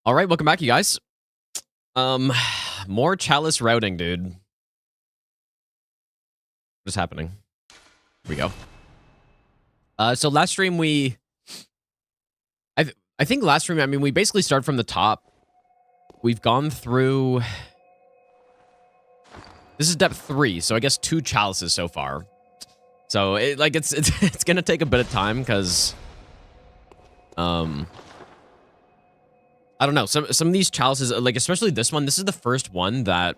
All right, welcome back, you guys. More Chalice routing, dude. What is happening? Here we go. So last stream I think last stream, I mean, we basically start from the top. We've gone through. This is depth 3, so I guess 2 Chalices so far. So it's gonna take a bit of time because, I don't know. Some of these Chalices, like especially this one, this is the first one that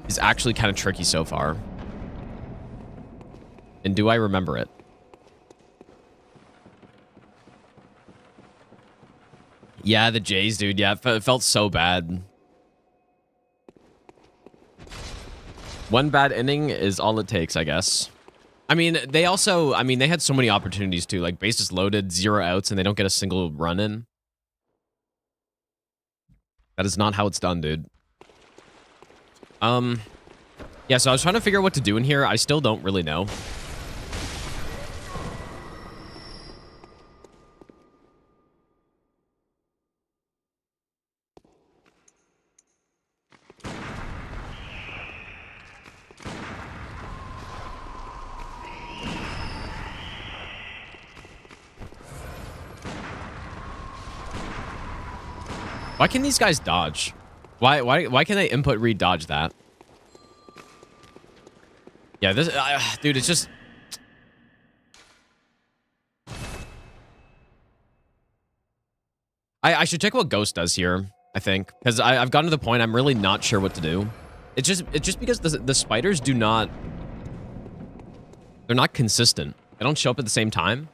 is actually kind of tricky so far. And do I remember it? Yeah, the Jays, dude. Yeah, it felt so bad. One bad inning is all it takes, I guess. I mean, they had so many opportunities too. Like, bases loaded, 0 outs, and they don't get a single run in. That is not how it's done, dude. Yeah, so I was trying to figure out what to do in here. I still don't really know. Why can these guys dodge? Why can they input read dodge that? Yeah, this dude, it's just I should check what Ghost does here, I think, because I've gotten to the point I'm really not sure what to do. It's just because the spiders they're not consistent. They don't show up at the same time.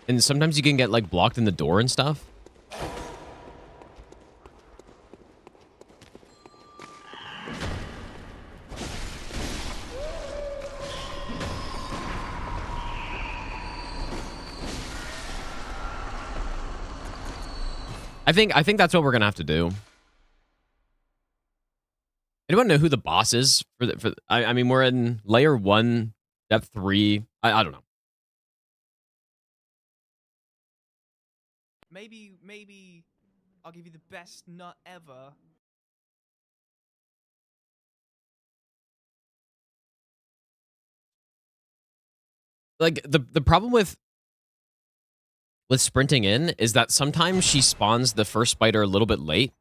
And sometimes you can get, like, blocked in the door and stuff. I think that's what we're gonna have to do. Anyone know who the boss is I mean, we're in layer 1, depth 3. I don't know. Maybe I'll give you the best nut ever. Like, the problem with sprinting in is that sometimes she spawns the first spider a little bit late.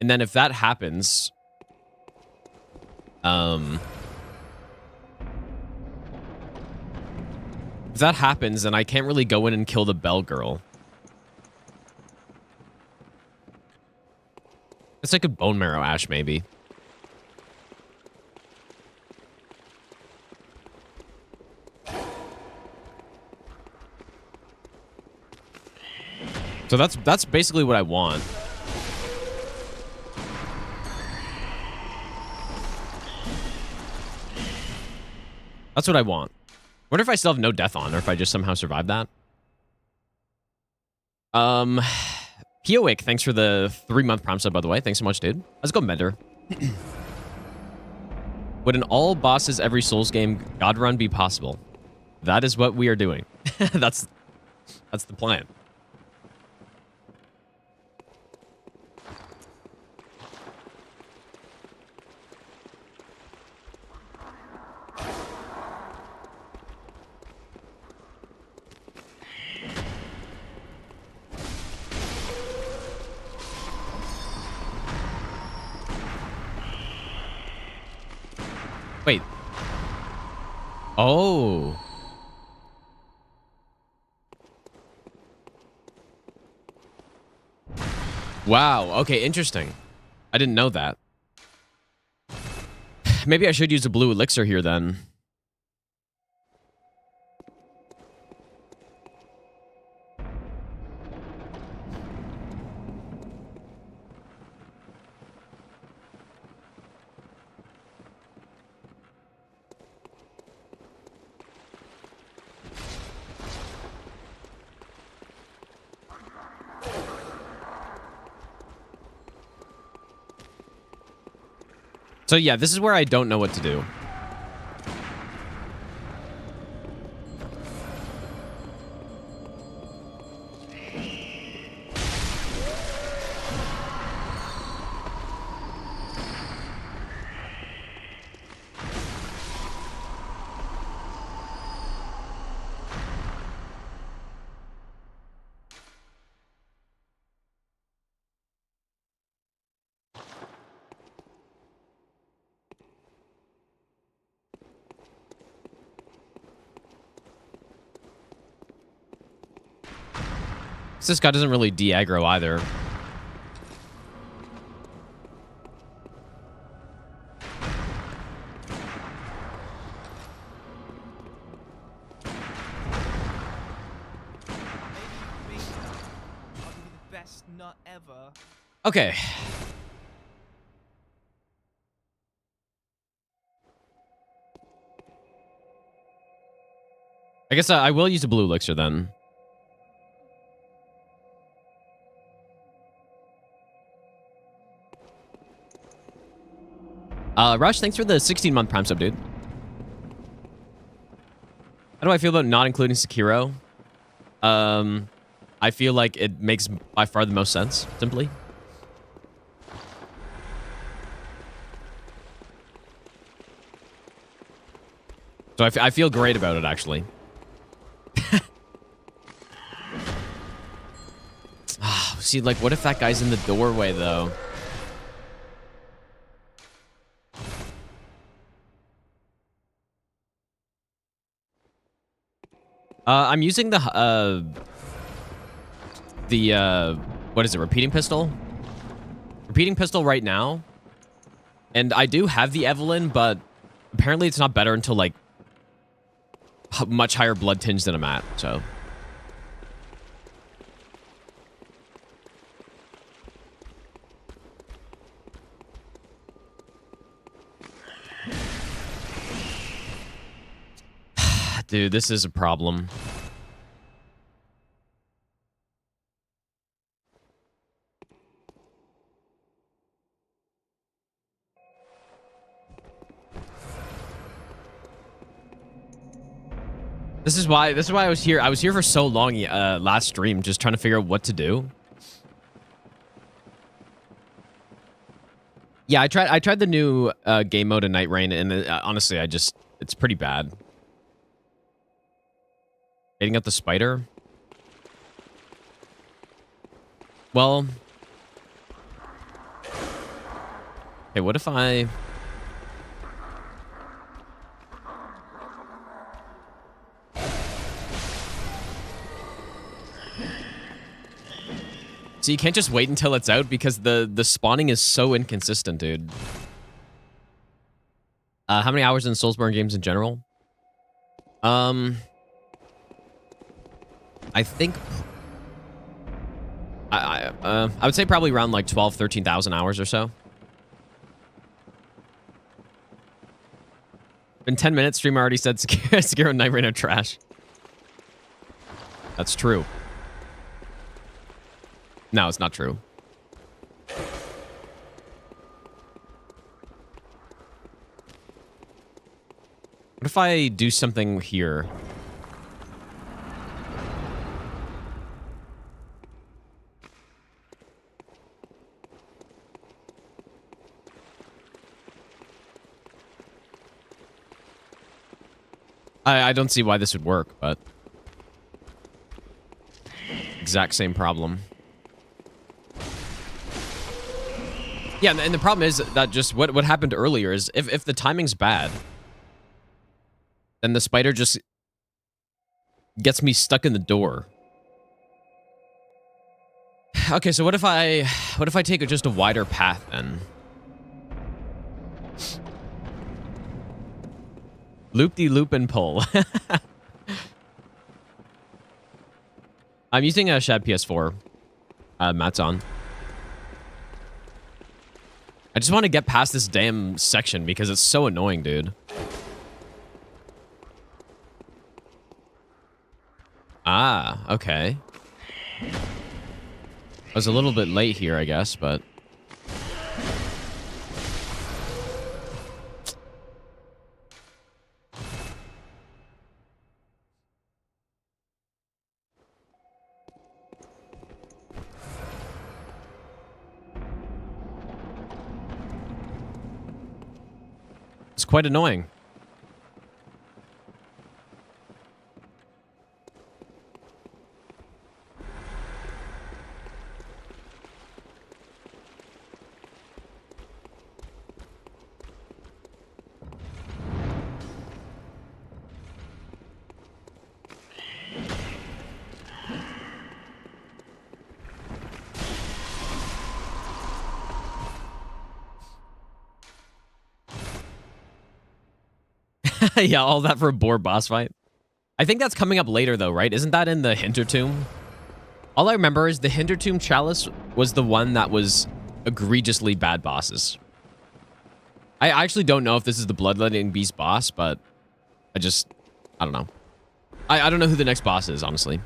And then if that happens, then I can't really go in and kill the bell girl. It's like a bone marrow ash, maybe. So that's basically what I want. That's what I want. Wonder if I still have no death on, or if I just somehow survived that. Peowake, thanks for the 3-month Prime sub, by the way. Thanks so much, dude. Let's go Mender. Would an all bosses every Souls game God run be possible? That is what we are doing. That's the plan. Wait. Oh. Wow. Okay, interesting. I didn't know that. Maybe I should use a blue elixir here then. So yeah, this is where I don't know what to do. This guy doesn't really de-aggro either. Maybe I'll give you the best nut ever. Okay. I guess I will use a blue elixir then. Rush, thanks for the 16-month Prime sub, dude. How do I feel about not including Sekiro? I feel like it makes by far the most sense, simply. So I feel great about it, actually. See, like, what if that guy's in the doorway, though? I'm using the what is it, repeating pistol? Repeating pistol right now. And I do have the Evelyn, but apparently it's not better until, like, much higher blood tinge than I'm at, so... Dude, this is a problem. This is why I was here. I was here for so long last stream, just trying to figure out what to do. Yeah, I tried the new game mode in Night Rain, and honestly, it's pretty bad. Baiting out the spider? Well... Hey, what if I... So you can't just wait until it's out because the spawning is so inconsistent, dude. How many hours in Soulsborne games in general? I think I would say probably around like 13,000 hours or so. In 10 minutes, streamer already said Sekiro and Night Rain are trash. That's true. No, it's not true. What if I do something here? I don't see why this would work, but... Exact same problem. Yeah, and the problem is that just what happened earlier is if the timing's bad, then the spider just gets me stuck in the door. Okay, so what if I take just a wider path then? Loop-de-loop and pull. I'm using a Shad PS4. Matt's on. I just want to get past this damn section because it's so annoying, dude. Ah, okay. I was a little bit late here, I guess, but... It's quite annoying. Yeah, all that for a boar boss fight. I think that's coming up later, though, right? Isn't that in the Hintertomb? All I remember is the Hintertomb Chalice was the one that was egregiously bad bosses. I actually don't know if this is the Bloodletting Beast boss, but I don't know. I don't know who the next boss is, honestly.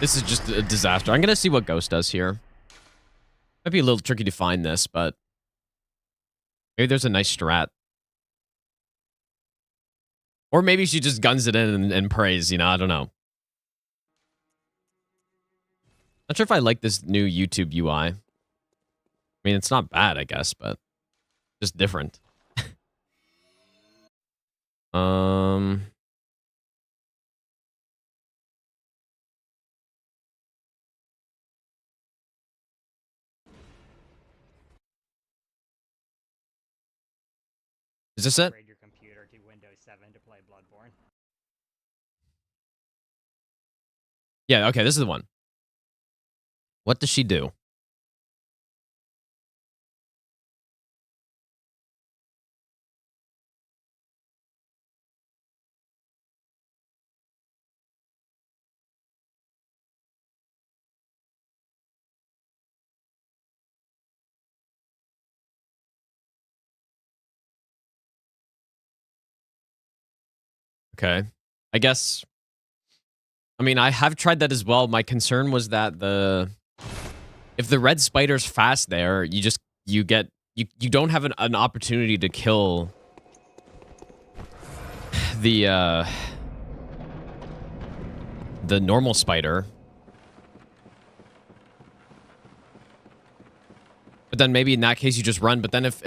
This is just a disaster. I'm going to see what Ghost does here. Might be a little tricky to find this, but maybe there's a nice strat. Or maybe she just guns it in and prays, you know? I don't know. Not sure if I like this new YouTube UI. I mean, it's not bad, I guess, but just different. Is this it? Upgrade your computer to Windows 7 to play Bloodborne. Yeah, okay, this is the one. What does she do? Okay. I guess... I mean, I have tried that as well. My concern was that if the red spider's fast there, you don't have an opportunity to kill the normal spider. But then maybe in that case you just run. But then if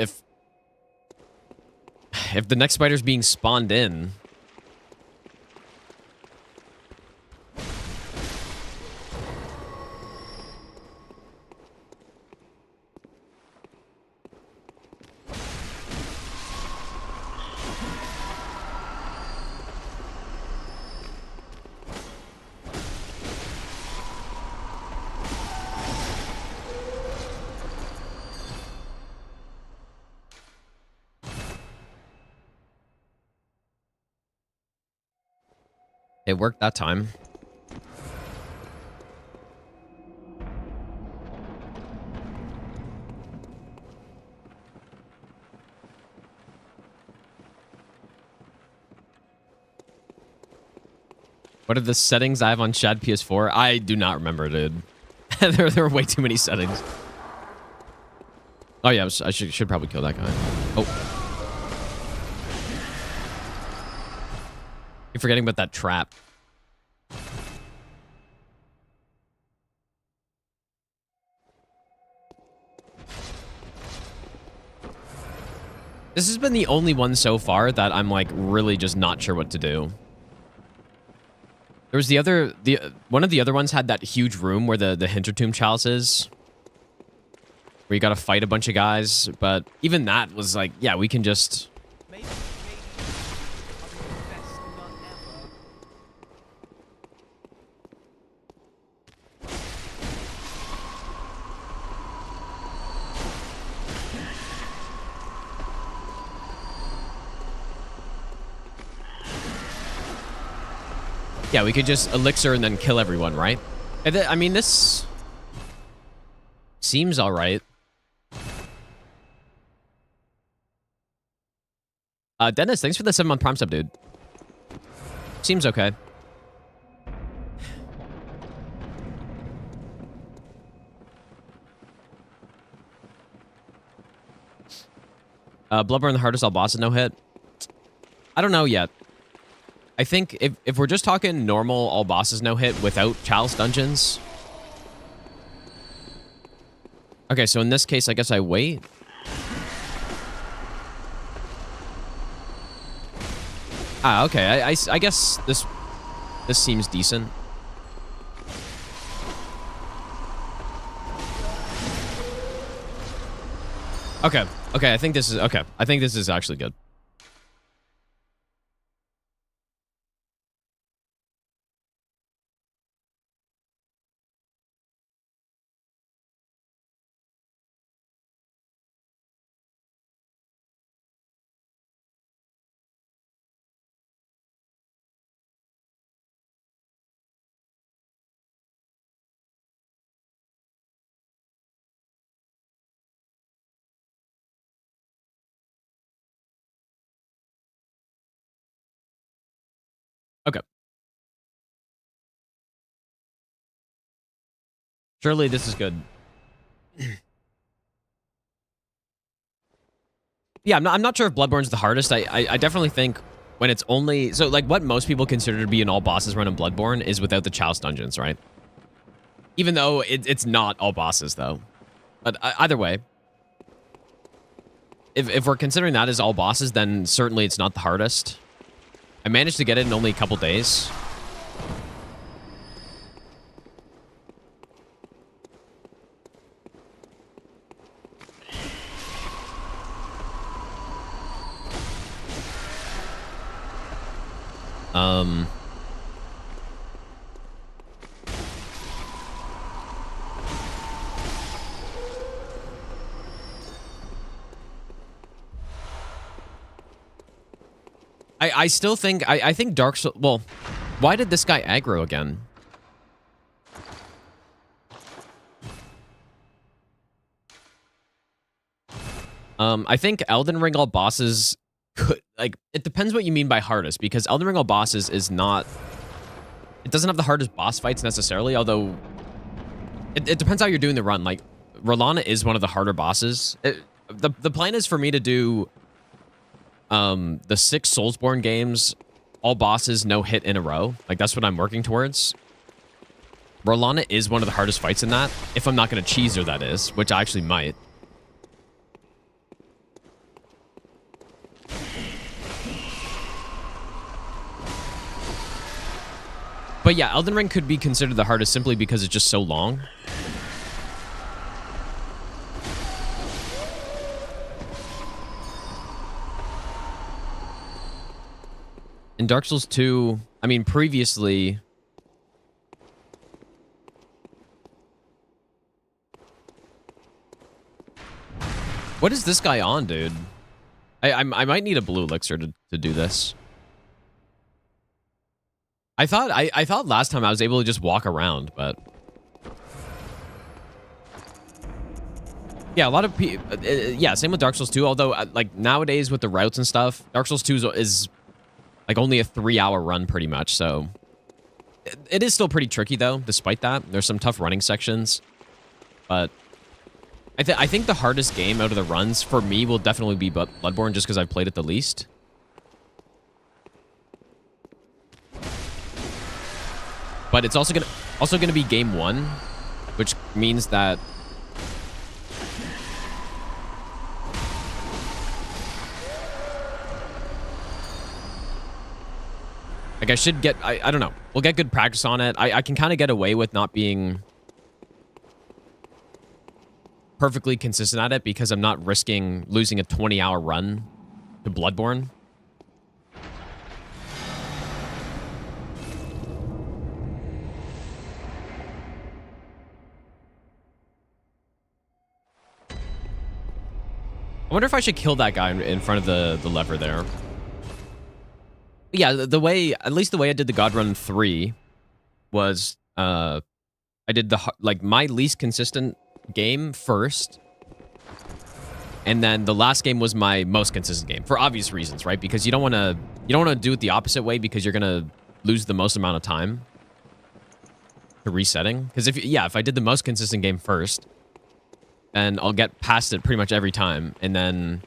the next spider's being spawned in, it worked that time. What are the settings I have on Shad PS4? I do not remember, dude. there are way too many settings. Oh yeah, I should probably kill that guy. Oh. You're forgetting about that trap. This has been the only one so far that I'm like really just not sure what to do. There was one of the other ones had that huge room where the Hintertomb Chalice is, where you got to fight a bunch of guys. But even that was like, yeah, we can just. Maybe I'll be the best nut ever. Yeah, we could just elixir and then kill everyone, right? I mean, this seems all right. Dennis, thanks for the 7-month Prime sub, dude. Seems okay. Bloodborne, the hardest all bosses, no hit. I don't know yet. I think if we're just talking normal all bosses no hit without Chalice dungeons. Okay, so in this case, I guess I wait. Ah, okay. I guess this seems decent. Okay. Okay, I think this is okay. I think this is actually good. Okay. Surely this is good. Yeah, I'm not sure if Bloodborne's the hardest. I definitely think when it's only... So, like, what most people consider to be an all bosses run in Bloodborne is without the Chalice dungeons, right? Even though it's not all bosses, though. But either way, if we're considering that as all bosses, then certainly it's not the hardest. I managed to get it in only a couple days. I still think... I think Dark Souls... Well, why did this guy aggro again? I think Elden Ring all bosses could... Like, it depends what you mean by hardest, because Elden Ring all bosses is not... It doesn't have the hardest boss fights necessarily, although... It depends how you're doing the run. Like, Rolana is one of the harder bosses. The plan is for me to do... the 6 Soulsborne games, all bosses, no hit in a row. Like, that's what I'm working towards. Rolana is one of the hardest fights in that. If I'm not going to cheese her, that is. Which I actually might. But yeah, Elden Ring could be considered the hardest simply because it's just so long. In Dark Souls 2, I mean, previously... What is this guy on, dude? I might need a blue elixir to do this. I thought last time I was able to just walk around, but... Yeah, a lot of people... yeah, same with Dark Souls 2, although, like, nowadays with the routes and stuff, Dark Souls 2 is like only a 3-hour run pretty much, so it is still pretty tricky though. Despite that, there's some tough running sections, but I think the hardest game out of the runs for me will definitely be Bloodborne, just because I've played it the least. But it's also gonna be game 1, which means that like I should get, I don't know. We'll get good practice on it. I can kind of get away with not being perfectly consistent at it because I'm not risking losing a 20-hour run to Bloodborne. I wonder if I should kill that guy in front of the lever there. Yeah, the way, at least the way I did the God Run 3 was, I did like my least consistent game first, and then the last game was my most consistent game for obvious reasons, right? Because you don't want to do it the opposite way because you're gonna lose the most amount of time to resetting. Because if I did the most consistent game first, then I'll get past it pretty much every time, and then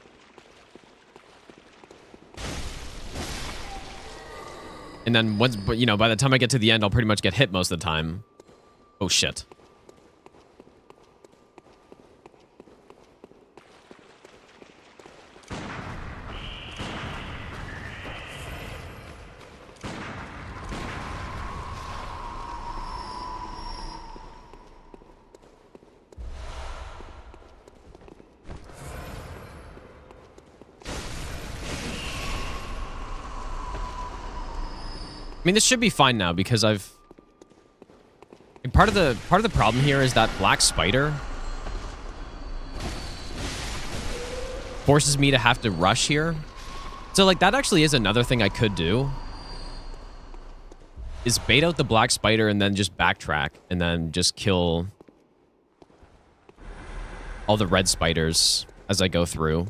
once, but you know, by the time I get to the end, I'll pretty much get hit most of the time. Oh shit. I mean, this should be fine now because I've... Part of the problem here is that black spider forces me to have to rush here. So, like, that actually is another thing I could do. Is bait out the black spider and then just backtrack and then just kill all the red spiders as I go through.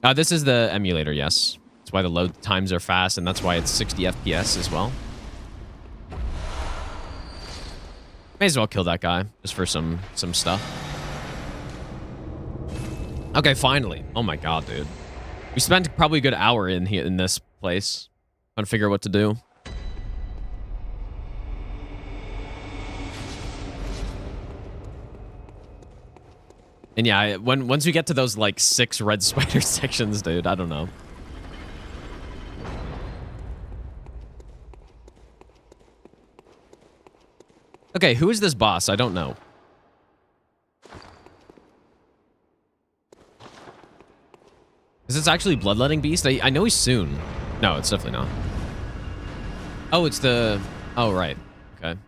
This is the emulator, yes. That's why the load times are fast, and that's why it's 60 FPS as well. May as well kill that guy, just for some stuff. Okay, finally. Oh my god, dude. We spent probably a good hour in here in this place. Trying to figure out what to do. And yeah, once we get to those, like, 6 red spider sections, dude, I don't know. Okay, who is this boss? I don't know. Is this actually Bloodletting Beast? I know he's soon. No, it's definitely not. Oh, it's the... Oh, right. Okay.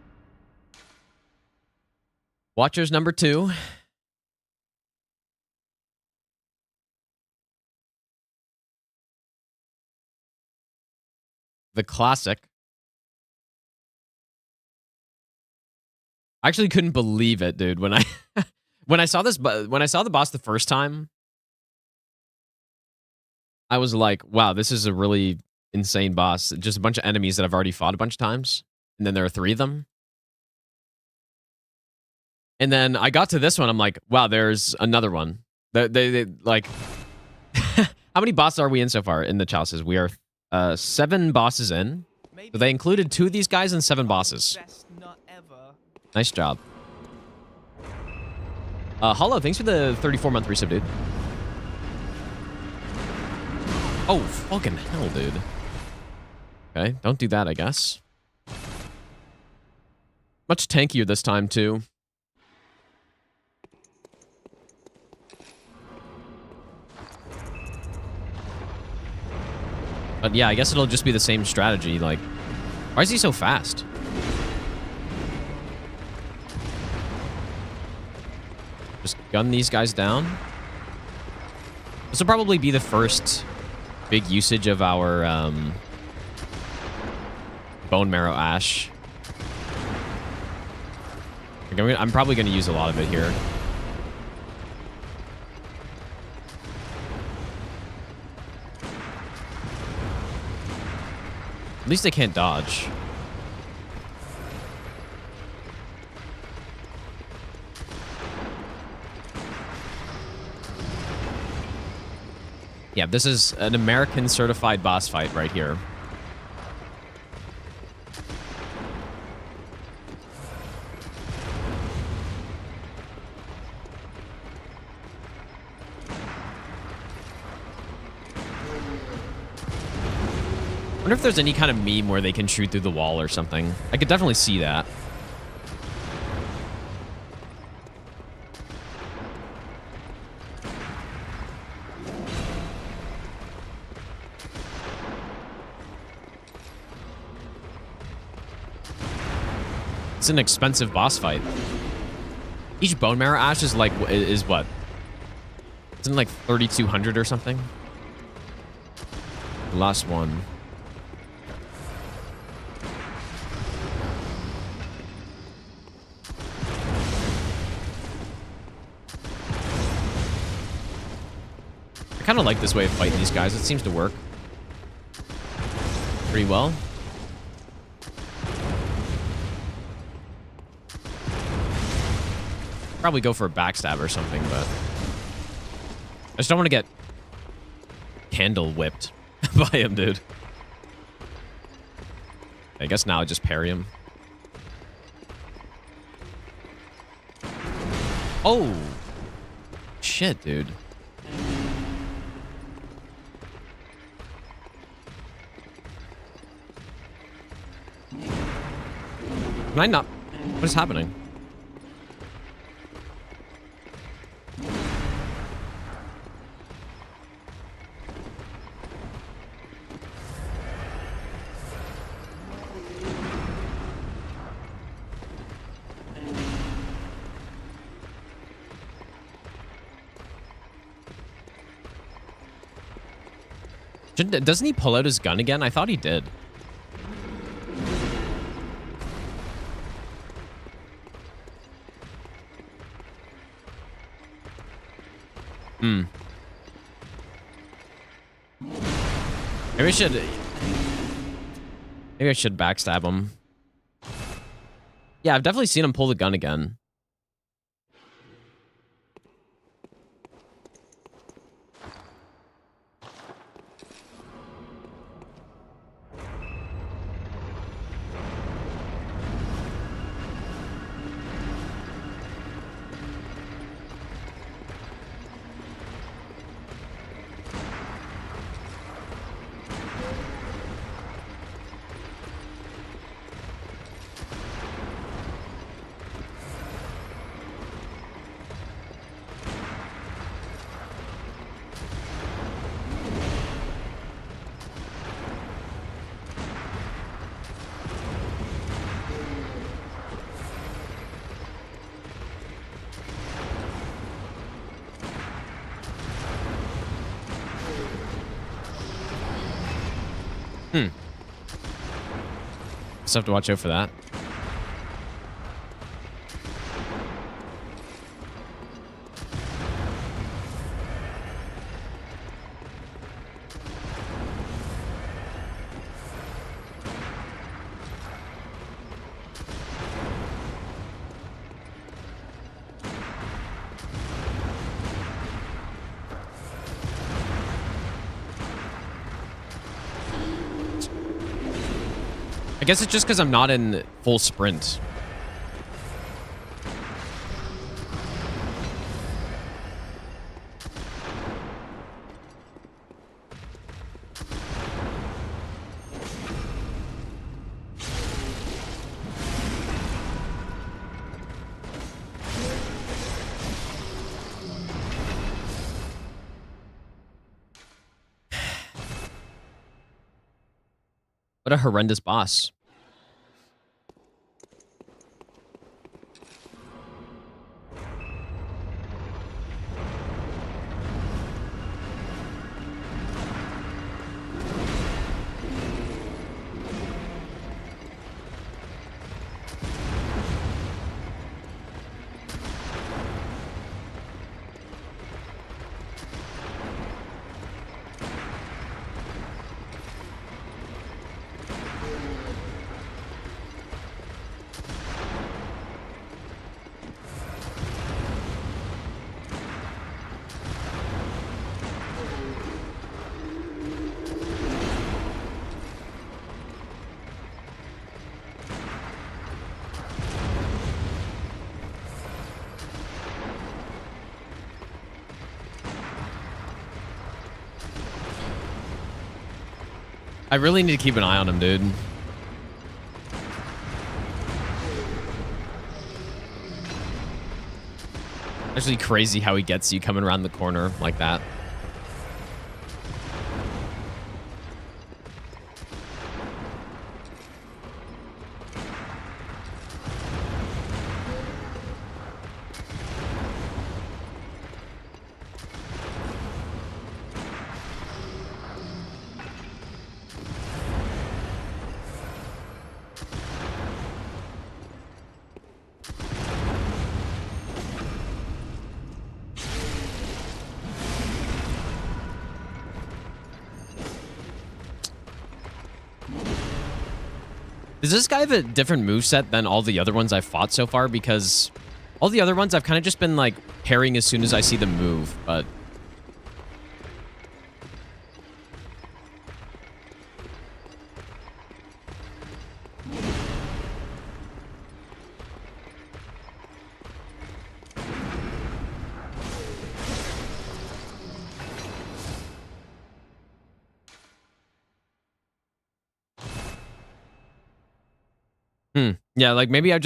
Watchers number 2. The classic. I actually couldn't believe it, dude. When I when I saw the boss the first time, I was like, wow, this is a really insane boss. Just a bunch of enemies that I've already fought a bunch of times. And then there are 3 of them. And then I got to this one, I'm like, wow, there's another one. They like how many bosses are we in so far in the Chalices? We are 7 bosses in. So they included 2 of these guys and 7 bosses. Nice job. Hollow, thanks for the 34-month resub, dude. Oh, fucking hell, dude. Okay, don't do that, I guess. Much tankier this time, too. But yeah, I guess it'll just be the same strategy. Like, why is he so fast? Just gun these guys down. This will probably be the first big usage of our bone marrow ash. I'm probably going to use a lot of it here. At least they can't dodge. Yeah, this is an American certified boss fight right here. I wonder if there's any kind of meme where they can shoot through the wall or something. I could definitely see that. It's an expensive boss fight. Each bone marrow ash is like, is what? It's in like 3,200 or something. The last one. I kind of like this way of fighting these guys. It seems to work pretty well. Probably go for a backstab or something, but I just don't want to get candle whipped by him, dude. I guess now I just parry him. Oh! Shit, dude. Can I not? What is happening? Doesn't he pull out his gun again? I thought he did. Maybe I should... Maybe I should backstab him. Yeah, I've definitely seen him pull the gun again. Just have to watch out for that. I guess it's just because I'm not in full sprint. What a horrendous boss. I really need to keep an eye on him, dude. Actually crazy how he gets you coming around the corner like that. Does this guy have a different moveset than all the other ones I've fought so far? Because all the other ones I've kind of just been like parrying as soon as I see them move, but... Yeah, like maybe I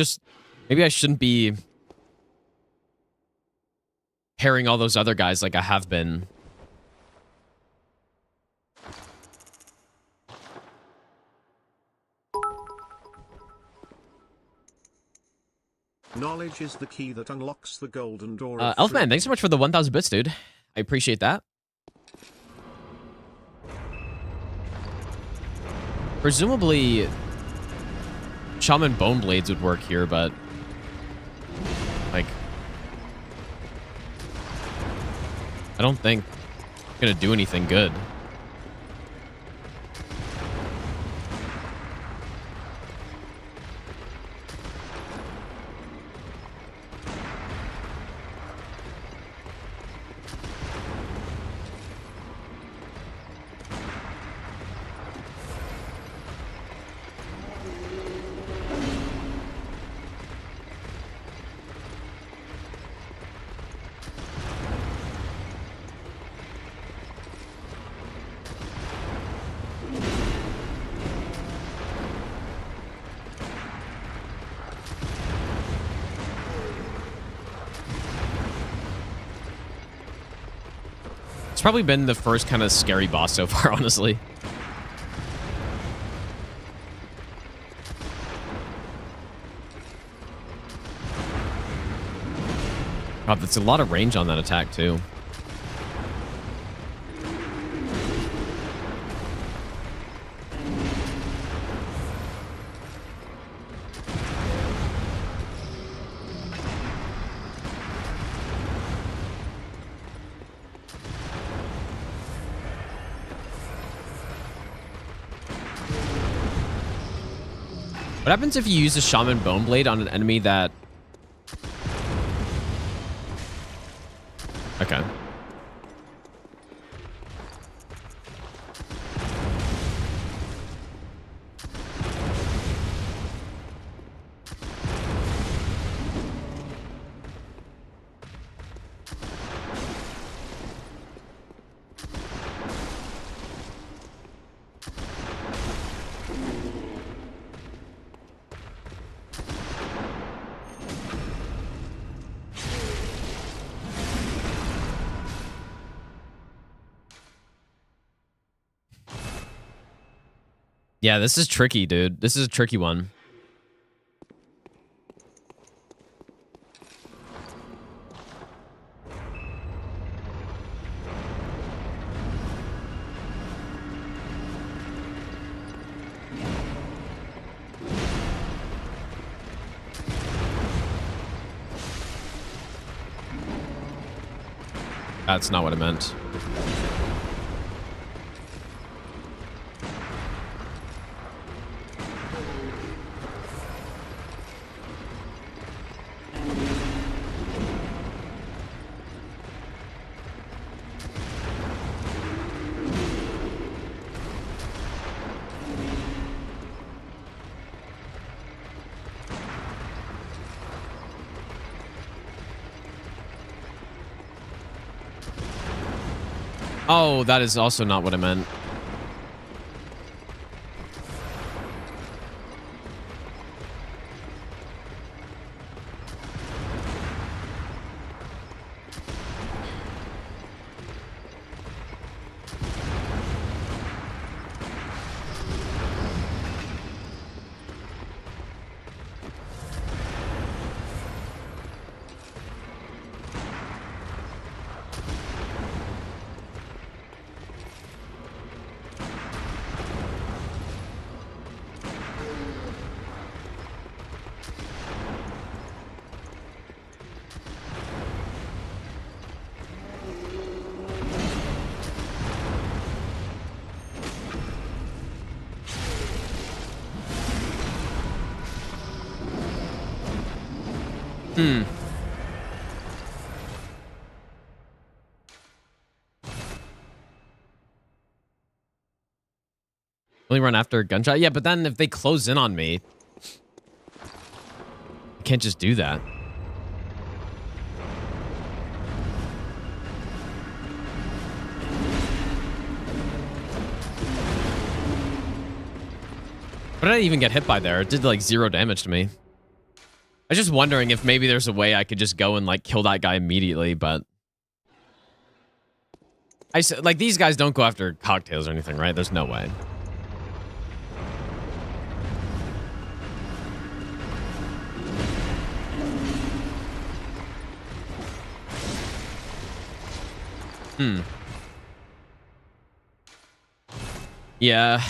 shouldn't be parrying all those other guys like I have been. Knowledge is the key that unlocks the golden door. Elfman, thanks so much for the 1,000 bits, dude. I appreciate that. Presumably, Shaman Bone Blades would work here, but like, I don't think it's gonna do anything good. It's probably been the first kind of scary boss so far, honestly. God, that's a lot of range on that attack, too. What happens if you use a Shaman Bone Blade on an enemy that... Okay. Yeah, this is tricky, dude. This is a tricky one. That's not what I meant. Oh, that is also not what I meant. Only run after a gunshot? Yeah, but then if they close in on me, I can't just do that. But I didn't even get hit by there. It did like 0 damage to me. I was just wondering if maybe there's a way I could just go and like kill that guy immediately, but I said like these guys don't go after cocktails or anything, right? There's no way. Yeah.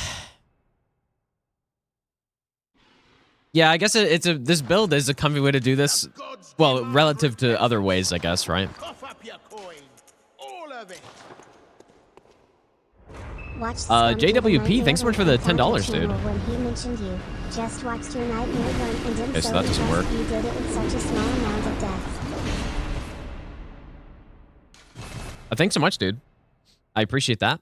Yeah, I guess this build is a comfy way to do this. Well, relative to other ways, I guess, right? JWP, thanks so much for the $10, dude. When he mentioned you, just watched your nightmare run and did Okay, so that doesn't work. You did it with such a small amount of death. Thanks so much, dude. I appreciate that.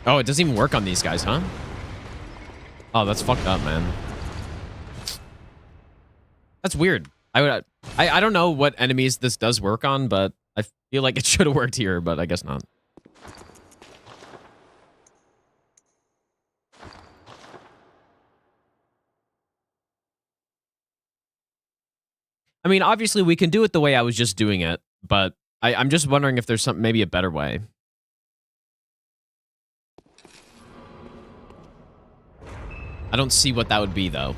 Oh, it doesn't even work on these guys, huh? Oh, that's fucked up, man. That's weird. I don't know what enemies this does work on, but I feel like it should have worked here, but I guess not. I mean, obviously we can do it the way I was just doing it, but I'm just wondering if there's some maybe a better way. I don't see what that would be, though.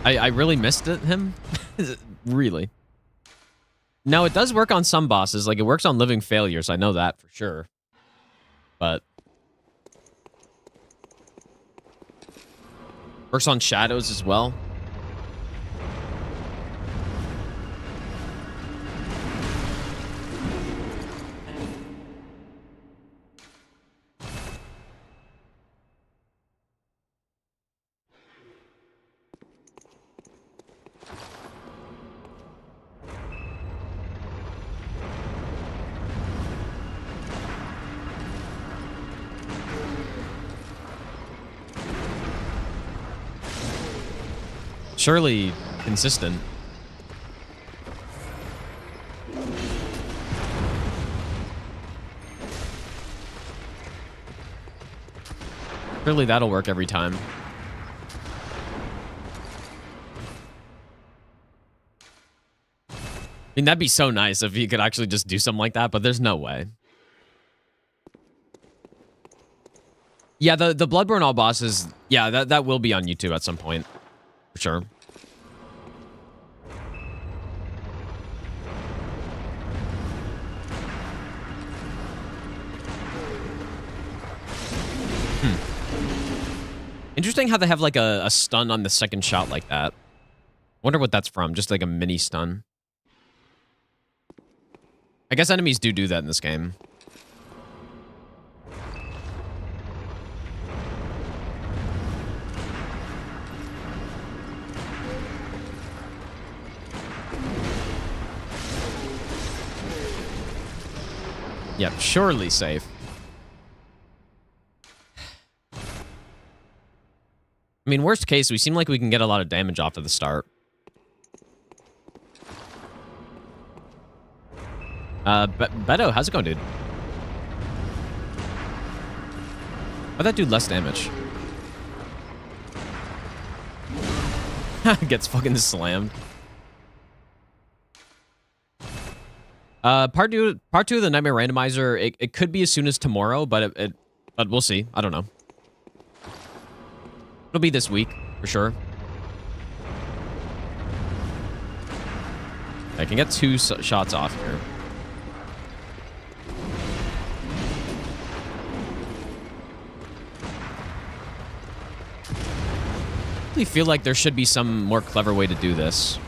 I really missed it, him? Really? No, it does work on some bosses. Like, it works on living failures. I know that for sure. But... works on shadows as well. Surely consistent. Surely that'll work every time. I mean, that'd be so nice if you could actually just do something like that, but there's no way. Yeah, the Bloodborne all bosses, yeah, that will be on YouTube at some point. For sure. Interesting how they have like a stun on the second shot like that. Wonder what that's from. Just like a mini stun. I guess enemies do that in this game. Yeah, surely safe. I mean, worst case, we seem like we can get a lot of damage off at the start. Beto, how's it going, dude? Why'd that do less damage? Gets fucking slammed. Part two of the Nightmare Randomizer, it could be as soon as tomorrow, but but we'll see. I don't know. It'll be this week, for sure. I can get 2 shots off here. I really feel like there should be some more clever way to do this.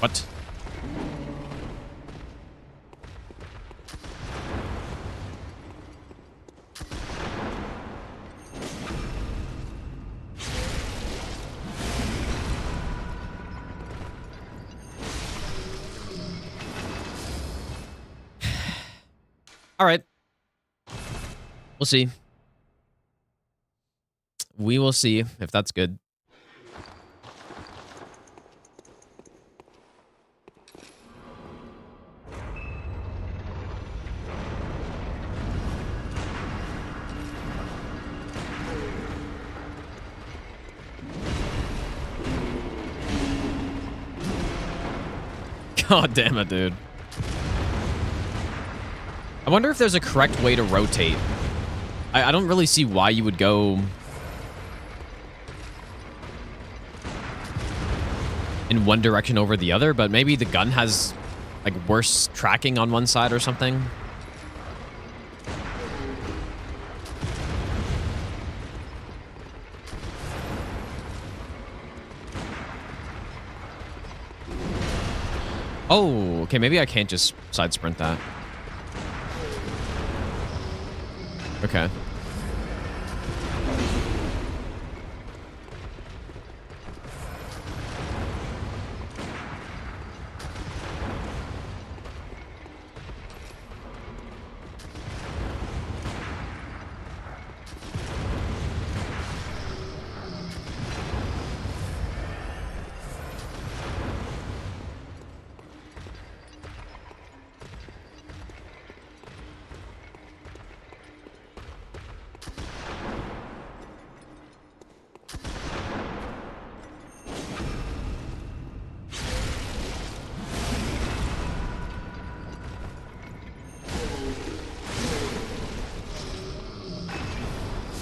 What? All right. We'll see. We will see if that's good. God damn it, dude. I wonder if there's a correct way to rotate. I don't really see why you would go in one direction over the other, but maybe the gun has like worse tracking on one side or something. Oh, okay, maybe I can't just side sprint that. Okay.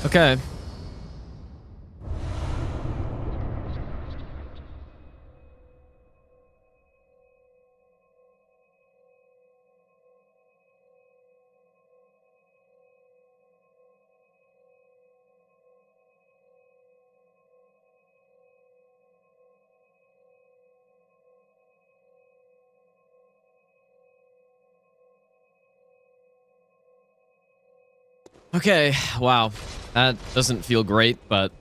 Okay. Okay, wow. That doesn't feel great, but...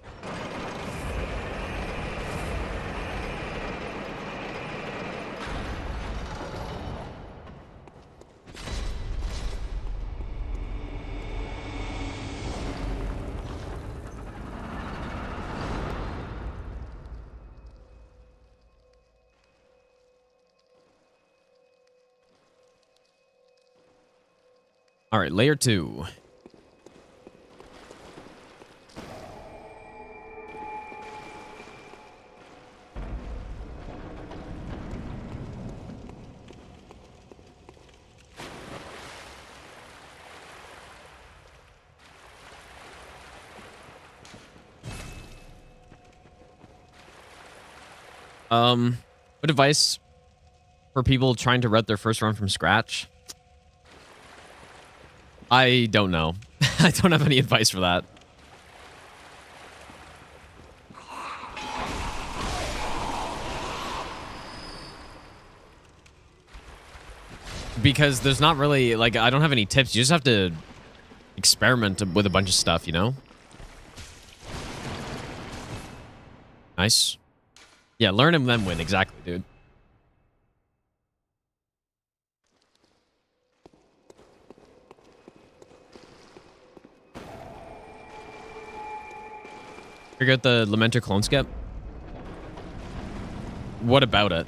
All right, layer 2. What advice for people trying to run their first run from scratch? I don't know. I don't have any advice for that. Because there's not really, like, I don't have any tips. You just have to experiment with a bunch of stuff, you know? Nice. Yeah, learn and then win. Exactly, dude. Figure out the Lamenter clone skip? What about it?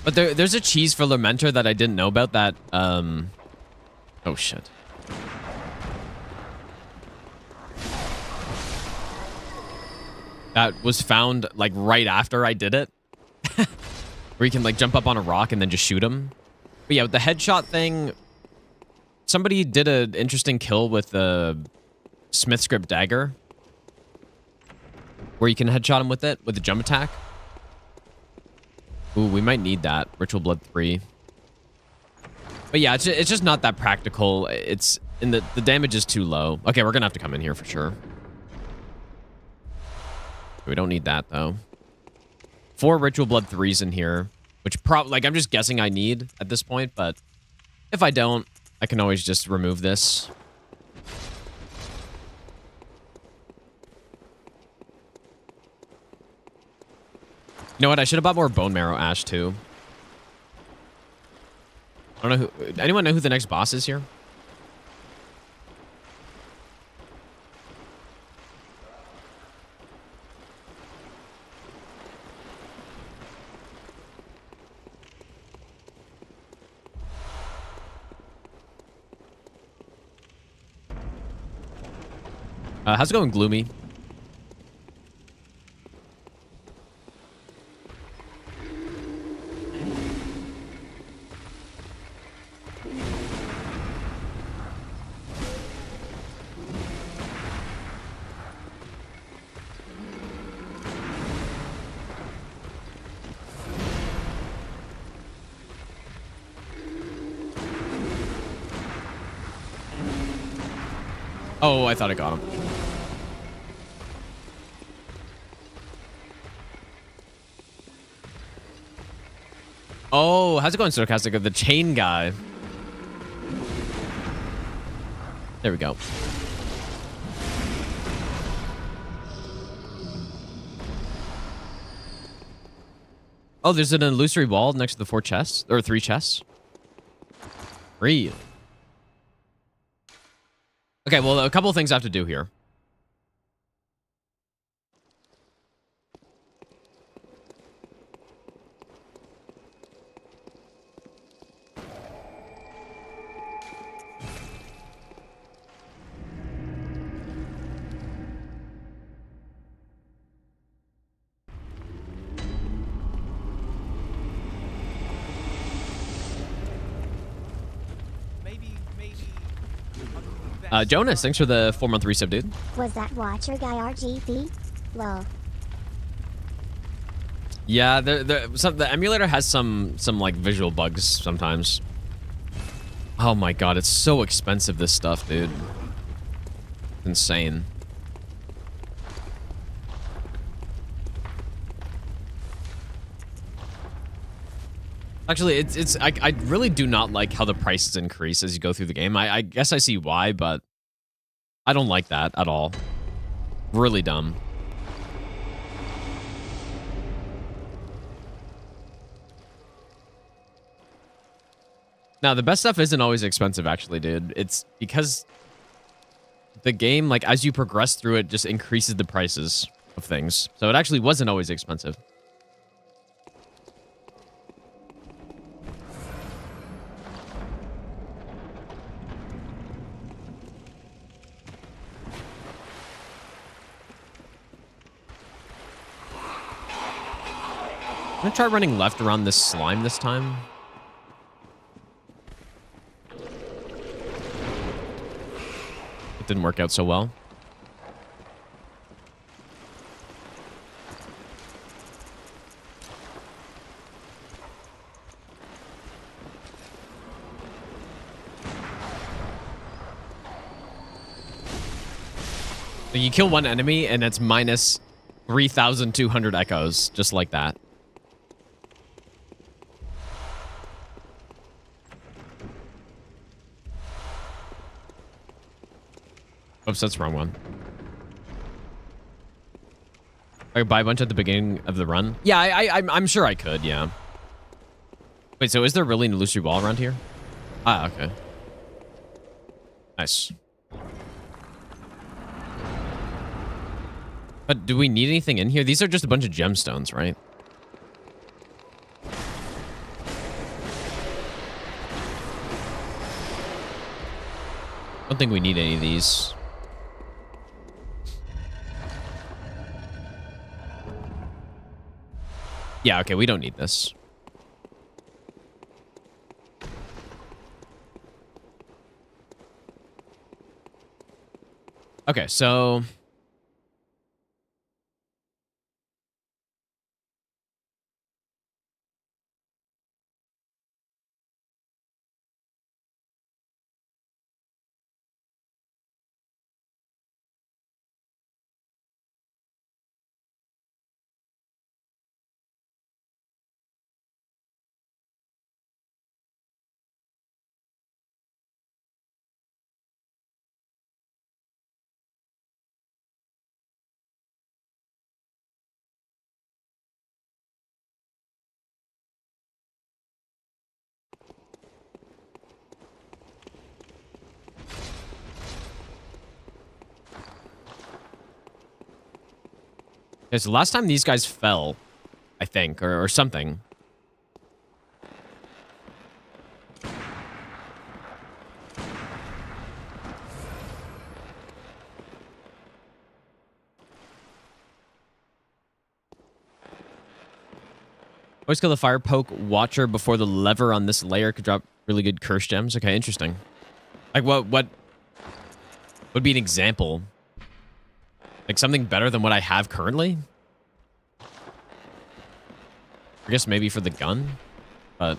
But there's a cheese for Lamenter that I didn't know about that, oh shit. That was found, like, right after I did it. Where you can, like, jump up on a rock and then just shoot him. But yeah, with the headshot thing, somebody did an interesting kill with the Smith script dagger. Where you can headshot him with it, with the jump attack. Ooh, we might need that. Ritual Blood 3. But yeah, it's just not that practical. It's in the damage is too low. Okay, we're gonna have to come in here for sure. We don't need that though. 4 Ritual Blood 3s in here, which like I'm just guessing I need at this point, but if I don't, I can always just remove this. You know what? I should have bought more bone marrow ash too. I don't know who. Anyone know who the next boss is here? How's it going, Gloomy? Oh, I thought I got him. Oh, how's it going, Sarcastic? The chain guy. There we go. Oh, there's an illusory wall next to the 4 chests, or 3 chests. Really? Okay, well, a couple of things I have to do here. Maybe. I'll give you the best Jonas, thanks for the 4-month resub, dude. Was that Watcher guy RGB? Lol. Yeah, the emulator has some like visual bugs sometimes. Oh my god, it's so expensive, this stuff, dude. Insane. Actually, I really do not like how the prices increase as you go through the game. I guess I see why, but I don't like that at all. Really dumb. Now, the best stuff isn't always expensive, actually, dude. It's because the game, like, as you progress through it, just increases the prices of things. So it actually wasn't always expensive. I'm gonna try running left around this slime this time. It didn't work out so well. You kill one enemy and it's minus 3,200 echoes, just like that. Oops, that's the wrong one. I could buy a bunch at the beginning of the run. Yeah, I'm sure I could, yeah. Wait, so is there really an illusory wall around here? Ah, okay. Nice. But do we need anything in here? These are just a bunch of gemstones, right? I don't think we need any of these. Yeah, okay, we don't need this. Okay, so... Okay, so last time these guys fell, I think, or something. Always kill the fire poke watcher before the lever on this layer could drop really good curse gems. Okay, interesting. Like what would be an example? Like something better than what I have currently? I guess maybe for the gun, but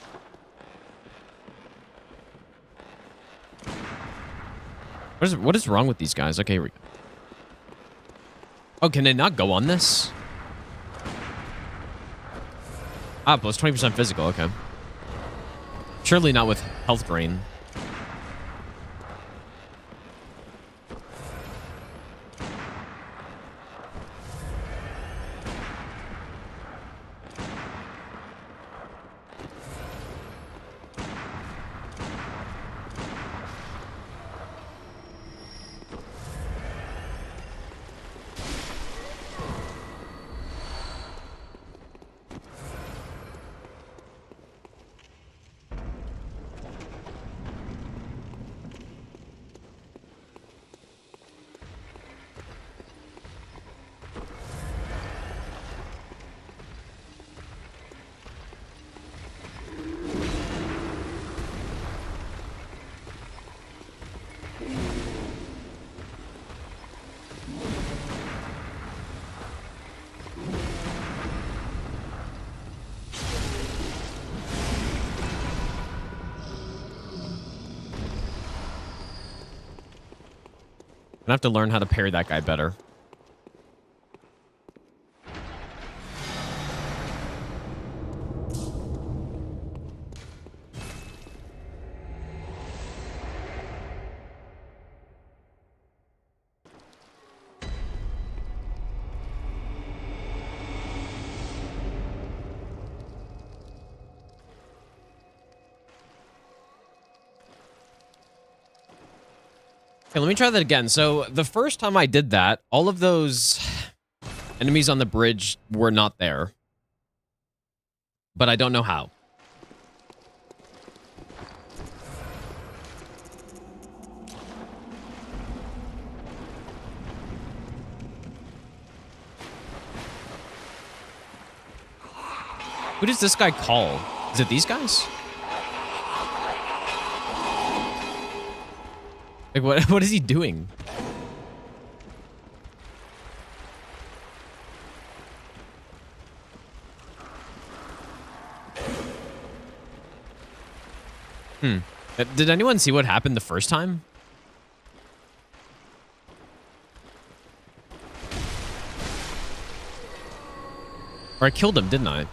what is wrong with these guys? Okay, here we go. Oh, can they not go on this? Ah, plus 20% physical, okay. Surely not with health drain. I have to learn how to parry that guy better. Okay, let me try that again. So the first time I did that, all of those enemies on the bridge were not there. But I don't know how. Who does this guy call? Is it these guys? Like, what is he doing? Did anyone see what happened the first time? Or I killed him, didn't I?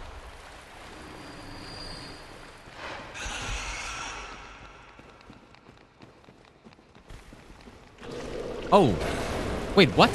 Oh. Wait, what?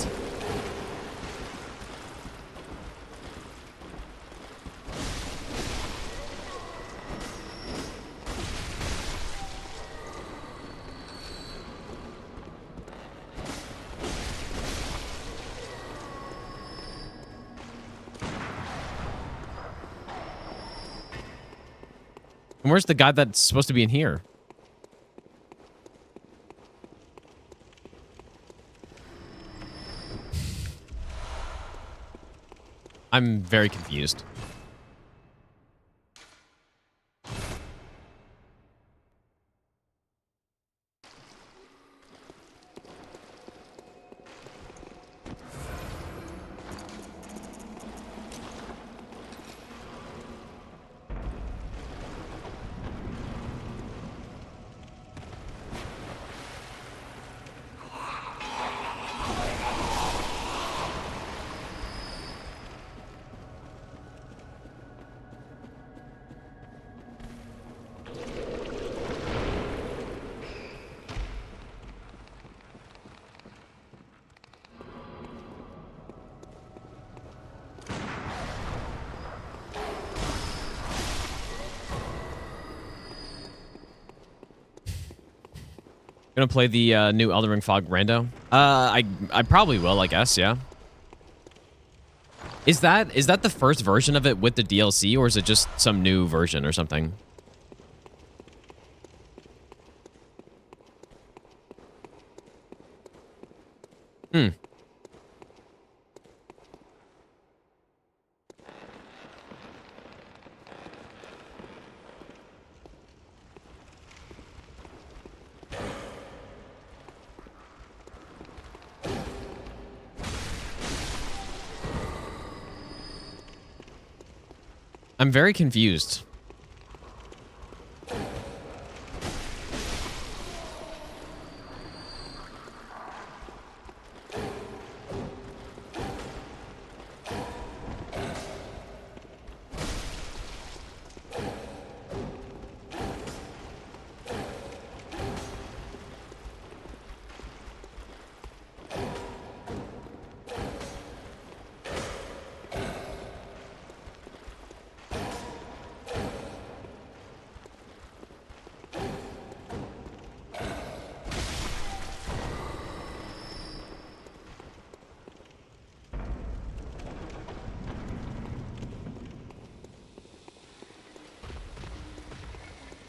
And where's the guy that's supposed to be in here? I'm very confused. Gonna play the new Elden Ring Fog Rando? I probably will, I guess, yeah. Is that the first version of it with the DLC, or is it just some new version or something? I'm very confused.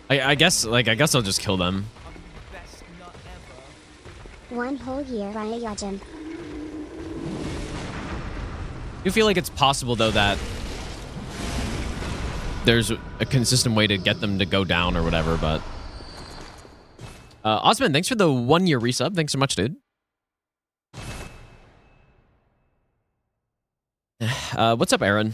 I guess I'll just kill them. I'll give you the best nut ever. One whole year on a yajim. I do feel like it's possible though that there's a consistent way to get them to go down or whatever, but Osman, thanks for the 1-year resub. Thanks so much, dude. What's up, Aaron?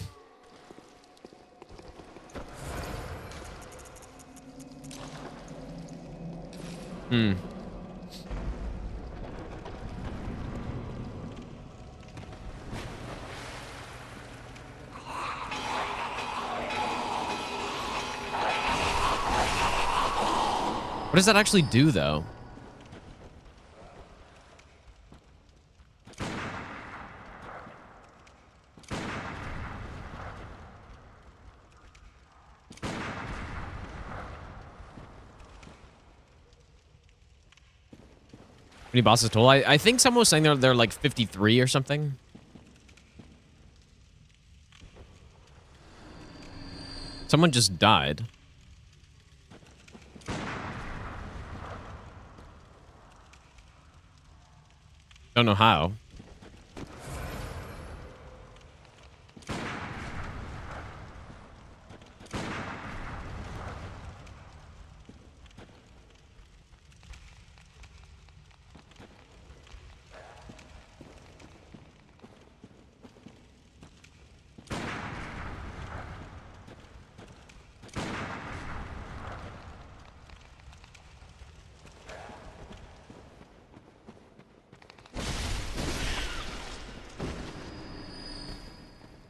What does that actually do, though? Many bosses total? I think someone was saying they're like 53 or something. Someone just died. Don't know how.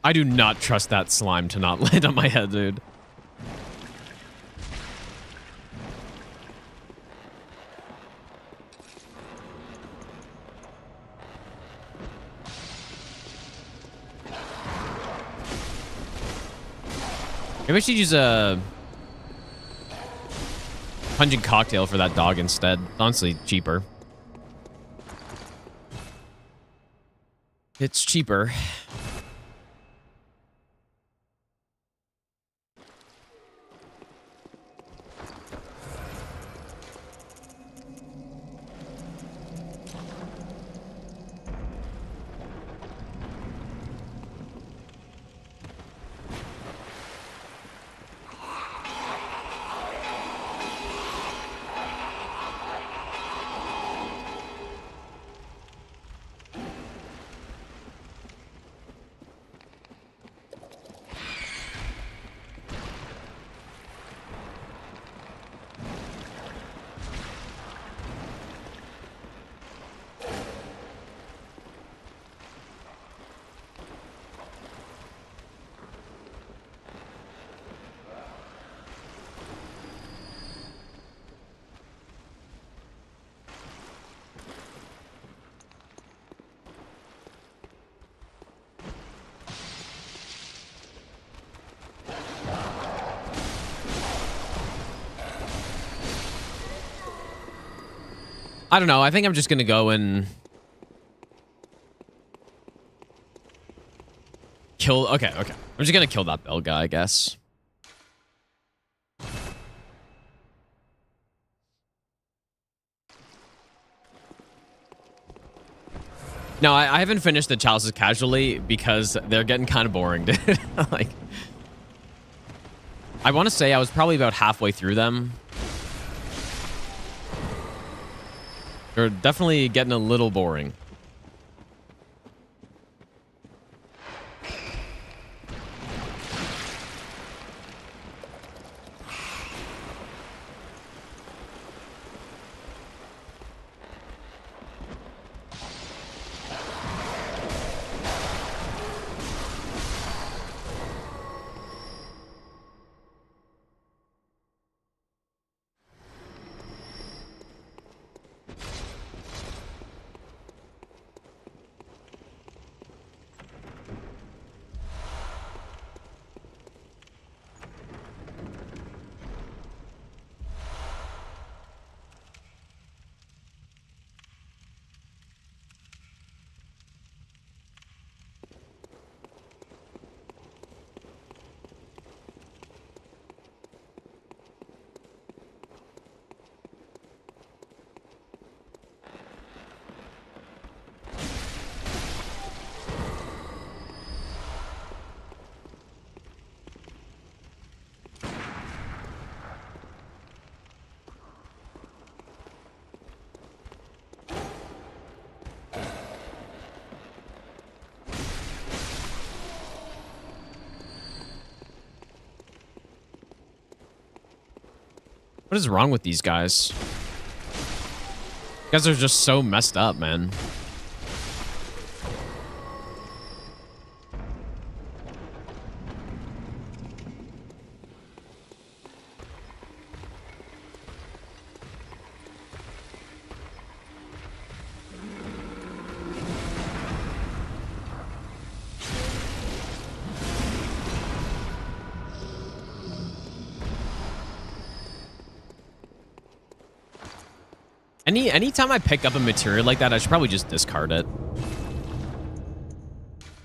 I do not trust that slime to not land on my head, dude. Maybe I should use a pungent cocktail for that dog instead. Honestly, cheaper. It's cheaper. I don't know. I think I'm just going to go and kill. Okay. I'm just going to kill that bell guy, I guess. No, I haven't finished the Chalices casually because they're getting kind of boring, dude. Like, I want to say I was probably about halfway through them. They're definitely getting a little boring. What is wrong with these guys? You guys are just so messed up, man. Anytime I pick up a material like that, I should probably just discard it.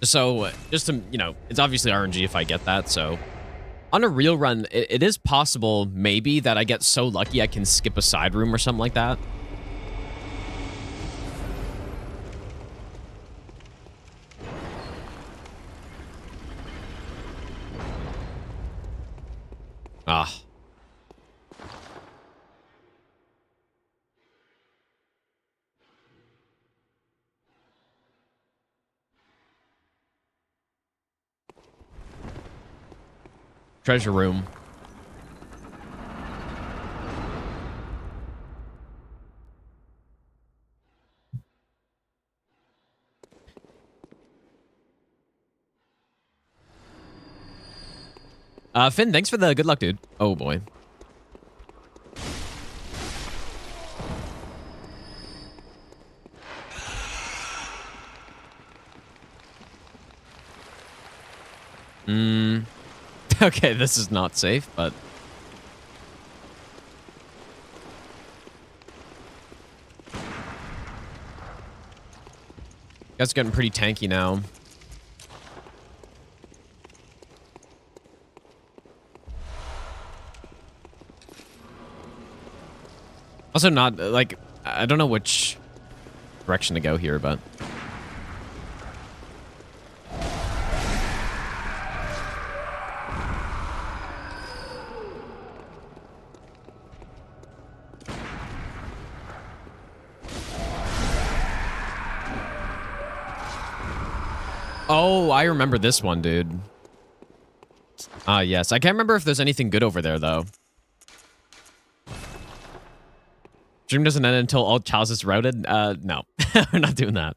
Just to, you know, it's obviously RNG if I get that, so. On a real run, it is possible, maybe, that I get so lucky I can skip a side room or something like that. Ah. Treasure room. Finn, thanks for the good luck, dude. Oh, boy. Okay, this is not safe, but... Guys getting pretty tanky now. Also not, like, I don't know which direction to go here, but... Oh, I remember this one, dude. Ah, yes. I can't remember if there's anything good over there, though. Dream doesn't end until all Chalices is routed? No. We're not doing that.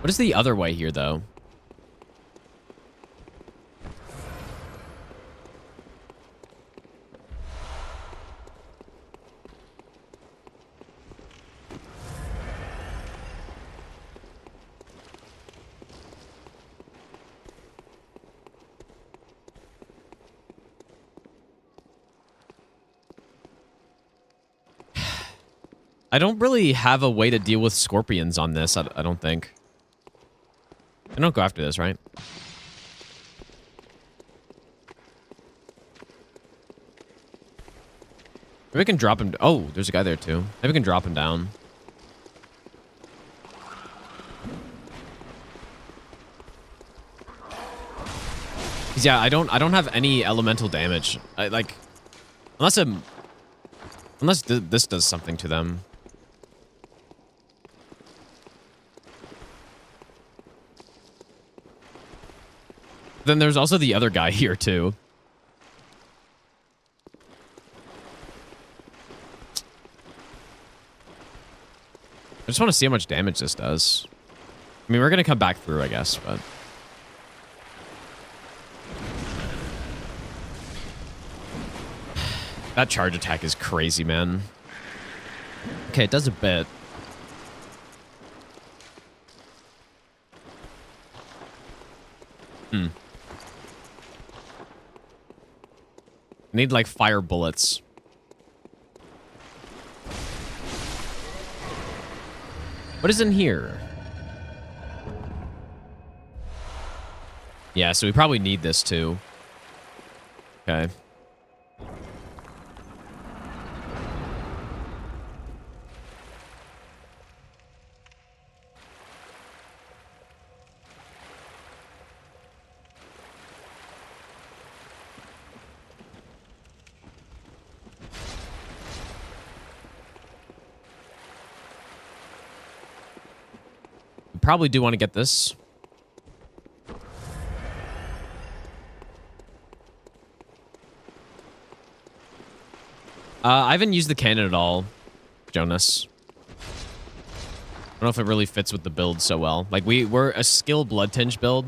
What is the other way here, though? I don't really have a way to deal with scorpions on this, I don't think. I don't go after this, right? Maybe we can drop him. Oh, there's a guy there too. Maybe we can drop him down. Yeah, I don't have any elemental damage. Unless this does something to them. Then there's also the other guy here too. I just want to see how much damage this does. I mean, we're going to come back through, I guess, but... That charge attack is crazy, man. Okay, it does a bit. I need, like, fire bullets. What is in here? Yeah, so we probably need this, too. Okay. probably do want to get this. I haven't used the cannon at all, Jonas. I don't know if it really fits with the build so well. Like, we're a skill blood tinge build.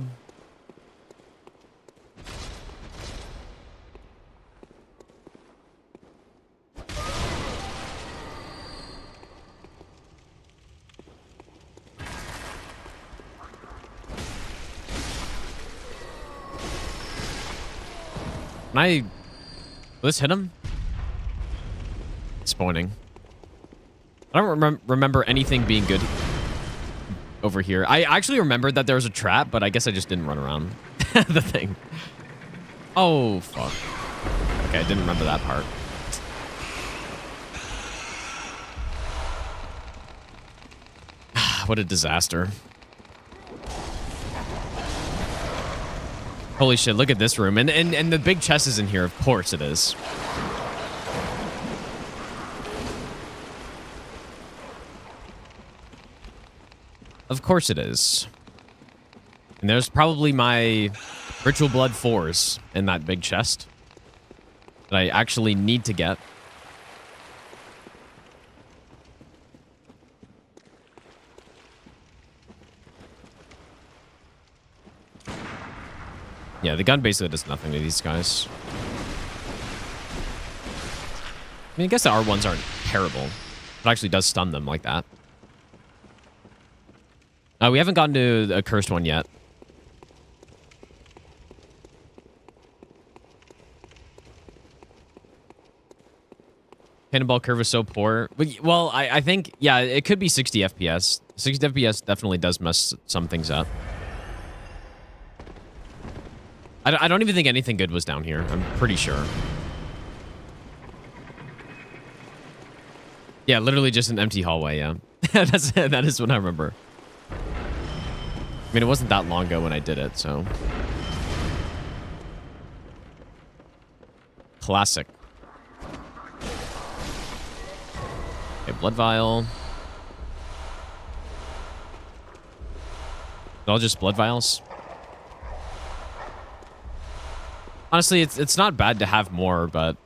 Will this hit him? Spawning. I don't remember anything being good over here. I actually remembered that there was a trap, but I guess I just didn't run around the thing. Oh, fuck. Okay, I didn't remember that part. What a disaster. Holy shit, look at this room. And the big chest is in here. Of course it is. Of course it is. And there's probably my Ritual Blood 4s in that big chest that I actually need to get. Yeah, the gun basically does nothing to these guys. I mean, I guess the R1s aren't terrible. It actually does stun them like that. We haven't gotten to a cursed one yet. Cannonball curve is so poor. Well, I think, yeah, it could be 60 FPS. 60 FPS definitely does mess some things up. I don't even think anything good was down here. I'm pretty sure. Yeah, literally just an empty hallway, yeah. That is what I remember. I mean, it wasn't that long ago when I did it, so. Classic. Okay, blood vial. All just blood vials. Honestly, it's not bad to have more, but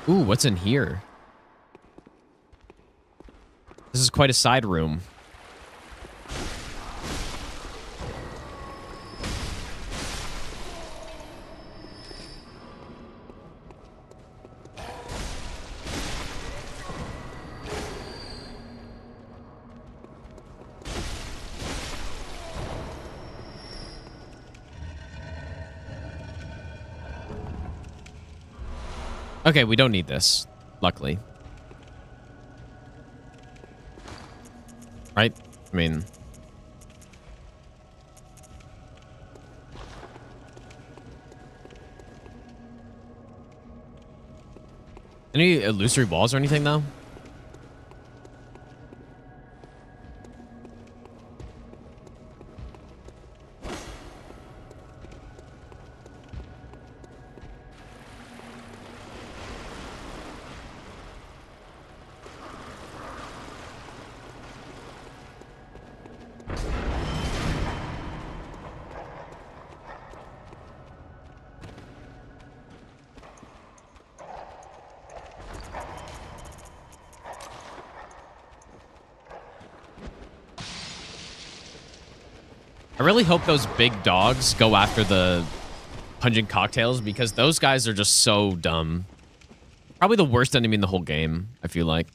ooh, what's in here? This is quite a side room. Okay, we don't need this, luckily. Right? I mean... Any illusory walls or anything, though? I really hope those big dogs go after the pungent cocktails because those guys are just so dumb. Probably the worst enemy in the whole game, I feel like.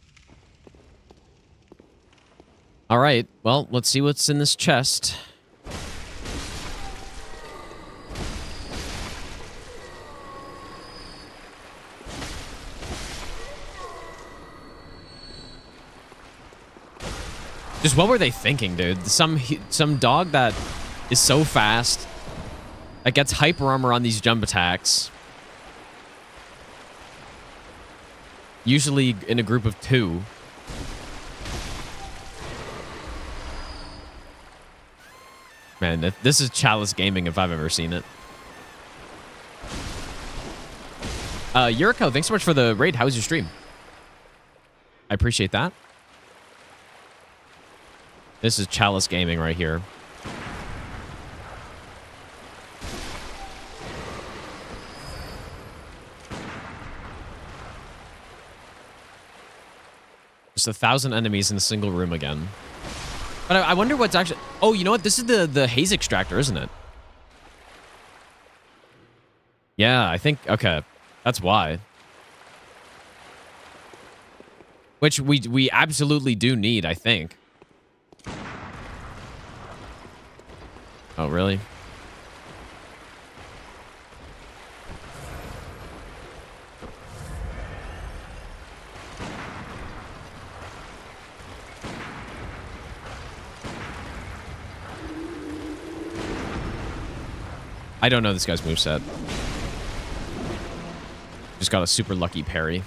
All right, well, let's see what's in this chest. Just what were they thinking, dude? Some dog that is so fast, that gets hyper armor on these jump attacks. Usually in a group of 2. Man, this is Chalice gaming if I've ever seen it. Yuriko, thanks so much for the raid. How's your stream? I appreciate that. This is Chalice Gaming right here. Just 1,000 enemies in a single room again. But I wonder what's actually... Oh, you know what? This is the haze extractor, isn't it? Yeah, I think... Okay. That's why. Which we absolutely do need, I think. Oh, really? I don't know this guy's moveset. Just got a super lucky parry.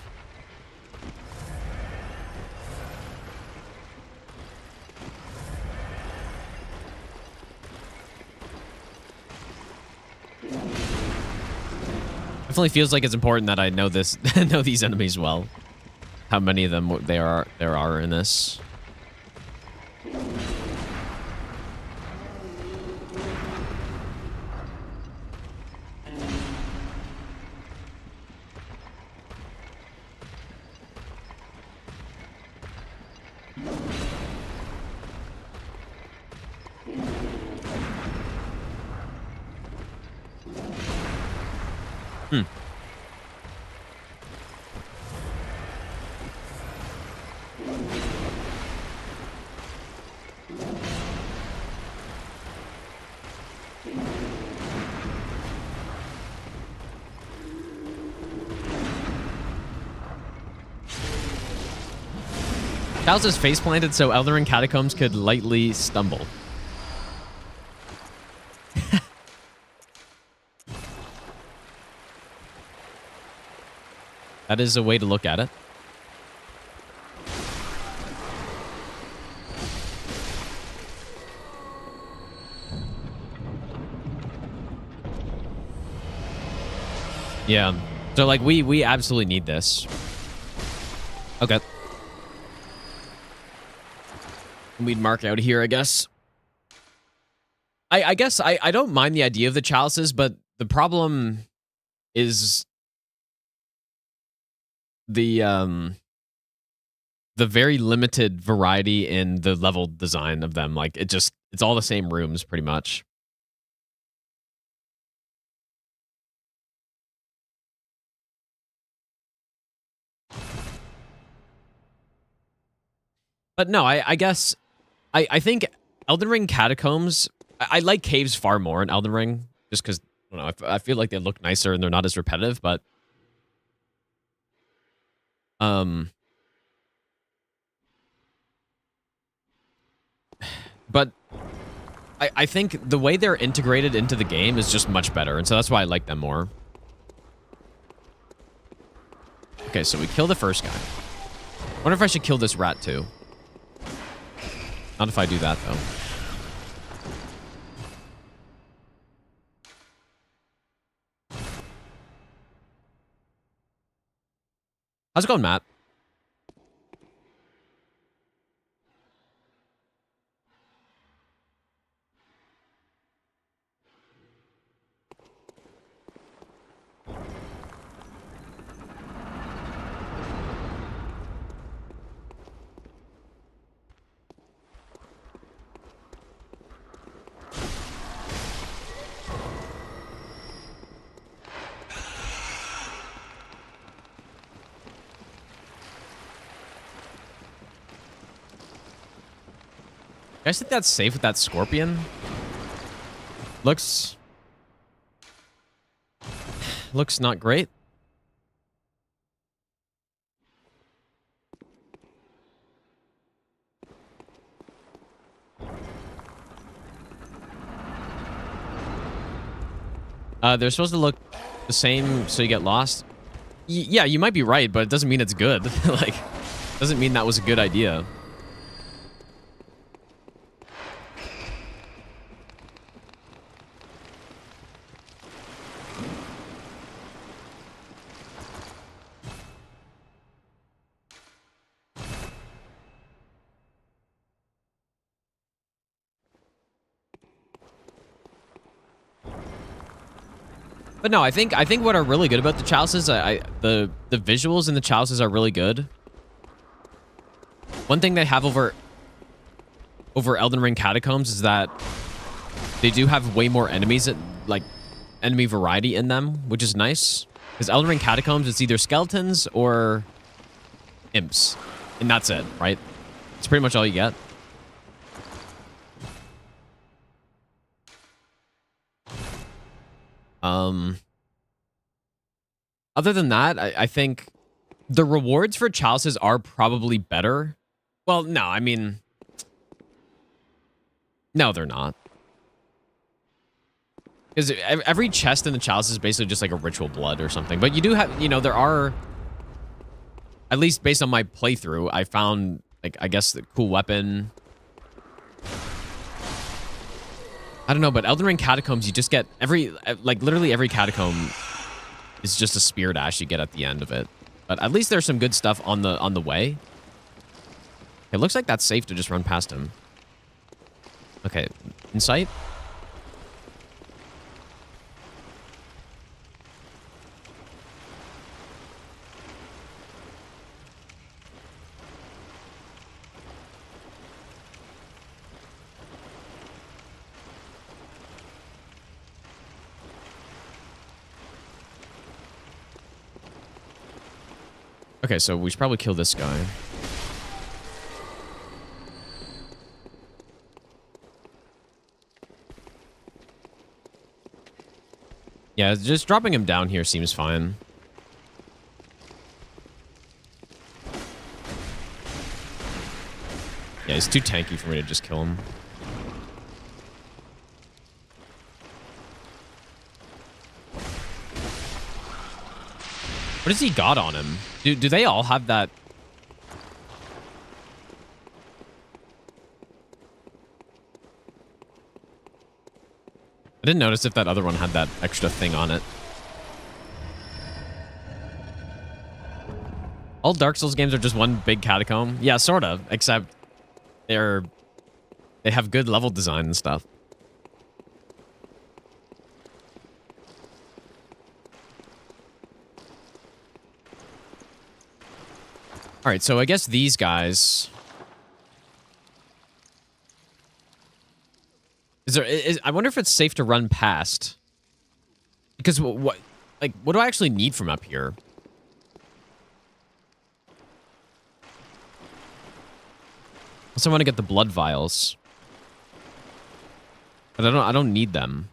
Definitely feels like it's important that I know this, know these enemies well. How many of them there are in this. Chalice's face planted so Elden Ring Catacombs could lightly stumble. That is a way to look at it. Yeah. So like we absolutely need this. Okay. We'd mark out here, I guess. I guess I don't mind the idea of the chalices, but the problem is the very limited variety in the level design of them. Like it's all the same rooms pretty much. But no, I guess I think Elden Ring Catacombs, I like caves far more in Elden Ring, just because I don't know, I feel like they look nicer and they're not as repetitive, but I think the way they're integrated into the game is just much better, and so that's why I like them more. Okay, so we kill the first guy. I wonder if I should kill this rat too. Not if I do that, though. How's it going, Matt? I guys think that's safe with that scorpion? Looks not great. They're supposed to look the same so you get lost. Yeah, you might be right, but it doesn't mean it's good. Like, doesn't mean that was a good idea. But no, I think what are really good about the Chalices, the visuals in the Chalices are really good. One thing they have over Elden Ring Catacombs is that they do have way more enemies, like enemy variety in them, which is nice. Because Elden Ring Catacombs, it's either skeletons or imps, and that's it, right? It's pretty much all you get. Other than that, I think the rewards for Chalices are probably better. Well, no, I mean, no, they're not. Because every chest in the Chalice is basically just like a ritual blood or something. But you do have, you know, there are, at least based on my playthrough, I found, like, I guess, the cool weapon. I don't know, but Elden Ring Catacombs, you just get literally every catacomb is just a spear dash you get at the end of it. But at least there's some good stuff on the way. It looks like that's safe to just run past him. Okay, insight. Okay, so we should probably kill this guy. Yeah, just dropping him down here seems fine. Yeah, he's too tanky for me to just kill him. What has he got on him? Do they all have that? I didn't notice if that other one had that extra thing on it. All Dark Souls games are just one big catacomb. Yeah, sort of, except they have good level design and stuff. All right, so I guess these guys. I wonder if it's safe to run past. Because what do I actually need from up here? Also, I want to get the blood vials, but I don't need them.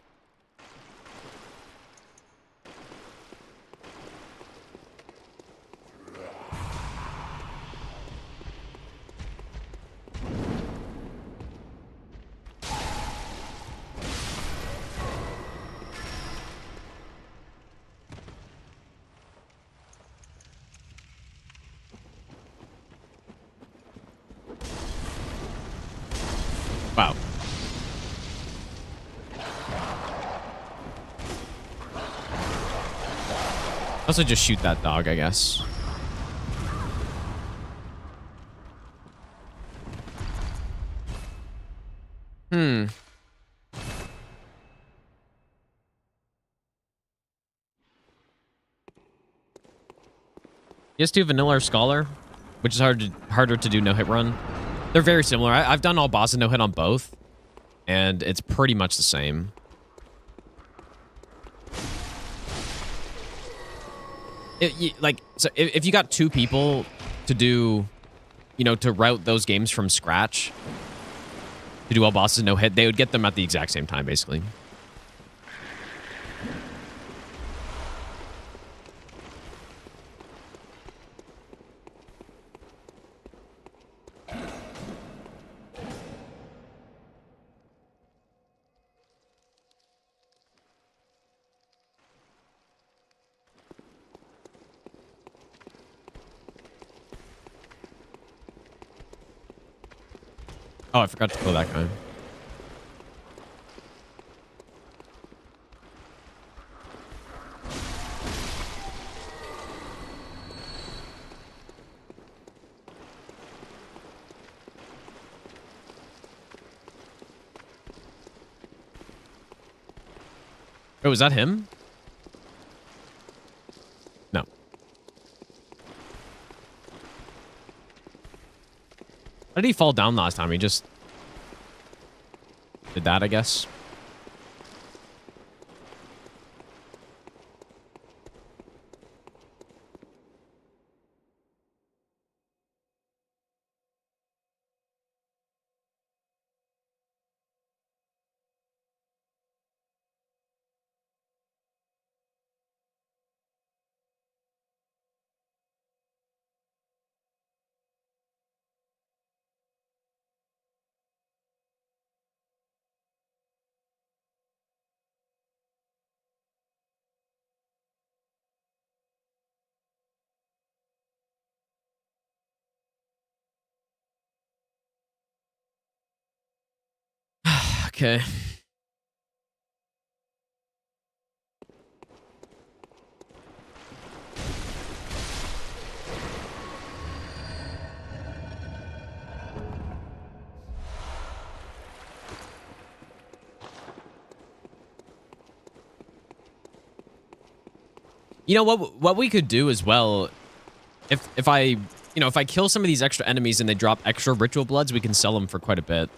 Wow. Also just shoot that dog, I guess. Just do Vanilla or Scholar, which is harder to do no-hit run. They're very similar. I've done all boss and no-hit on both, and it's pretty much the same. So if you got two people to do, you know, to route those games from scratch, to do all bosses no hit, they would get them at the exact same time, basically. Oh, I forgot to kill that guy. Oh, is that him? How did he fall down last time? He just did that, I guess. Okay. You know what we could do as well, if I if I kill some of these extra enemies and they drop extra ritual bloods, we can sell them for quite a bit.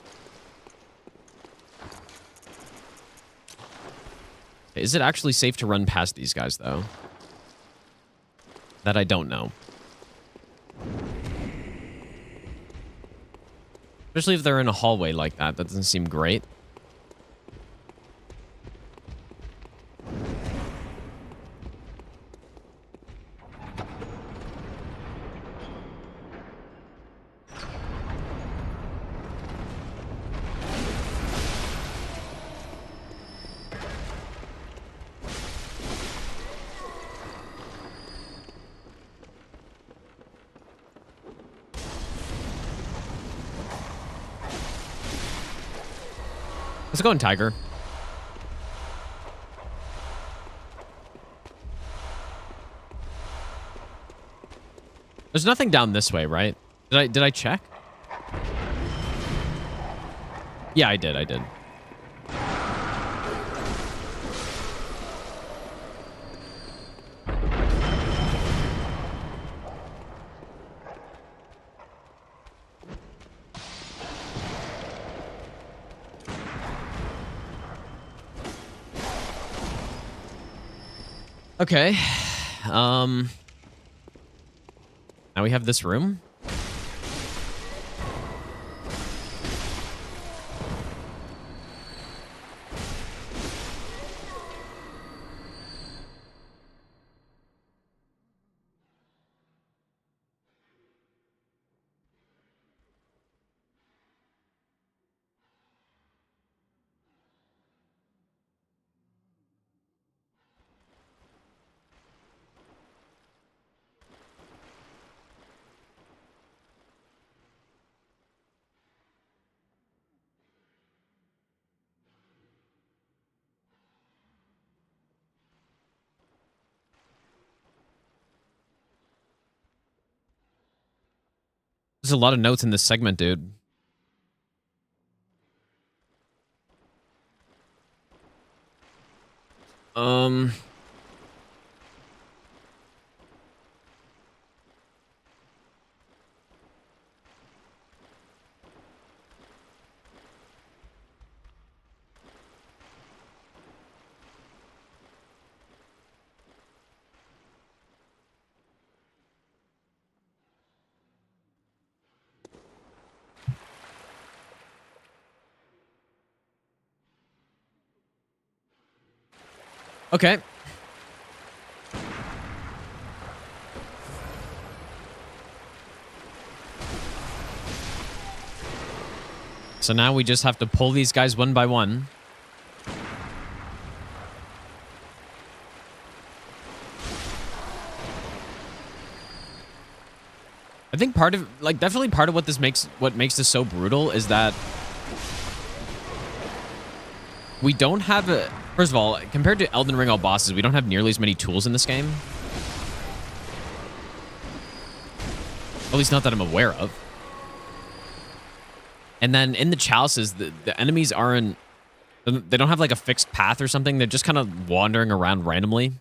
Is it actually safe to run past these guys though? That I don't know. Especially if they're in a hallway like that. That doesn't seem great. Let's go in Tiger. There's nothing down this way, right? Did I check? Yeah, I did. Okay. Now we have this room. There's a lot of notes in this segment, dude. Okay. So now we just have to pull these guys one by one. I think part of, like, definitely part of what makes this so brutal is that we don't have a, first of all, compared to Elden Ring all bosses, we don't have nearly as many tools in this game. At least not that I'm aware of. And then in the Chalices, the enemies aren't, they don't have like a fixed path or something. They're just kind of wandering around randomly.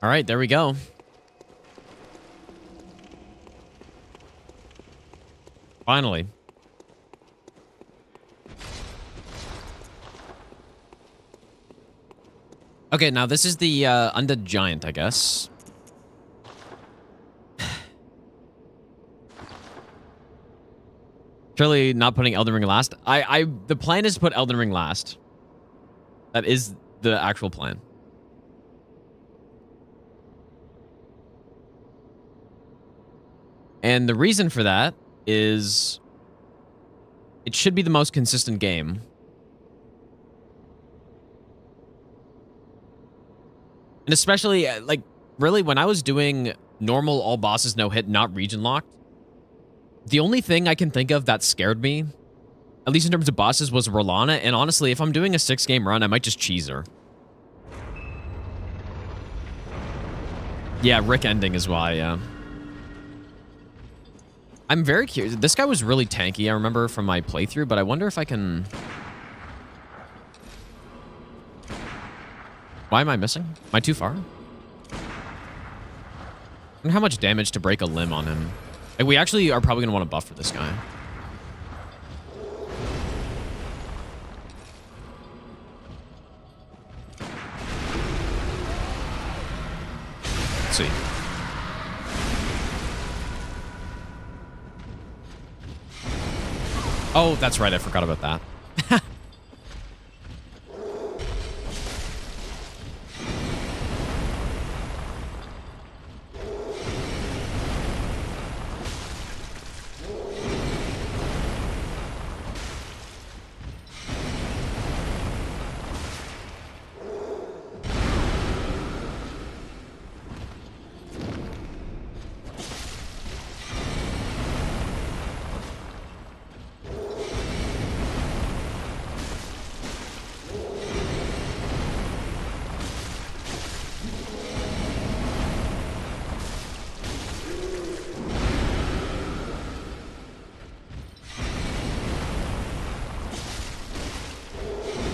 All right, there we go. Finally. Okay, now this is the Undead Giant, I guess. Surely not putting Elden Ring last. The plan is to put Elden Ring last. That is the actual plan. And the reason for that is it should be the most consistent game. And especially, like, really, when I was doing normal all bosses no hit, not region locked, the only thing I can think of that scared me, at least in terms of bosses, was Rolana. And honestly, if I'm doing a 6-game run, I might just cheese her. Yeah, Rick ending is why, yeah. I'm very curious. This guy was really tanky, I remember from my playthrough, but I wonder if I can... Why am I missing? Am I too far? I wonder how much damage to break a limb on him. Like, we actually are probably going to want to buff for this guy. Let's see. Oh, that's right. I forgot about that.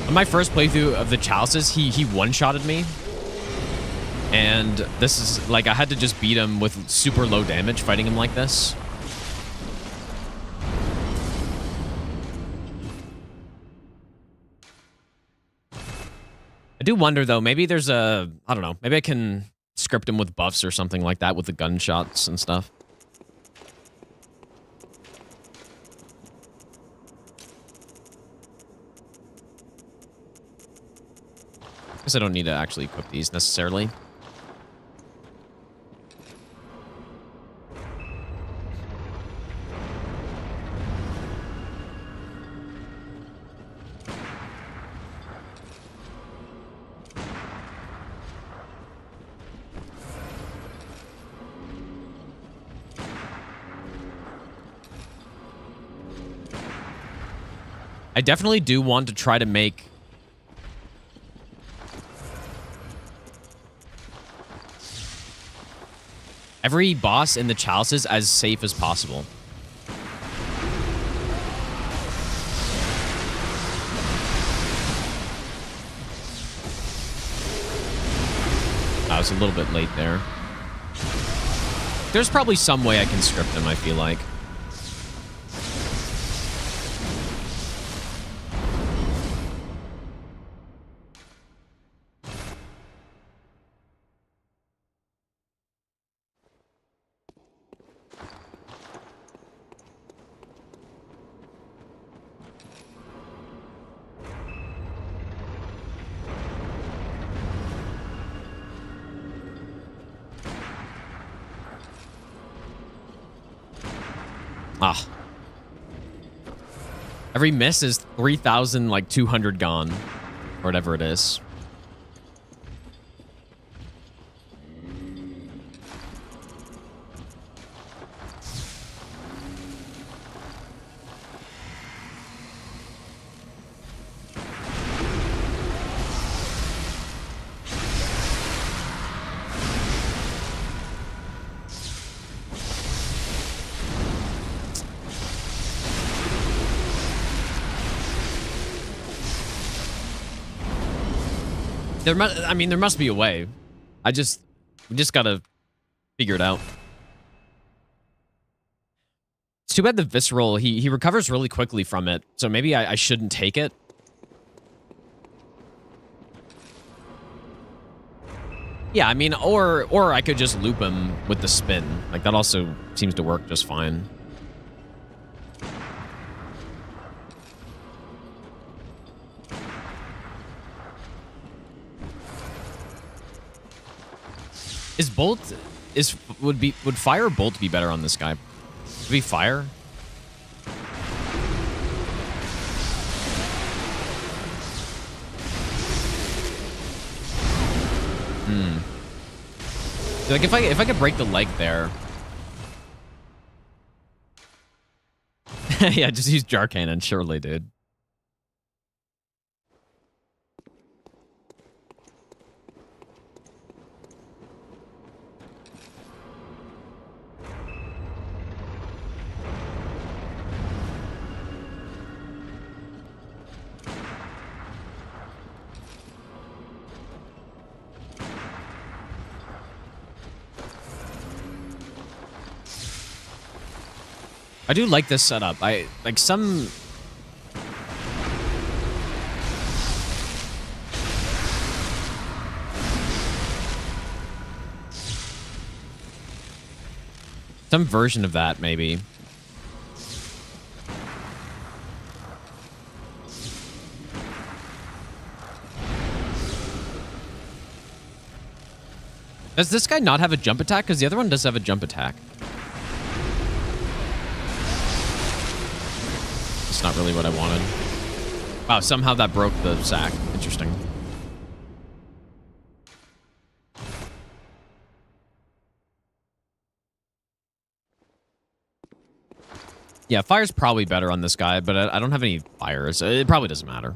On my first playthrough of the Chalices, he one-shotted me. And this is, like, I had to just beat him with super low damage fighting him like this. I do wonder, though, maybe there's a... I don't know. Maybe I can script him with buffs or something like that with the gunshots and stuff. I guess I don't need to actually equip these necessarily. I definitely do want to try to make every boss in the Chalices as safe as possible. I was a little bit late there. There's probably some way I can script them, I feel like. Ah. Every miss is 3,000, like 200 gone. Or whatever it is. There must be a way. I just We just gotta figure it out. It's too bad the visceral, he recovers really quickly from it, so maybe I shouldn't take it. Yeah, I mean, or I could just loop him with the spin. Like, that also seems to work just fine. Is Bolt would fire or Bolt be better on this guy? Would be fire? Like if I could break the leg there. Yeah, just use Jar Cannon, surely, dude. I do like this setup. I like some version of that, maybe. Does this guy not have a jump attack? Because the other one does have a jump attack. It's not really what I wanted. Wow, somehow that broke the sack. Interesting. Yeah, fire's probably better on this guy, but I don't have any fire, so it probably doesn't matter.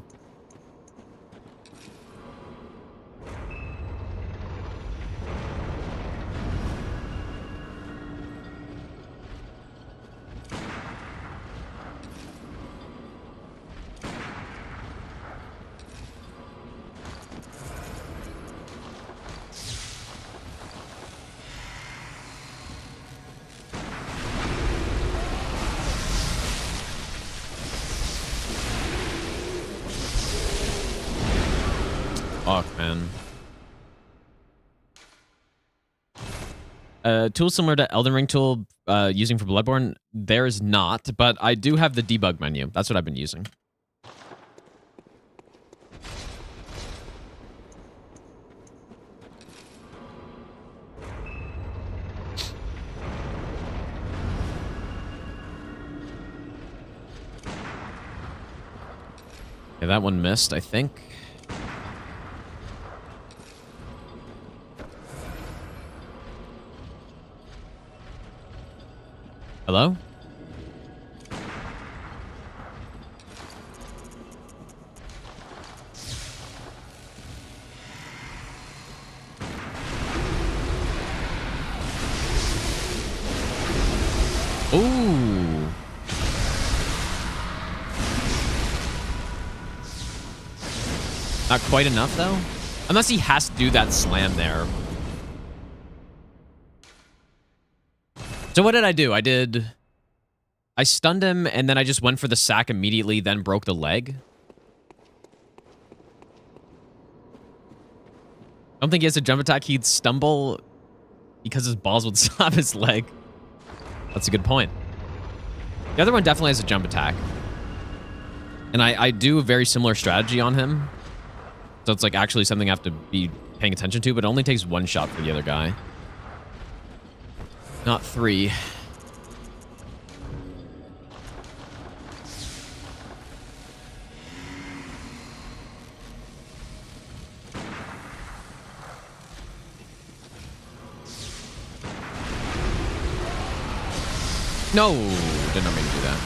Fuck, man. Tool similar to Elden Ring tool using for Bloodborne, there is not, but I do have the debug menu. That's what I've been using. Yeah, that one missed, I think. Hello? Ooh. Not quite enough, though? Unless he has to do that slam there. So what did I do? I stunned him, and then I just went for the sack immediately, then broke the leg. I don't think he has a jump attack. He'd stumble because his balls would slap his leg. That's a good point. The other one definitely has a jump attack. And I do a very similar strategy on him. So it's like actually something I have to be paying attention to, but it only takes one shot for the other guy. Not three. No, did not mean to do that.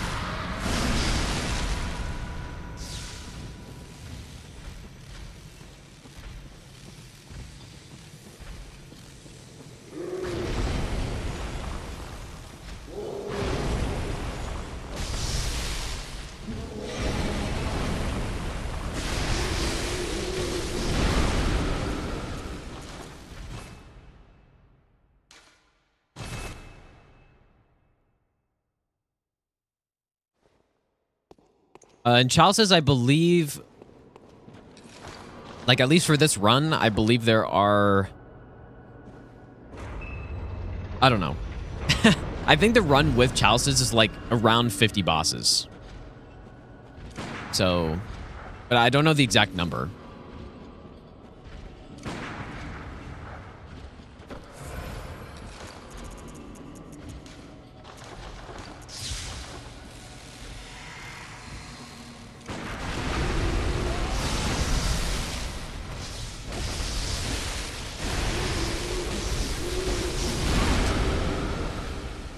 In Chalices, I believe, like, at least for this run, I believe there are, I don't know. I think the run with Chalices is like around 50 bosses. So, but I don't know the exact number.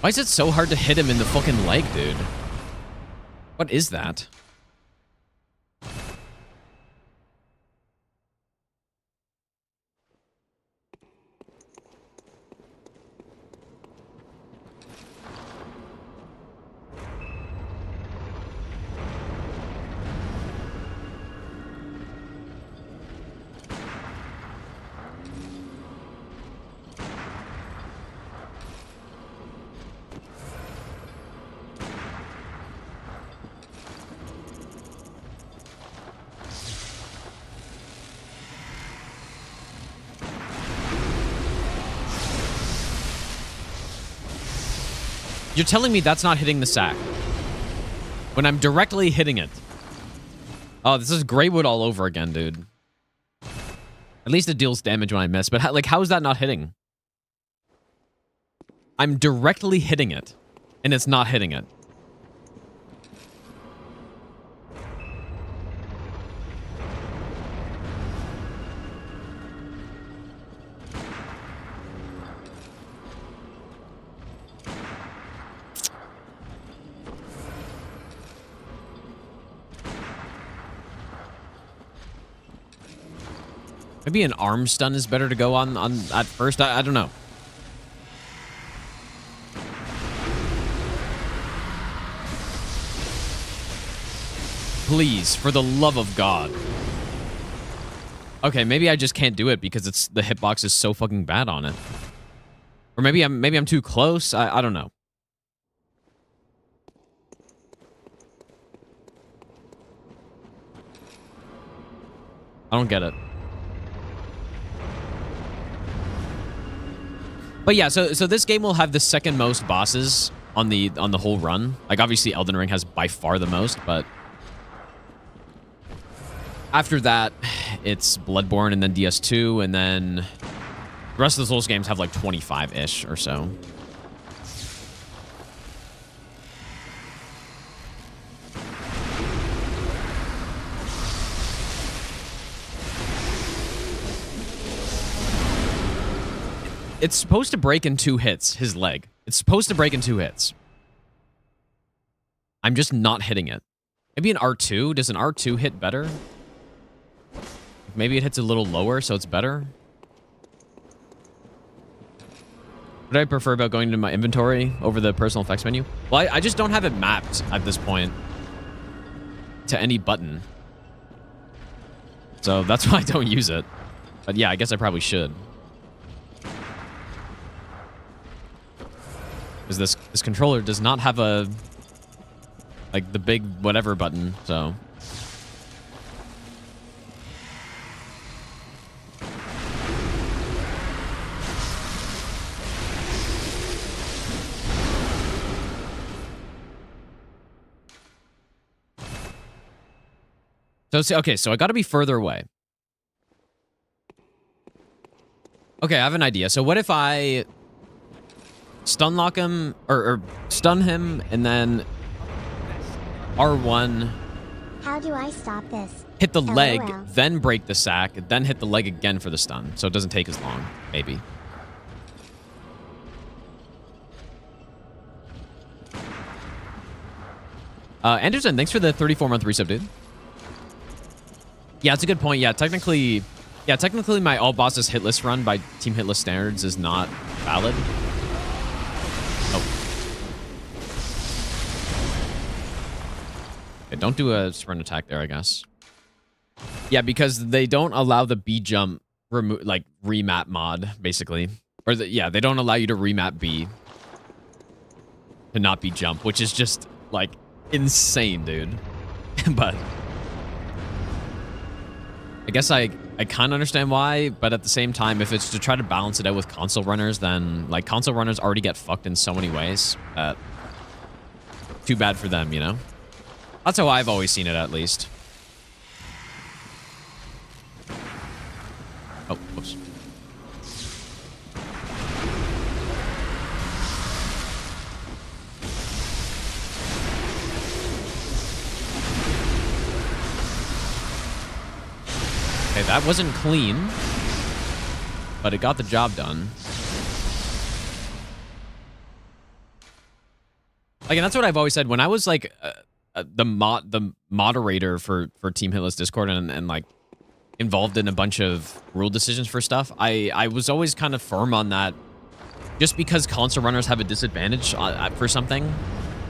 Why is it so hard to hit him in the fucking leg, dude? What is that? You're telling me that's not hitting the sack when I'm directly hitting it. Oh, this is Greywood all over again, dude. At least it deals damage when I miss, but how is that not hitting? I'm directly hitting it, and it's not hitting it. Maybe an arm stun is better to go on at first. I don't know. Please, for the love of God. Okay, maybe I just can't do it because it's the hitbox is so fucking bad on it. Or maybe I'm too close. I don't know. I don't get it. But yeah, so this game will have the second most bosses on the whole run. Like, obviously Elden Ring has by far the most, but after that, it's Bloodborne and then DS2, and then the rest of the Souls games have like 25-ish or so. It's supposed to break in 2 hits, his leg. It's supposed to break in 2 hits. I'm just not hitting it. Maybe an R2? Does an R2 hit better? Maybe it hits a little lower, so it's better? What do I prefer about going to my inventory over the personal effects menu? Well, I just don't have it mapped at this point to any button. So that's why I don't use it. But yeah, I guess I probably should. Because this controller does not have a, like, the big whatever button, so. Okay, so I gotta be further away. Okay, I have an idea. So what if I stun lock him, or stun him, and then R1. How do I stop this? Hit the LOL. leg, then break the sack, then hit the leg again for the stun. So it doesn't take as long, maybe. Anderson, thanks for the 34-month resub, dude. Yeah, it's a good point. Yeah, technically my all bosses hitless run by team hitless standards is not valid. Oh. Okay, don't do a sprint attack there, I guess. Yeah, because they don't allow the B jump remap mod, basically. Or they don't allow you to remap B to not be jump, which is just like insane, dude. but I guess I kind of understand why, but at the same time, if it's to try to balance it out with console runners, then like console runners already get fucked in so many ways. Too bad for them, you know? That's how I've always seen it, at least. Oh, whoops. Okay, that wasn't clean, but it got the job done. Like, and that's what I've always said. When I was like the moderator for Team Hitless Discord and like involved in a bunch of rule decisions for stuff, I was always kind of firm on that. Just because console runners have a disadvantage for something,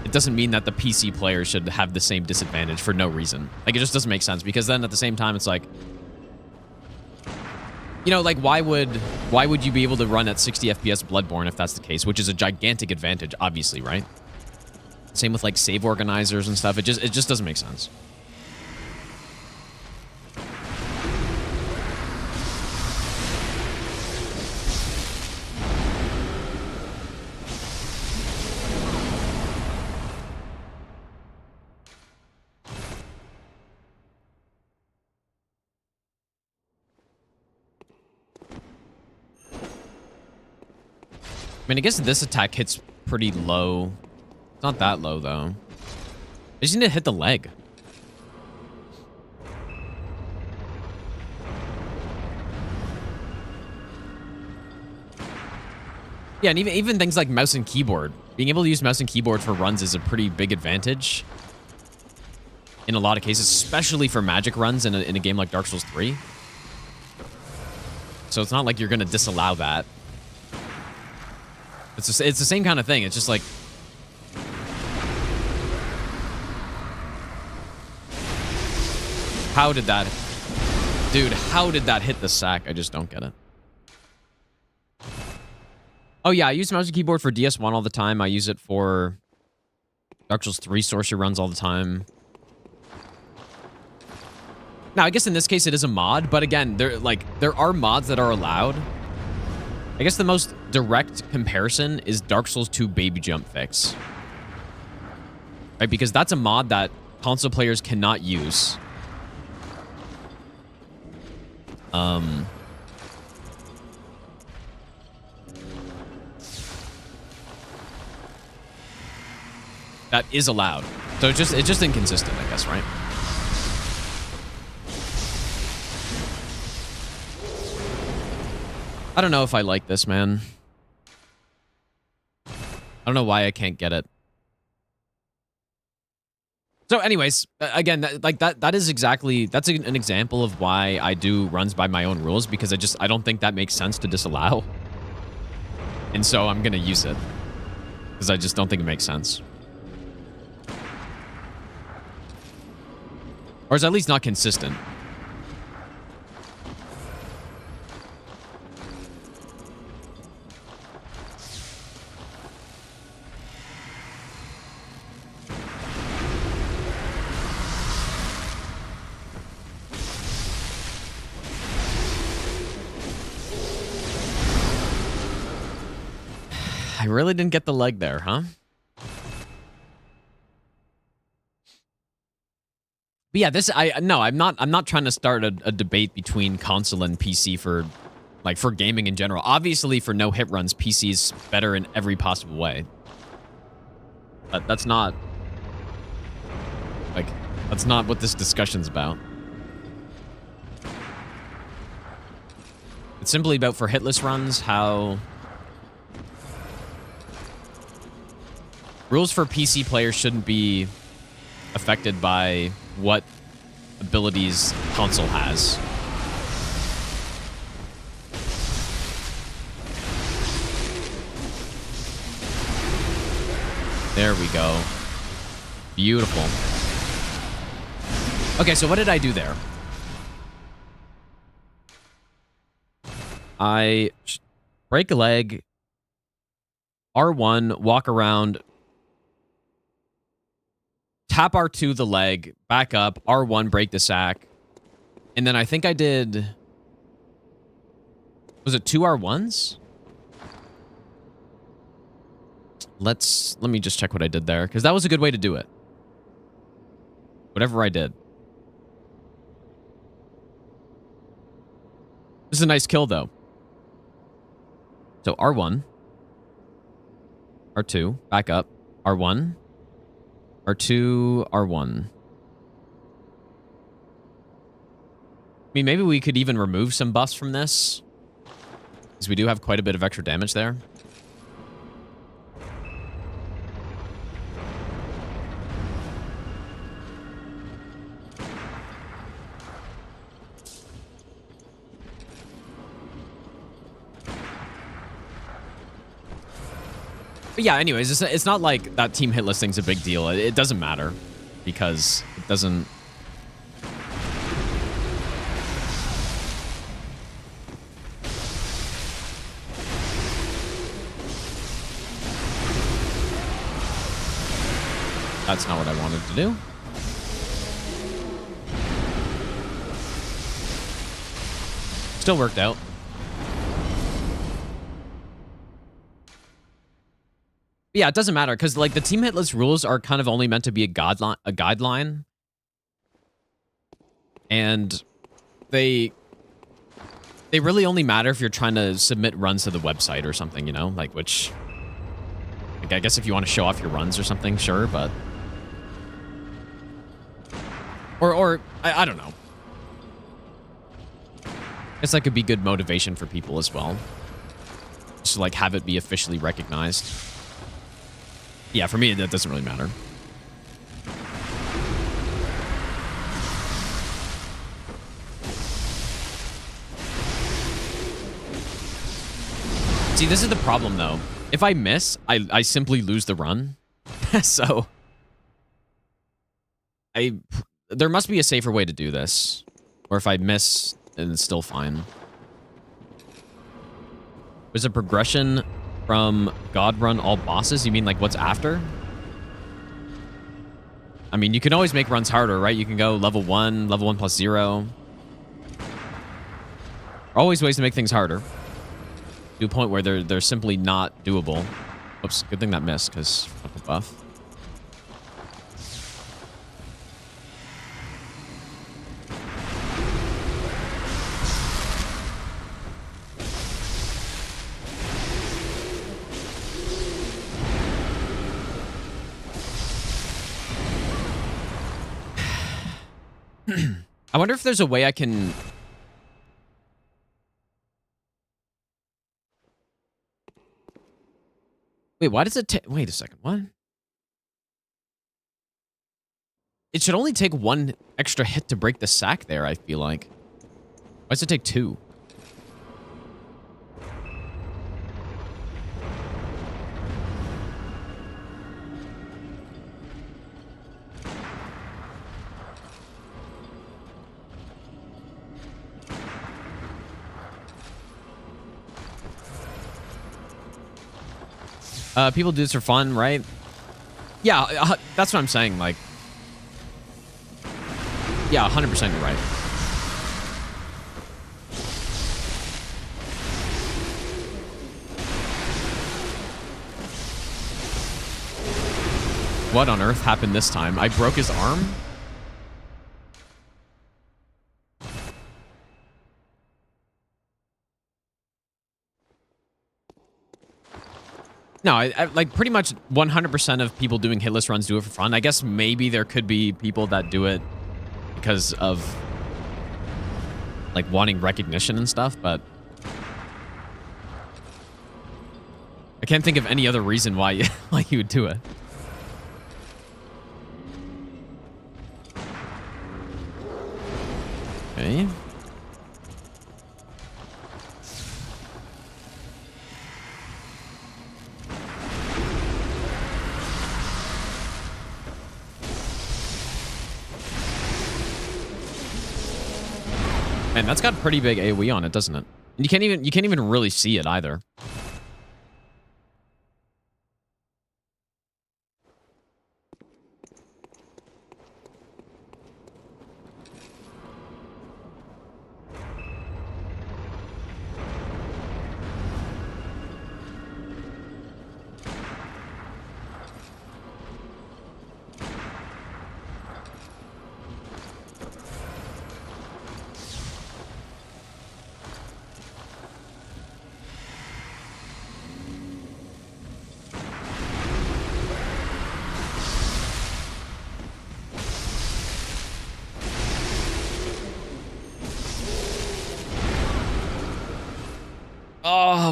it doesn't mean that the PC players should have the same disadvantage for no reason. Like, it just doesn't make sense, because then at the same time, it's like, you know, like, why would you be able to run at 60 FPS Bloodborne if that's the case, which is a gigantic advantage, obviously, right? Same with like save organizers and stuff. It just doesn't make sense. I mean, I guess this attack hits pretty low. It's not that low, though. I just need to hit the leg. Yeah, and even things like mouse and keyboard. Being able to use mouse and keyboard for runs is a pretty big advantage. In a lot of cases, especially for magic runs in a game like Dark Souls 3. So it's not like you're going to disallow that. It's the same kind of thing. It's just like... How did that... Dude, how did that hit the sack? I just don't get it. Oh yeah, I use mouse and keyboard for DS1 all the time. I use it for Dark Souls 3 sorcery runs all the time. Now, I guess in this case it is a mod, but again, there are mods that are allowed. I guess the most direct comparison is Dark Souls 2 Baby Jump Fix. Right? Because that's a mod that console players cannot use. That is allowed. So it's just inconsistent, I guess, right? I don't know if I like this, man. I don't know why I can't get it. So anyways, again, that is exactly, that's an example of why I do runs by my own rules, because I don't think that makes sense to disallow. And so I'm going to use it because I just don't think it makes sense. Or it's at least not consistent. I really didn't get the leg there, huh? But yeah, I'm not trying to start a debate between console and PC for gaming in general. Obviously, for no hit runs, PC is better in every possible way. But that's not what this discussion's about. It's simply about, for hitless runs, how rules for PC players shouldn't be affected by what abilities console has. There we go. Beautiful. Okay, so what did I do there? I break a leg, R1, walk around, tap R2 the leg, back up, R1 break the sack. And then I think I did... Was it 2 R1s? Let me just check what I did there, because that was a good way to do it. Whatever I did. This is a nice kill, though. So R1. R2. Back up. R1. R2. R1. I mean, maybe we could even remove some buffs from this, because we do have quite a bit of extra damage there. But yeah, anyways, it's not like that team hit listing's a big deal. It doesn't matter, because it doesn't... That's not what I wanted to do. Still worked out. Yeah, it doesn't matter, because like the team hit list rules are kind of only meant to be a guideline. And they really only matter if you're trying to submit runs to the website or something, you know? Like, which... Like, I guess if you want to show off your runs or something, sure, but... Or I don't know. I guess that could be good motivation for people as well. Just to, like, have it be officially recognized. Yeah, for me, that doesn't really matter. See, this is the problem, though. If I miss, I simply lose the run. So... There must be a safer way to do this. Or if I miss, then it's still fine. There's a progression from God run all bosses? You mean like what's after? I mean, you can always make runs harder, right? You can go level 1 plus 0. Always ways to make things harder. To a point where they're simply not doable. Oops, good thing that missed, because of the buff. I wonder if there's a way I can... Wait, why does it take... Wait a second, what? It should only take 1 extra hit to break the sack there, I feel like. Why does it take 2? People do this for fun, right? Yeah, that's what I'm saying, like... Yeah, 100% you're right. What on earth happened this time? I broke his arm? No, I like pretty much 100% of people doing hitless runs do it for fun. I guess maybe there could be people that do it because of like wanting recognition and stuff, but I can't think of any other reason why you would do it. Okay. Man, that's got pretty big AoE on it, doesn't it? And you can't even really see it either.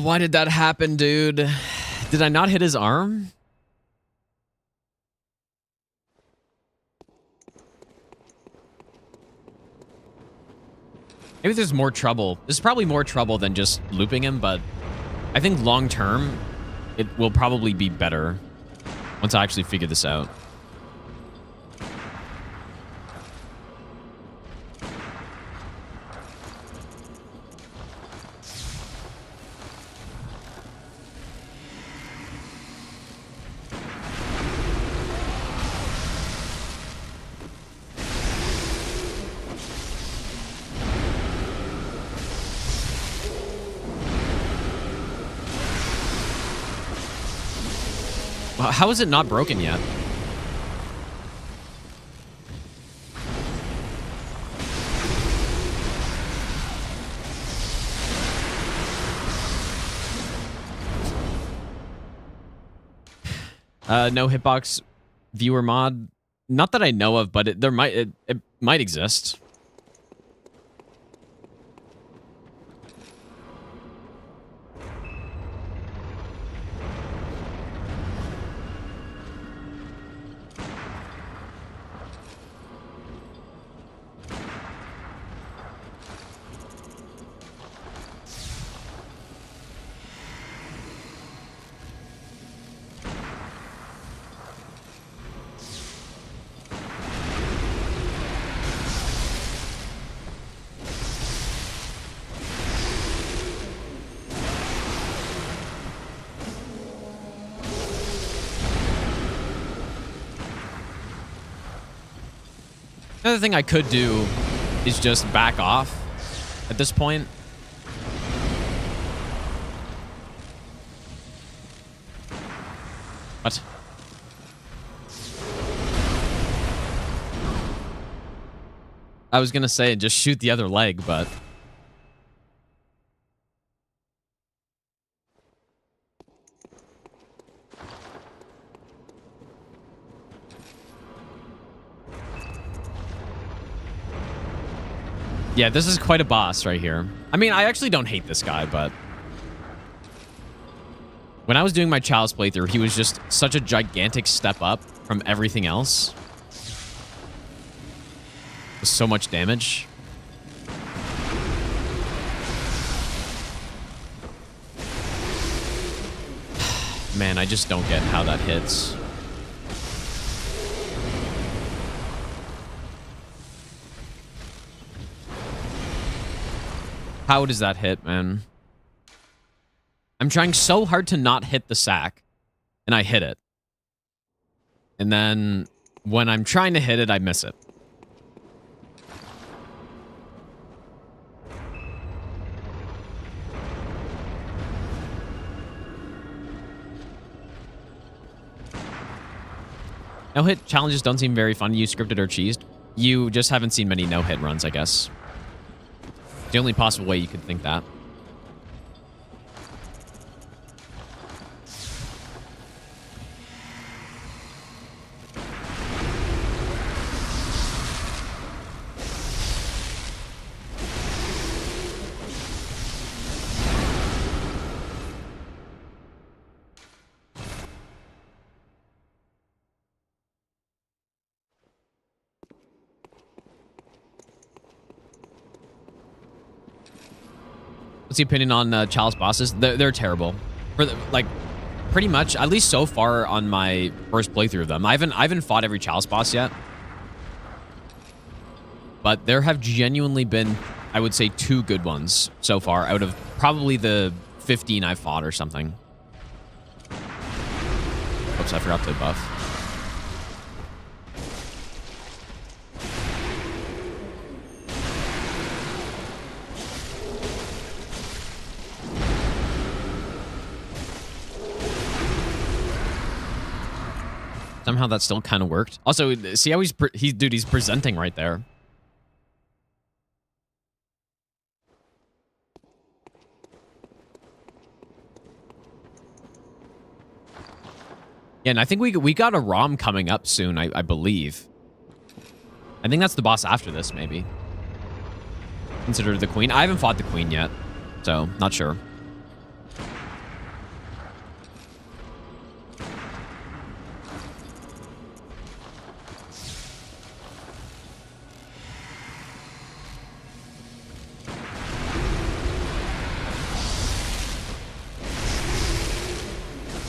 why did that happen, dude? Did I not hit his arm? Maybe there's more trouble. There's probably more trouble than just looping him, but I think long term, it will probably be better once I actually figure this out. How is it not broken yet? No hitbox viewer mod. Not that I know of, but it might exist. Another thing I could do is just back off at this point. What? I was gonna say just shoot the other leg, but... yeah, this is quite a boss right here. I mean, I actually don't hate this guy, but... when I was doing my Chalice playthrough, he was just such a gigantic step up from everything else. With so much damage. Man, I just don't get how that hits. How does that hit, man? I'm trying so hard to not hit the sack, and I hit it. And then when I'm trying to hit it, I miss it. No-hit challenges don't seem very fun. You scripted or cheesed. You just haven't seen many no-hit runs, I guess. The only possible way you could think that. What's the opinion on Chalice bosses? They're terrible. For the, like, pretty much, at least so far on my first playthrough of them. I haven't fought every Chalice boss yet. But there have genuinely been, I would say, 2 good ones so far out of probably the 15 I've fought or something. Oops, I forgot to buff. Somehow that still kind of worked. Also, see how he's presenting right there. Yeah, and I think we got a ROM coming up soon, I believe. I think that's the boss after this, maybe. Consider the queen. I haven't fought the queen yet, so not sure.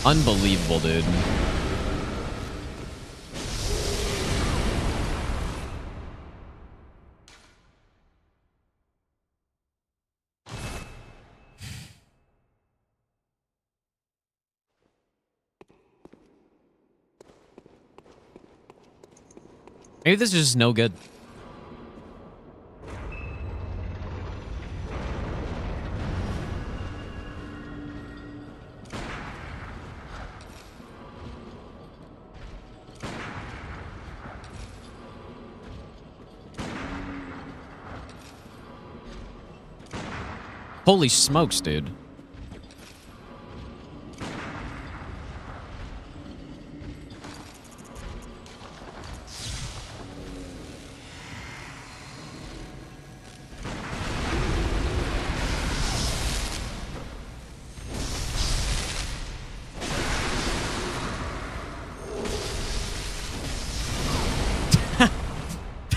Unbelievable, dude. Maybe this is just no good. Holy smokes, dude.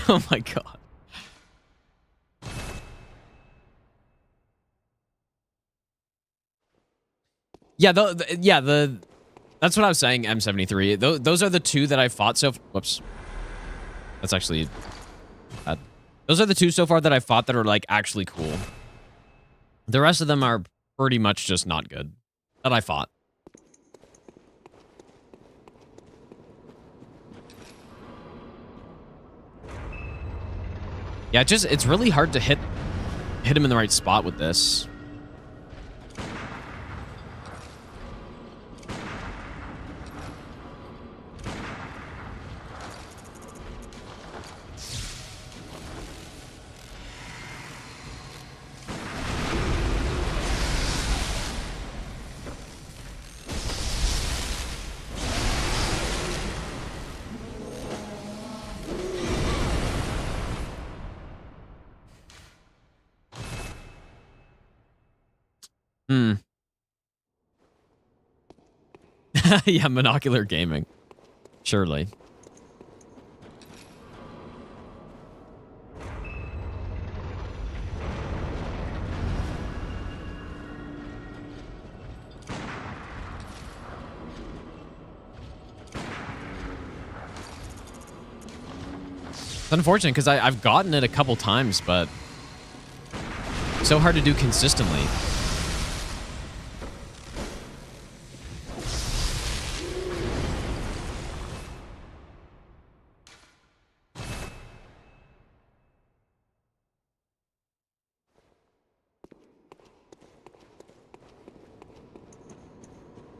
Oh my god. Yeah, that's what I was saying, M73. Those are the two that I fought so... Whoops. That's actually bad. Those are the two so far that I fought that are, like, actually cool. The rest of them are pretty much just not good. That I fought. Yeah, it's really hard to hit him in the right spot with this. Hmm. Yeah, monocular gaming. Surely. It's unfortunate because I've gotten it a couple times, but so hard to do consistently.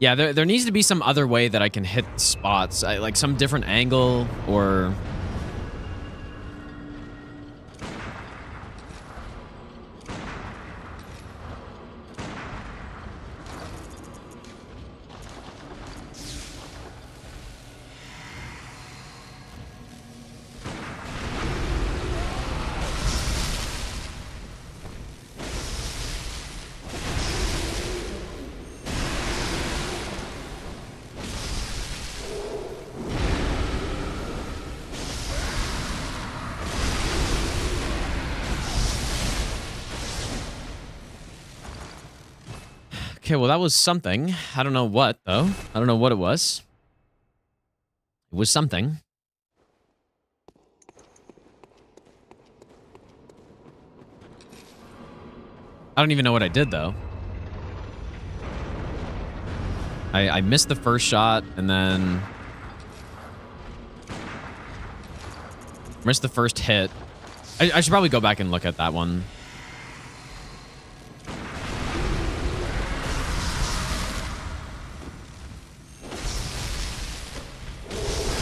Yeah, there needs to be some other way that I can hit spots, like some different angle or... Okay, well, that was something. I don't know what, though. I don't know what it was. It was something. I don't even know what I did, though. I missed the first shot, and then... missed the first hit. I should probably go back and look at that one.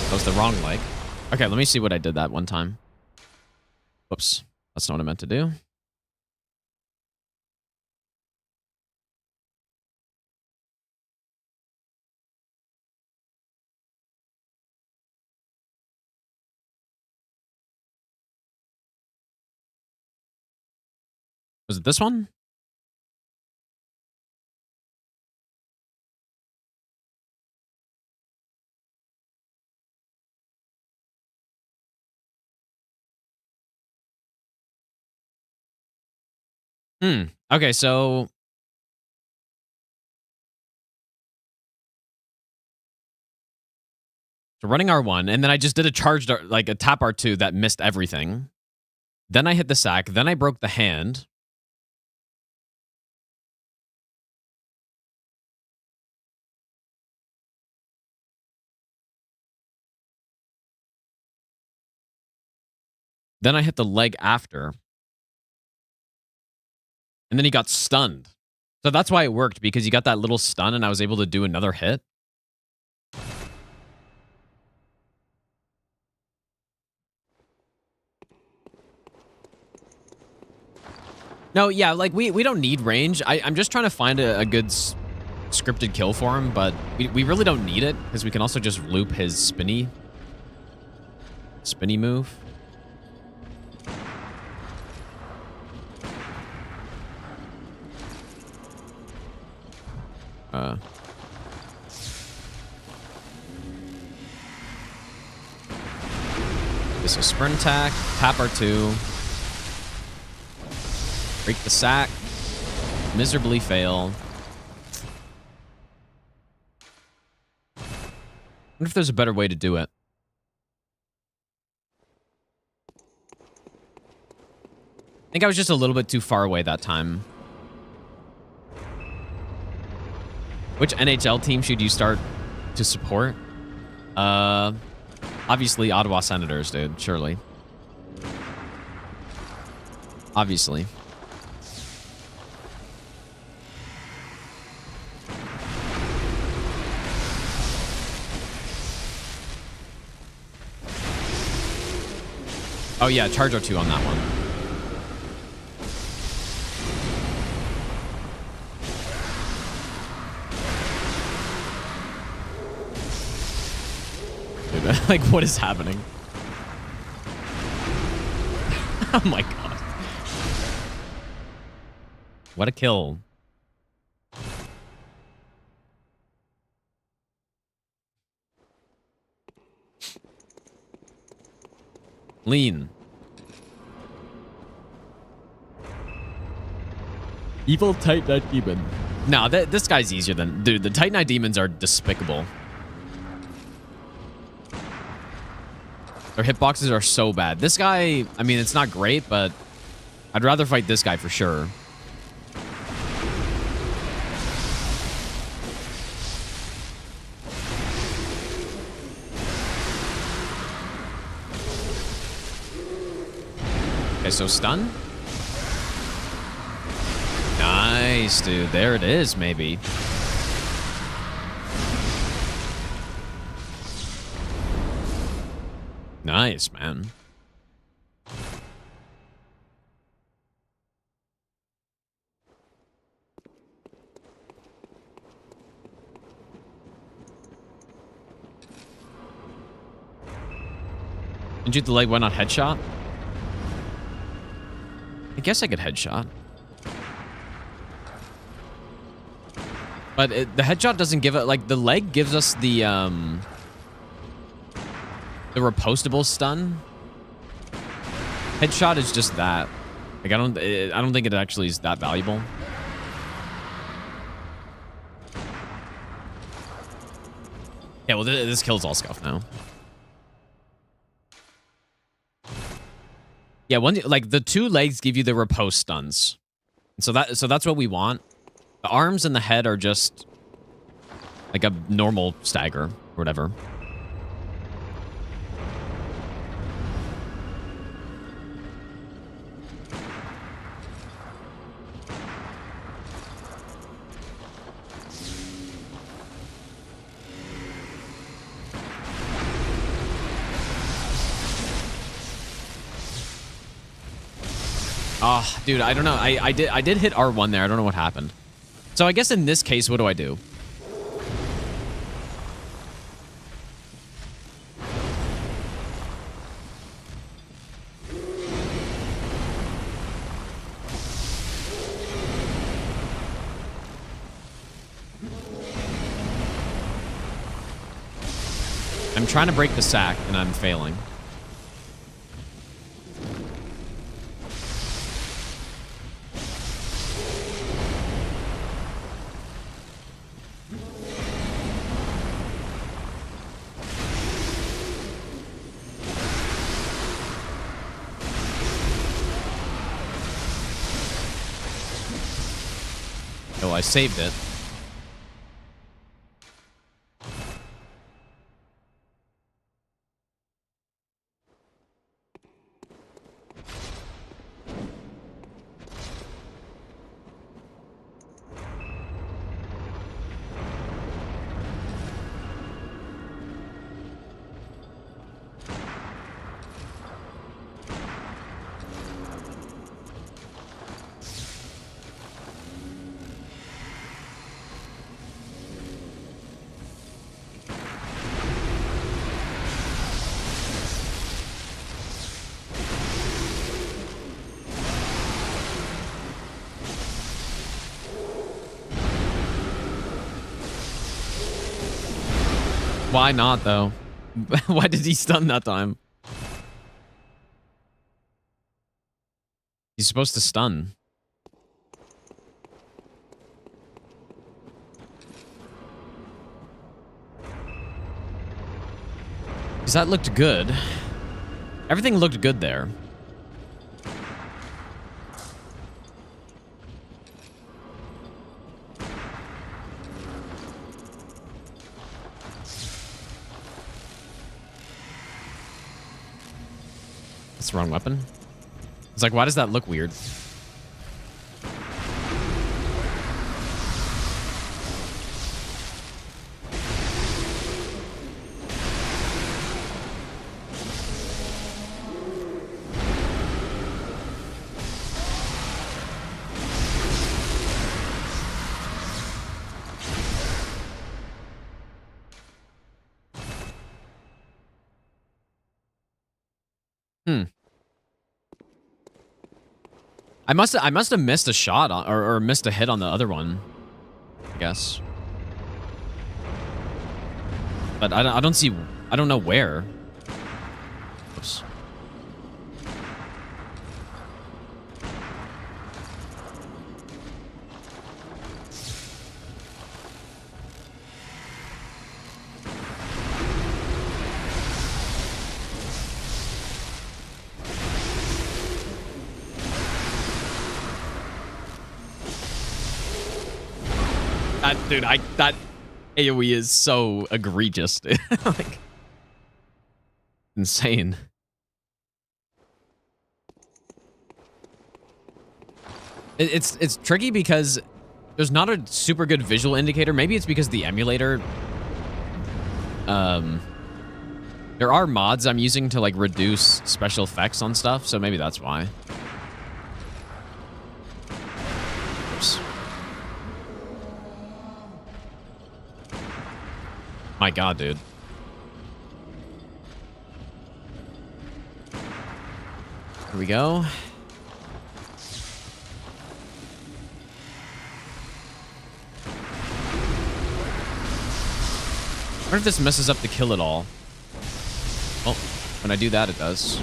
That was the wrong leg. Okay, let me see what I did that one time. Whoops. That's not what I meant to do. Was it this one? Okay, so running R1, and then I just did a charged, like a tap R2 that missed everything. Then I hit the sack. Then I broke the hand. Then I hit the leg after. And then he got stunned. So that's why it worked, because you got that little stun and I was able to do another hit. No, yeah, like we don't need range. I'm just trying to find a good scripted kill for him, but we really don't need it because we can also just loop his spinny move. This is sprint attack, tap R2, break the sack, miserably fail. I wonder if there's a better way to do it. I think I was just a little bit too far away that time. Which NHL team should you start to support? Obviously Ottawa Senators, dude. Surely. Obviously. Oh yeah, charge R2 on that one. Dude, like, what is happening? Oh my god. What a kill. Lean. Evil Titanite Demon. No, this guy's easier than... Dude, the Titanite Demons are despicable. Their hitboxes are so bad. This guy, I mean, it's not great, but I'd rather fight this guy for sure. Okay, so stun. Nice, dude. There it is, maybe. Nice, man. Did you the leg? Why not headshot? I guess I could headshot. But the headshot doesn't give it, like, the leg gives us the repostable stun. Headshot is just that. Like, I don't think it actually is that valuable. Yeah, well, this kills all scuff now. Yeah, like the two legs give you the riposte stuns. So that's what we want. The arms and the head are just like a normal stagger or whatever. Oh, dude, I don't know. I did hit R1 there. I don't know what happened. So I guess in this case, what do I do? I'm trying to break the sack, and I'm failing. I saved it. Why not, though? Why did he stun that time? He's supposed to stun. Because that looked good. Everything looked good there. That's the wrong weapon. It's like, why does that look weird? I must have missed a shot on, or missed a hit on the other one, I guess. But I don't know where. Oops. Dude, that AoE is so egregious, dude. Like, insane. It's tricky because there's not a super good visual indicator. Maybe it's because the emulator. There are mods I'm using to like reduce special effects on stuff, so maybe that's why. Oops. My God, dude. Here we go. I wonder if this messes up the kill at all. Well, when I do that, it does.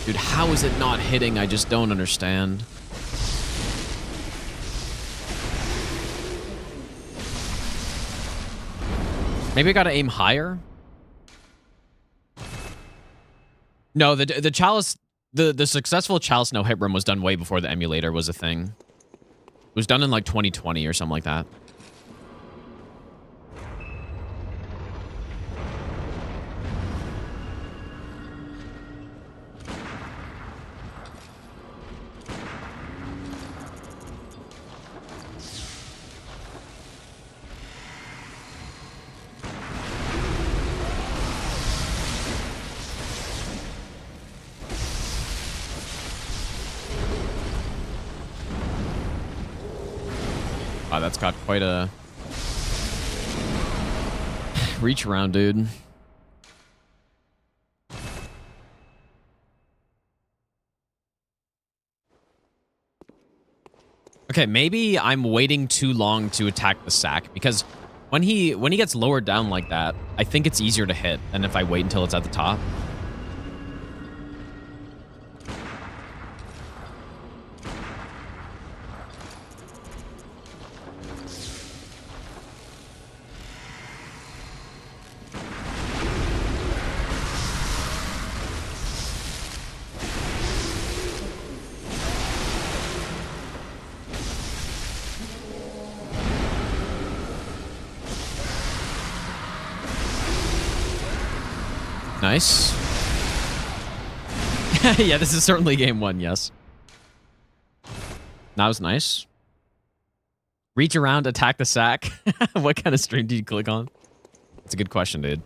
Dude, how is it not hitting? I just don't understand. Maybe I gotta aim higher? No, the Chalice, the successful Chalice no hit run was done way before the emulator was a thing. It was done in like 2020 or something like that. Wow, that's got quite a reach around, dude. Okay, maybe I'm waiting too long to attack the sack because when he gets lowered down like that, I think it's easier to hit than if I wait until it's at the top. Nice. Yeah, this is certainly game 1, yes. That was nice. Reach around, attack the sack. What kind of string do you click on? That's a good question, dude.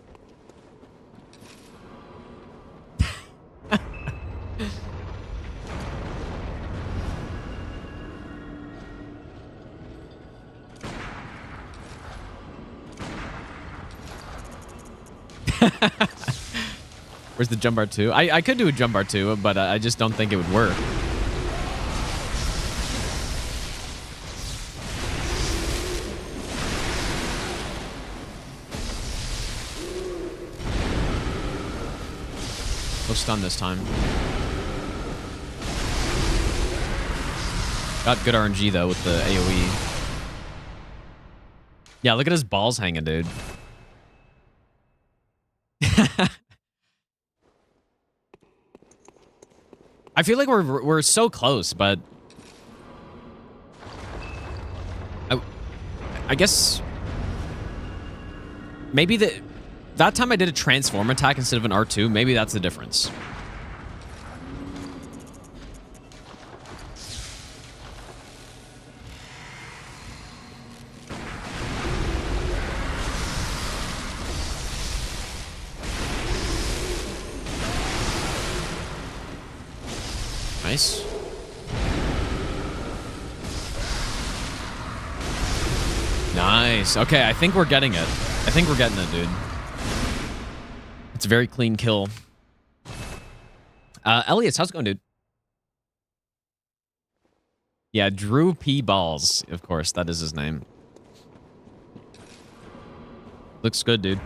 Where's the jump bar 2? I could do a jump bar 2, but I just don't think it would work. No stun this time. Got good RNG though with the AoE. Yeah, look at his balls hanging, dude. I feel like we're so close, but I guess maybe that time I did a transform attack instead of an R2. Maybe that's the difference. Nice. Nice. Okay, I think we're getting it. I think we're getting it, dude. It's a very clean kill. Elias, how's it going, dude? Yeah, Drew P. Balls. Of course, that is his name. Looks good, dude.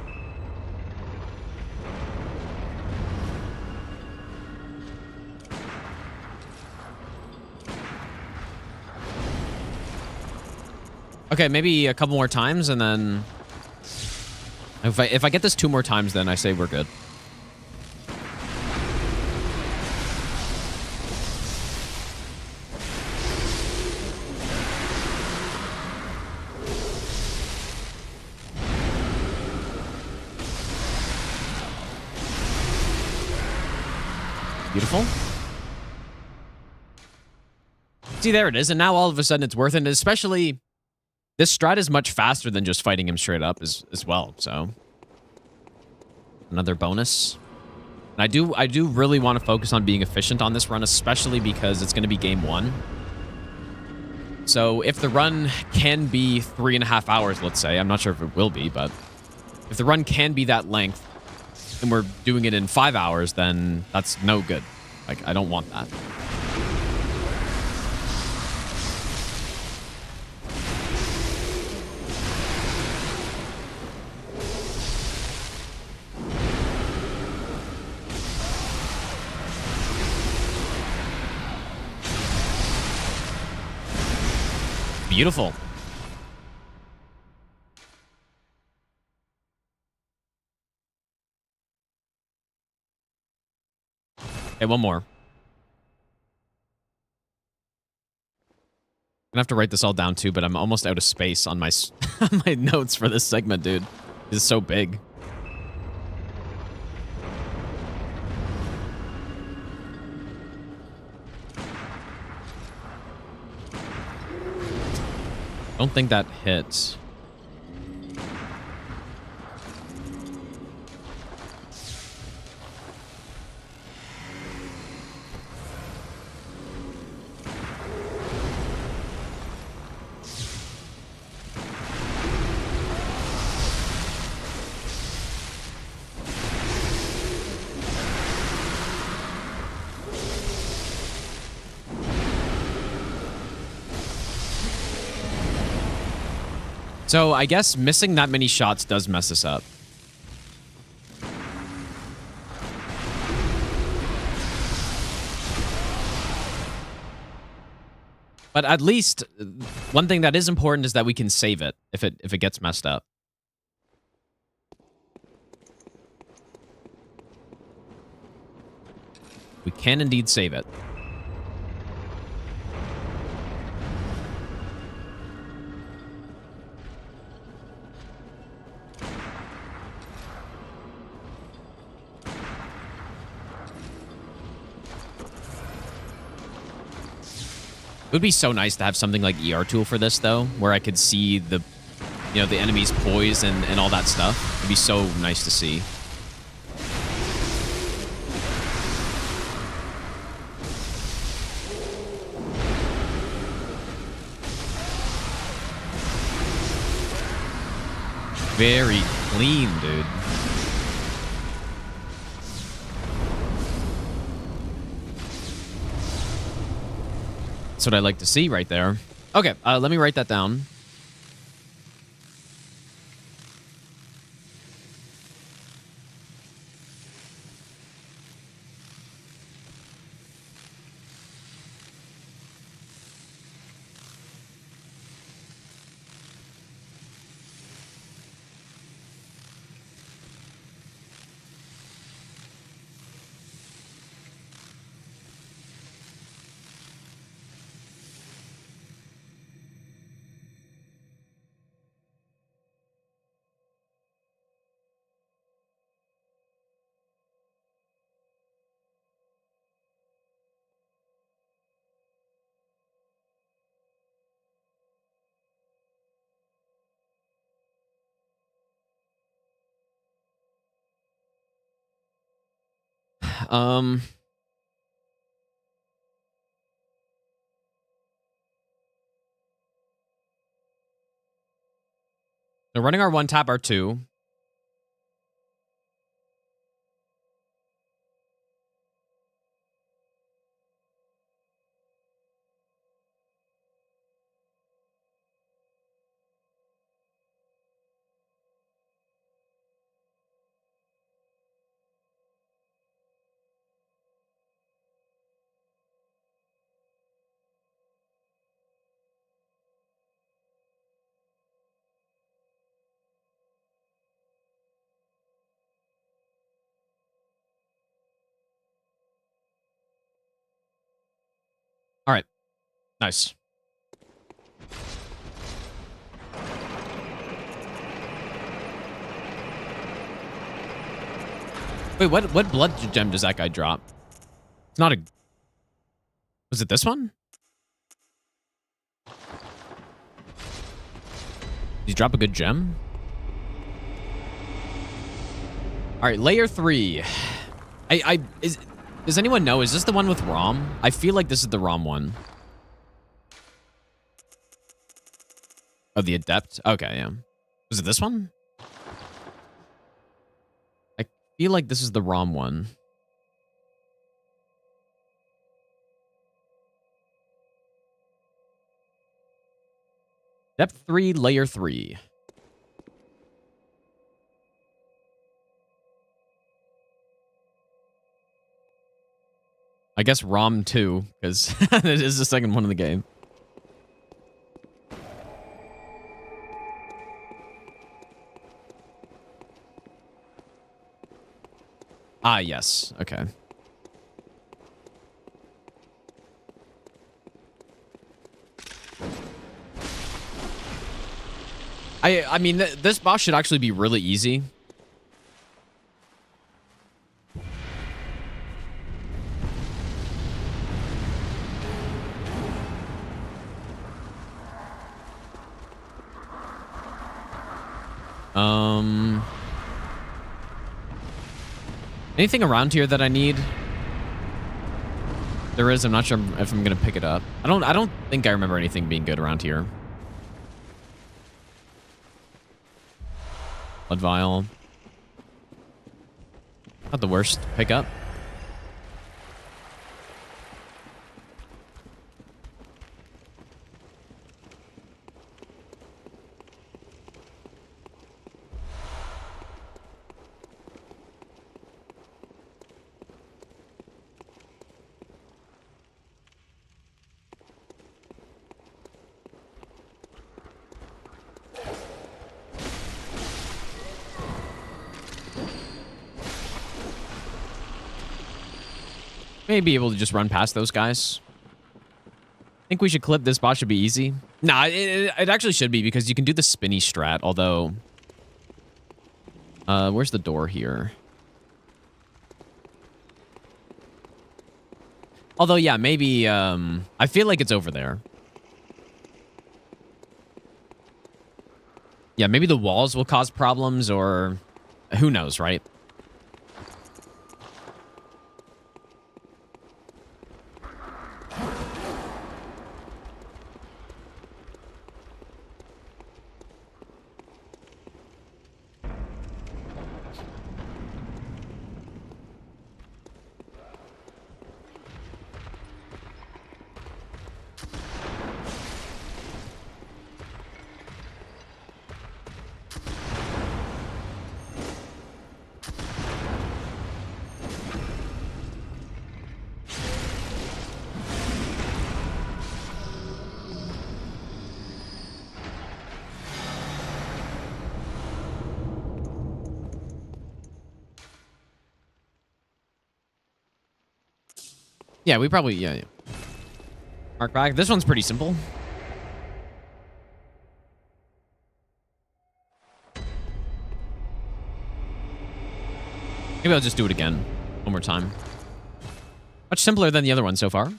Okay, maybe a couple more times, and then if I get this 2 more times, then I say we're good. Beautiful. See, there it is, and now all of a sudden it's worth it, and especially this strat is much faster than just fighting him straight up as well, so another bonus. And I do really want to focus on being efficient on this run, especially because it's going to be game 1. So if the run can be 3.5 hours, let's say, I'm not sure if it will be, but if the run can be that length and we're doing it in 5 hours, then that's no good. Like, I don't want that. Beautiful. Okay, one more. I'm gonna have to write this all down too, but I'm almost out of space on my on my notes for this segment, dude. This is so big. Don't think that hits. So I guess missing that many shots does mess us up. But at least one thing that is important is that we can save it if it gets messed up. We can indeed save it. would be so nice to have something like ER tool for this, though, where I could see the, you know, the enemy's poise and all that stuff. It'd be so nice to see. Very clean, dude. That's what I like to see right there. Okay, let me write that down. So running our 1 tap, our 2. All right. Nice. Wait, what blood gem does that guy drop? It's not a... Was it this one? Did he drop a good gem? All right, layer 3. Does anyone know? Is this the one with ROM? I feel like this is the ROM one. Oh, the Adept? Okay, yeah. Was it this one? I feel like this is the ROM one. Depth 3, layer 3. I guess ROM 2, because it is the second one in the game. Ah, yes. Okay. I mean, this boss should actually be really easy. Anything around here that I need? There is. I'm not sure if I'm gonna pick it up. I don't think I remember anything being good around here. Blood vial. Not the worst pickup. May be able to just run past those guys. I think we should clip this boss. Should be easy. Nah, it actually should be because you can do the spinny strat, although... where's the door here? Although, yeah, maybe, I feel like it's over there. Yeah, maybe the walls will cause problems, or who knows, right? Yeah, we probably, yeah. Mark back. This one's pretty simple. Maybe I'll just do it again. One more time. Much simpler than the other one so far.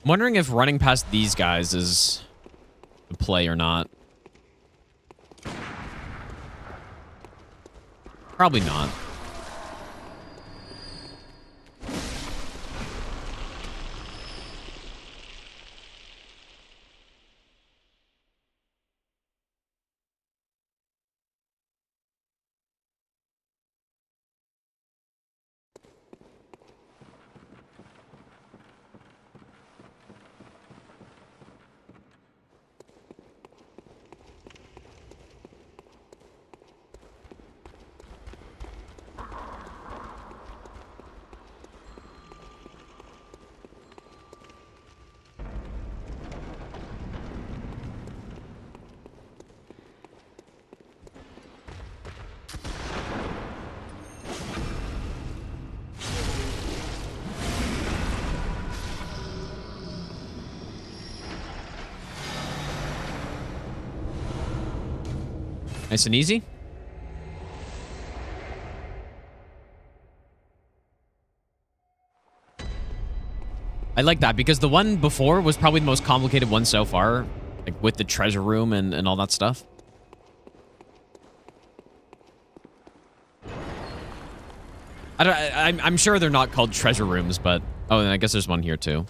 I'm wondering if running past these guys is the play or not. Probably not. Nice and easy. I like that because the one before was probably the most complicated one so far, like with the treasure room and all that stuff. I'm sure they're not called treasure rooms, but oh, and I guess there's one here too.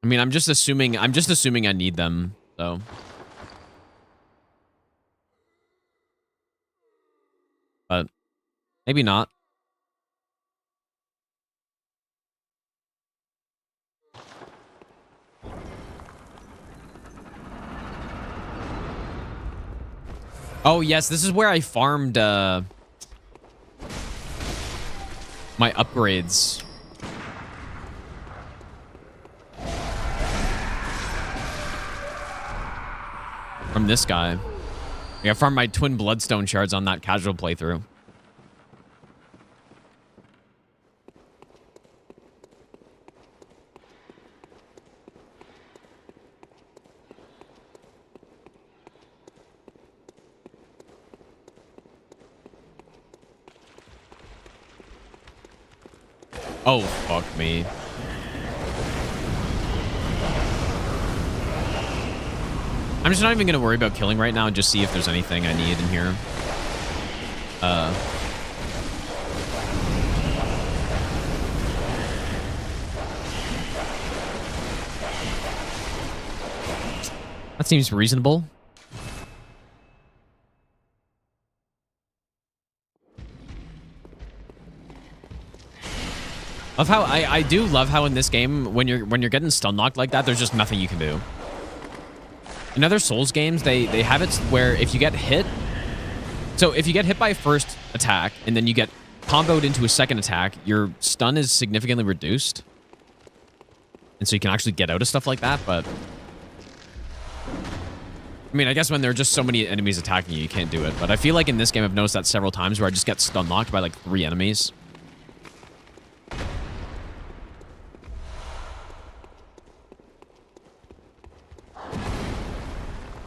I mean, I'm just assuming I need them, so. But maybe not. Oh, yes, this is where I farmed my upgrades. From this guy. Yeah, I farmed my twin bloodstone shards on that casual playthrough. Oh, fuck me. I'm just not even going to worry about killing right now and just see if there's anything I need in here. That seems reasonable. Love how I do love how in this game when you're getting stun locked like that, there's just nothing you can do. In other Souls games, they have it where if you get hit, so if you get hit by a first attack and then you get comboed into a second attack, your stun is significantly reduced. And so you can actually get out of stuff like that, but I mean, I guess when there are just so many enemies attacking you, you can't do it. But I feel like in this game, I've noticed that several times where I just get stun locked by like 3 enemies.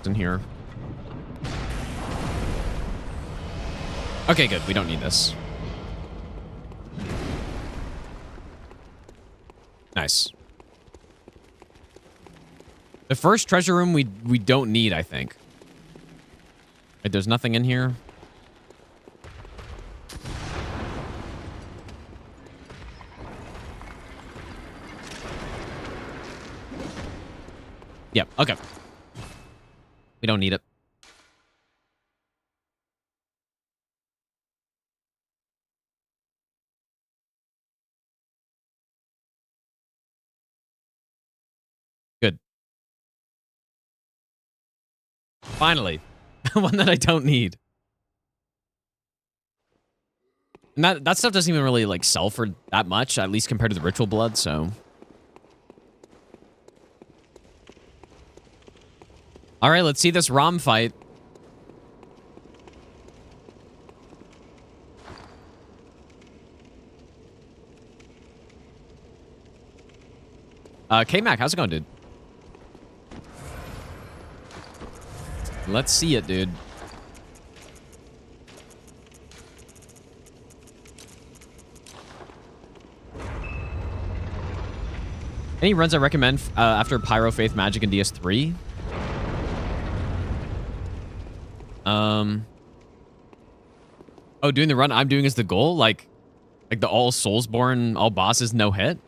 In here. Okay, good. We don't need this. Nice. The first treasure room we don't need, I think. Right, there's nothing in here. Yep, okay. We don't need it. Good. Finally. One that I don't need. And that stuff doesn't even really, like, sell for that much, at least compared to the ritual blood, so... All right, let's see this ROM fight. K-Mac, how's it going, dude? Let's see it, dude. Any runs I recommend after Pyro, Faith, Magic, and DS3? Oh, doing the run I'm doing is the goal? Like the all Soulsborne, all bosses, no hit?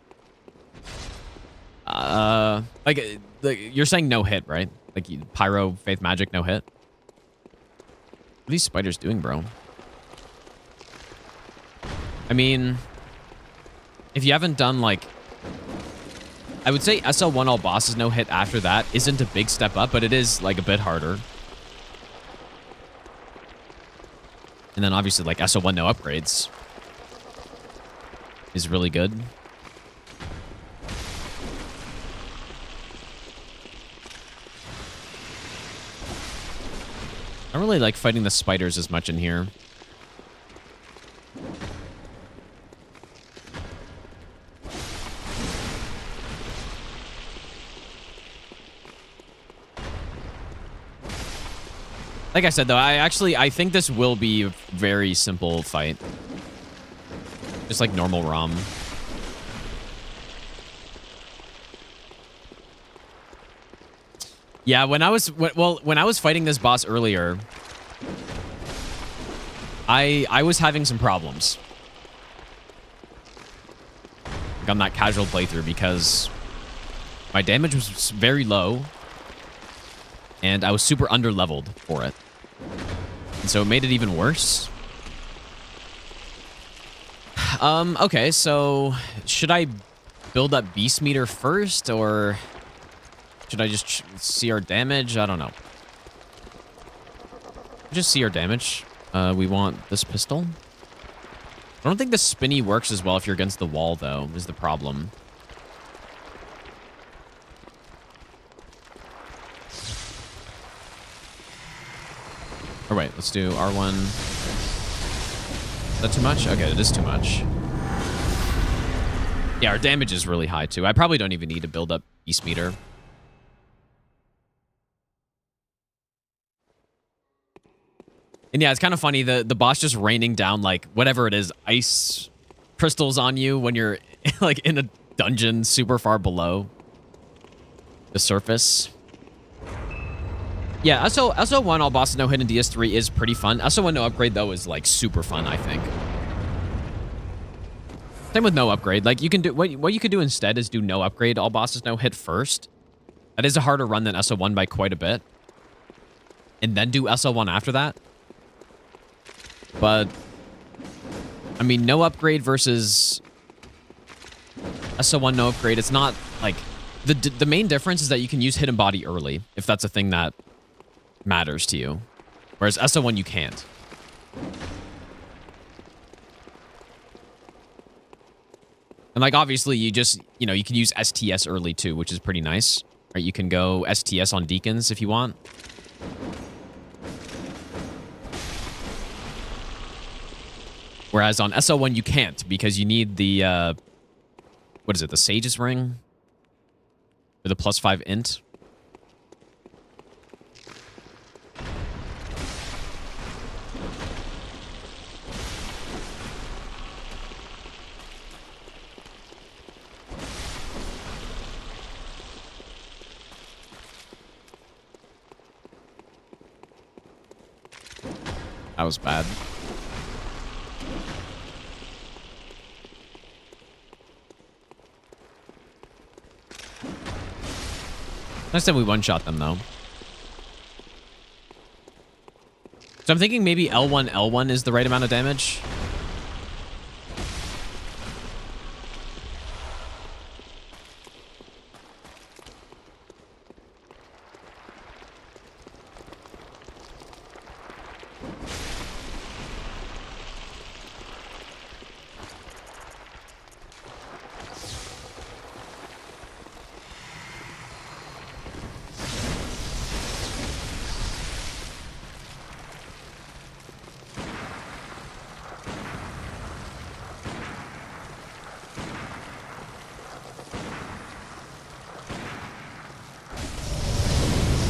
Like you're saying no hit, right? Like Pyro, Faith, Magic, no hit? What are these spiders doing, bro? I mean, if you haven't done like... I would say SL1 all bosses no hit after that isn't a big step up, but it is like a bit harder. And then obviously like SL1 no upgrades is really good. I don't really like fighting the spiders as much in here. Like I said, though, I think this will be a very simple fight. Just like normal ROM. Yeah, when I was fighting this boss earlier, I was having some problems. Like on that casual playthrough because my damage was very low and I was super under-leveled for it. And so it made it even worse. Okay, so should I build up Beast Meter first, or should I just see our damage? I don't know. Just see our damage. We want this pistol. I don't think the spinny works as well if you're against the wall, though, is the problem. Or wait, let's do R1. Is that too much? Okay, it is too much. Yeah, our damage is really high, too. I probably don't even need to build up Beast Meter. And yeah, it's kind of funny, the boss just raining down, like, whatever it is, ice crystals on you when you're, like, in a dungeon super far below the surface. Yeah, SO1 all bosses no hit in DS3 is pretty fun. SO1 no upgrade, though, is, like, super fun, I think. Same with no upgrade. Like, you can do... What you could do instead is do no upgrade, all bosses no hit first. That is a harder run than SO1 by quite a bit. And then do SO1 after that. But, I mean, no upgrade versus SO1 no upgrade. It's not, like... The main difference is that you can use hidden body early, if that's a thing that matters to you. Whereas SO1, you can't. And, like, obviously, you just, you know, you can use STS early, too, which is pretty nice. Right, you can go STS on Deacons if you want. Whereas on SO1, you can't, because you need the, what is it, the Sage's Ring? Or the +5 int? That was bad. Next time we one-shot them, though. So I'm thinking maybe L1 is the right amount of damage.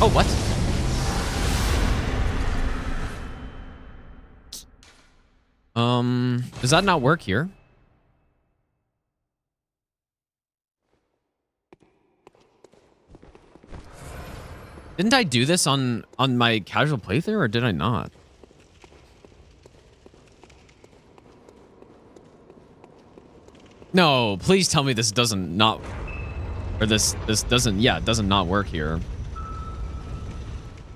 Oh, what? Does that not work here? Didn't I do this on my casual playthrough, or did I not? No, please tell me this doesn't not, or this doesn't, yeah, it doesn't not work here.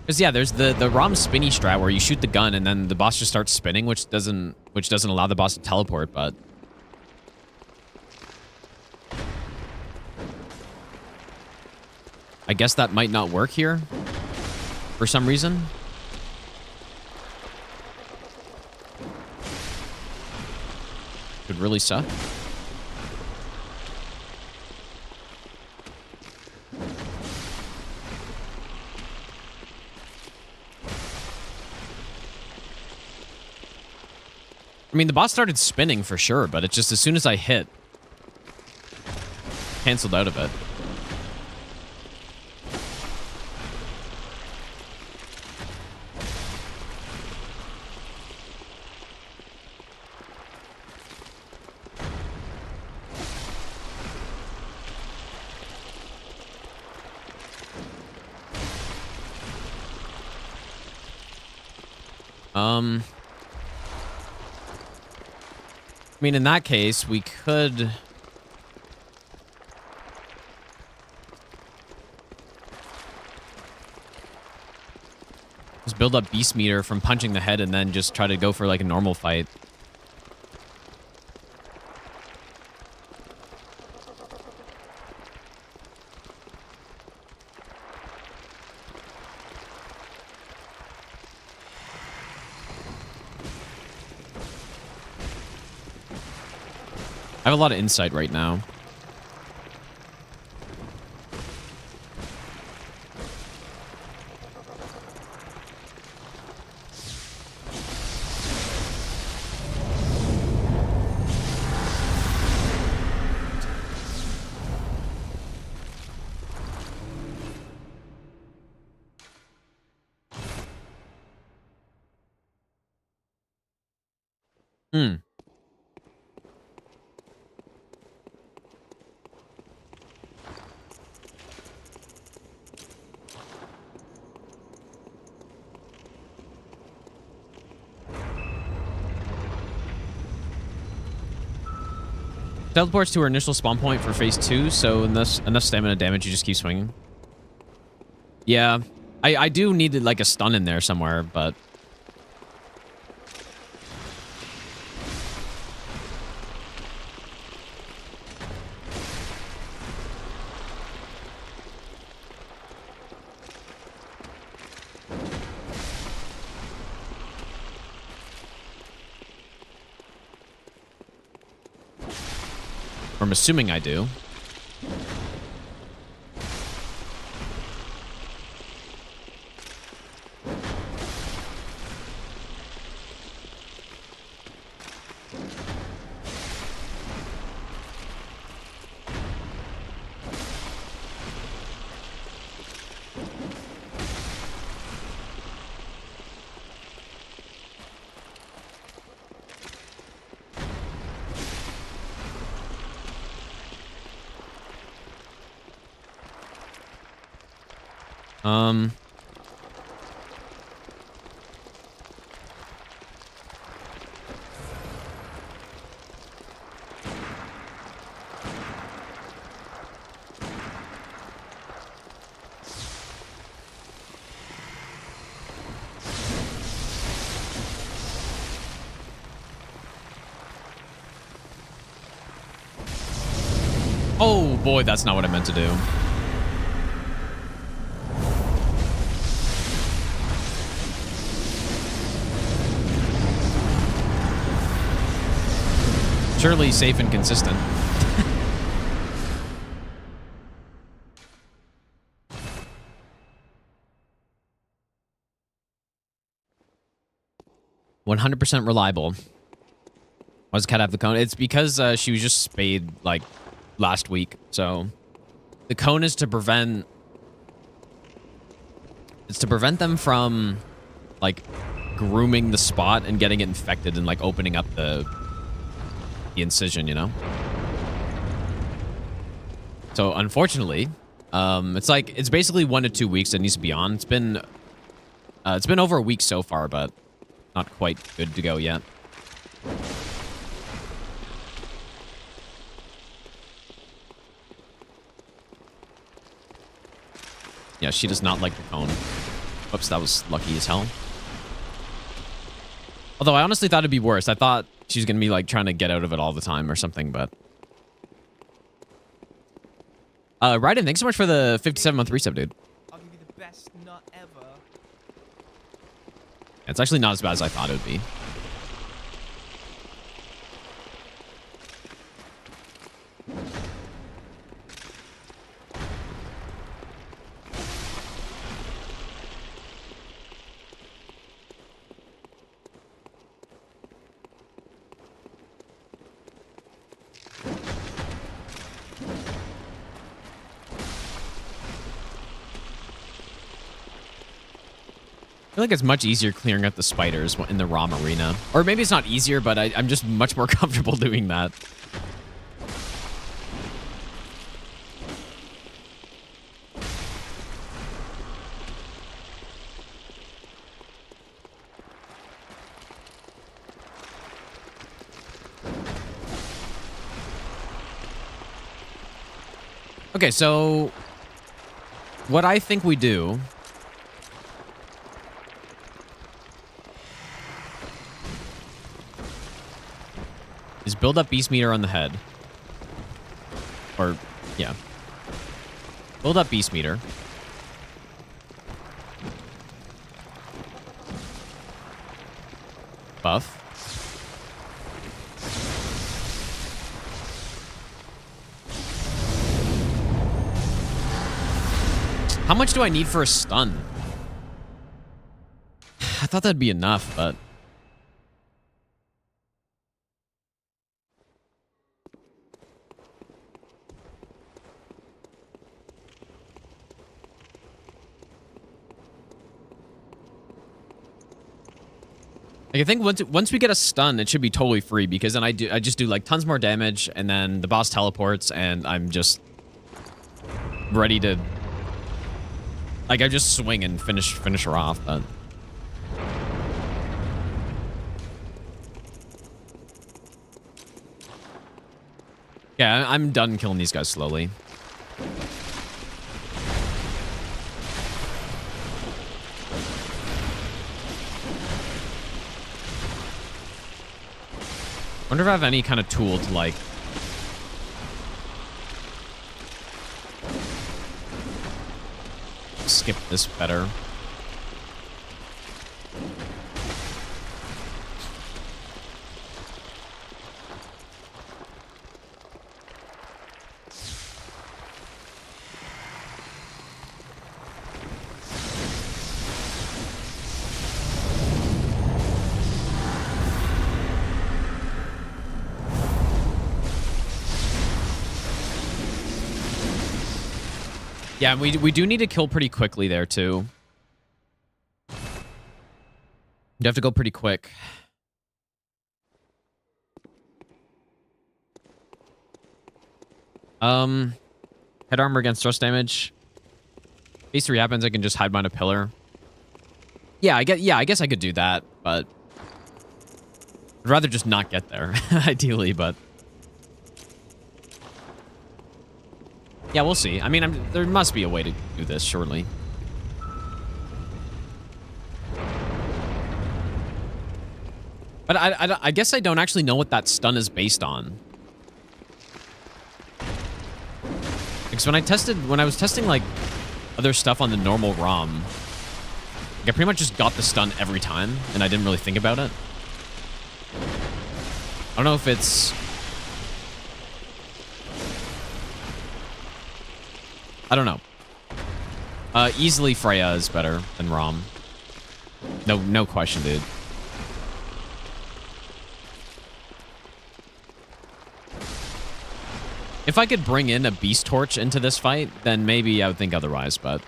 Because yeah, there's the ROM spinny strat where you shoot the gun and then the boss just starts spinning, which doesn't allow the boss to teleport, but I guess that might not work here for some reason. Could really suck. I mean, the boss started spinning for sure, but it just, as soon as I hit, canceled out of it. I mean, in that case, we could... just build up Beast Meter from punching the head and then just try to go for, like, a normal fight. I have a lot of insight right now. Teleports to our initial spawn point for phase 2, so enough stamina damage, you just keep swinging. Yeah. I do need like a stun in there somewhere, but... I'm assuming I do. Oh boy, that's not what I meant to do. Surely safe and consistent. "100% reliable." Why does Cat have the cone? It's because she was just spayed like last week. So the cone is to prevent... It's to prevent them from like grooming the spot and getting it infected and like opening up the incision, you know? So unfortunately, it's basically 1 to 2 weeks it needs to be on. It's been over a week so far, but not quite good to go yet. Yeah, she does not like the cone. Whoops, that was lucky as hell. Although I honestly thought it'd be worse. I thought she was gonna be like trying to get out of it all the time or something, but... Raiden, thanks so much for the 57-month resub, dude. I'll give you the best nut ever. It's actually not as bad as I thought it would be. I feel like it's much easier clearing out the spiders in the ROM arena. Or maybe it's not easier, but I'm just much more comfortable doing that. Okay, so what I think we do is build up Beast Meter on the head. Or, yeah. Build up Beast Meter. Buff. How much do I need for a stun? I thought that'd be enough, but... Like, I think once we get a stun, it should be totally free, because then I just do like tons more damage, and then the boss teleports, and I'm just ready to, like, I just swing and finish her off. But yeah, I'm done killing these guys slowly. Wonder if I have any kind of tool to, like... skip this better. Yeah, we do need to kill pretty quickly there, too. You have to go pretty quick. Head armor against thrust damage. Phase 3 happens, I can just hide behind a pillar. Yeah, I guess I could do that, but... I'd rather just not get there, ideally, but... Yeah, we'll see. I mean, there must be a way to do this, surely. But I guess I don't actually know what that stun is based on. Because when I was testing, like, other stuff on the normal ROM, like, I pretty much just got the stun every time, and I didn't really think about it. I don't know if it's... I don't know. Easily Freya is better than Rom. No question, dude. If I could bring in a Beast Torch into this fight, then maybe I would think otherwise, but...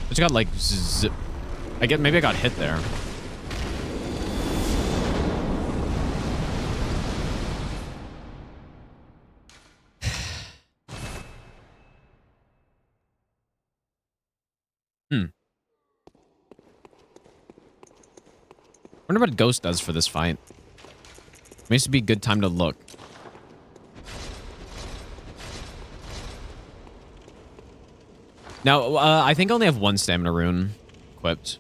I just got like zip. Maybe I got hit there. Wonder what Ghost does for this fight. Makes it be a good time to look. Now, I think I only have one stamina rune equipped.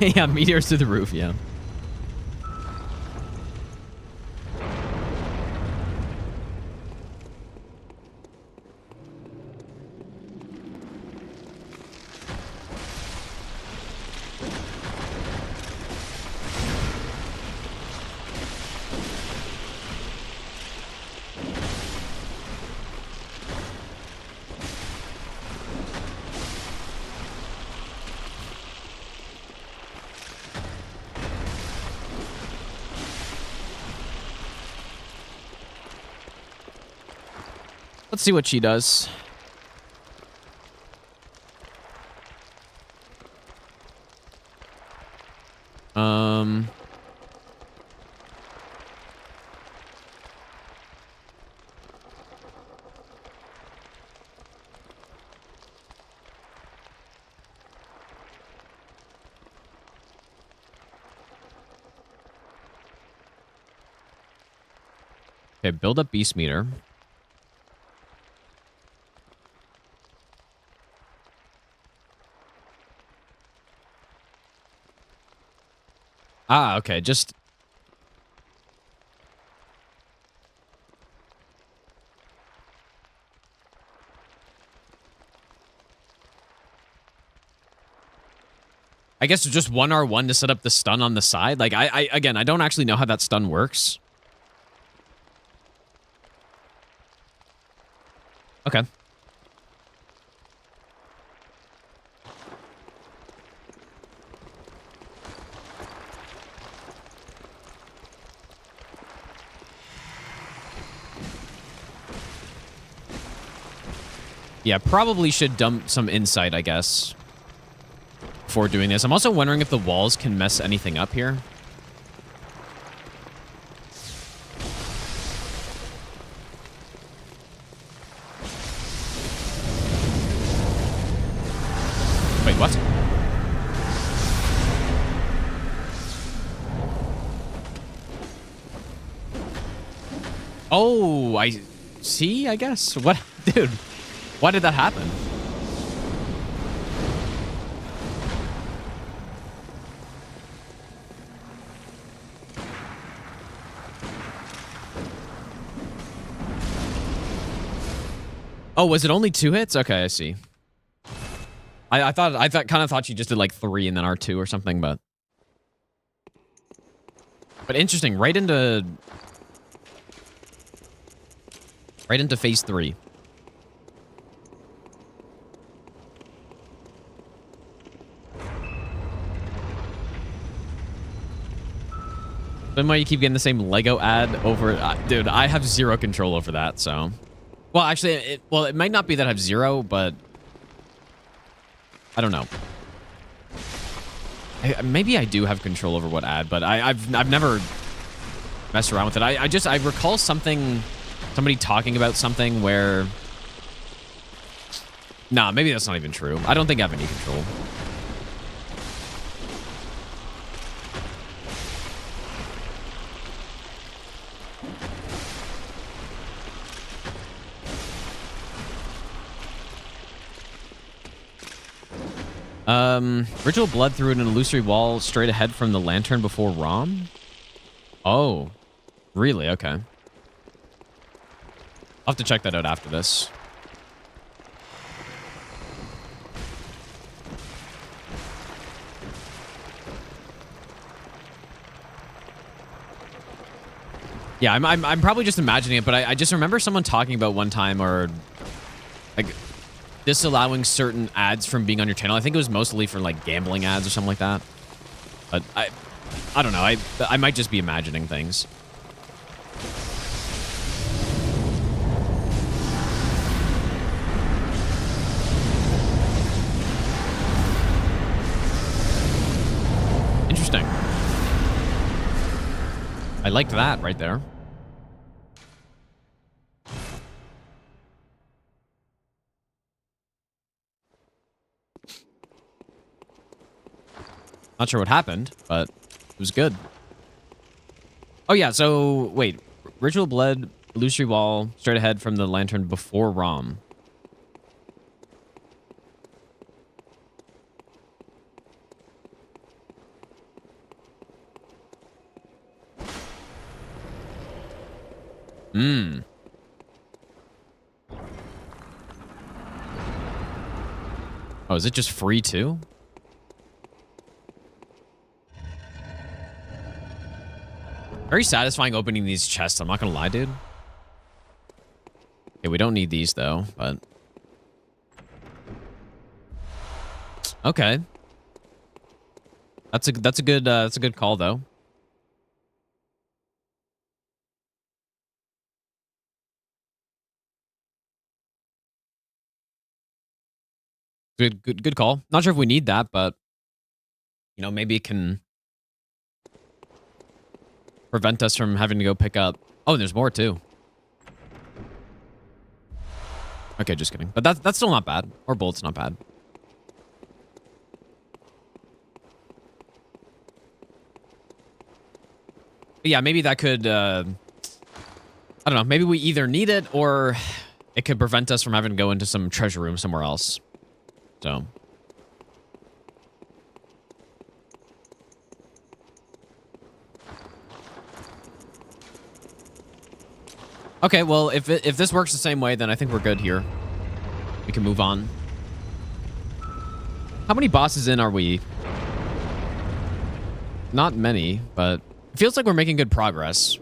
Yeah, meteors through the roof, yeah. Let's see what she does. Okay, build up beast meter. Ah, okay, just... I guess just one R1 to set up the stun on the side. Like, again, I don't actually know how that stun works. Okay. Yeah, probably should dump some insight, I guess, before doing this. I'm also wondering if the walls can mess anything up here. What? Oh, I see, I guess. What? Dude, why did that happen? Oh, was it only 2 hits? Okay, I see. I kind of thought you just did like 3 and then R2 or something, but interesting. Right into phase 3. Then why you keep getting the same Lego ad over? Dude, I have 0 control over that. So, well, actually, it might not be that I have 0, but I don't know. Maybe I do have control over what ad, but I've never messed around with it. I recall somebody talking about something where, nah, maybe that's not even true. I don't think I have any control. Ritual blood through an illusory wall straight ahead from the lantern before Rom? Oh, really? Okay. I'll have to check that out after this. Yeah, I'm probably just imagining it, but I just remember someone talking about one time, or like disallowing certain ads from being on your channel. I think it was mostly for like gambling ads or something like that. But I don't know. I might just be imagining things. Interesting. I liked that right there. Not sure what happened, but it was good. Oh yeah, so wait. Ritual blood, illusory wall, straight ahead from the lantern before Rom. Hmm. Oh, is it just free too? Very satisfying opening these chests, I'm not gonna lie, dude. Okay, we don't need these though, but okay. That's a good call though. Good call. Not sure if we need that, but you know, maybe it can prevent us from having to go pick up. Oh, there's more too. Okay, just kidding. But that's still not bad. Or bolt's not bad. But yeah, maybe that could I don't know, maybe we either need it or it could prevent us from having to go into some treasure room somewhere else. So okay, well, if this works the same way, then I think we're good here. We can move on. How many bosses in are we? Not many, but it feels like we're making good progress.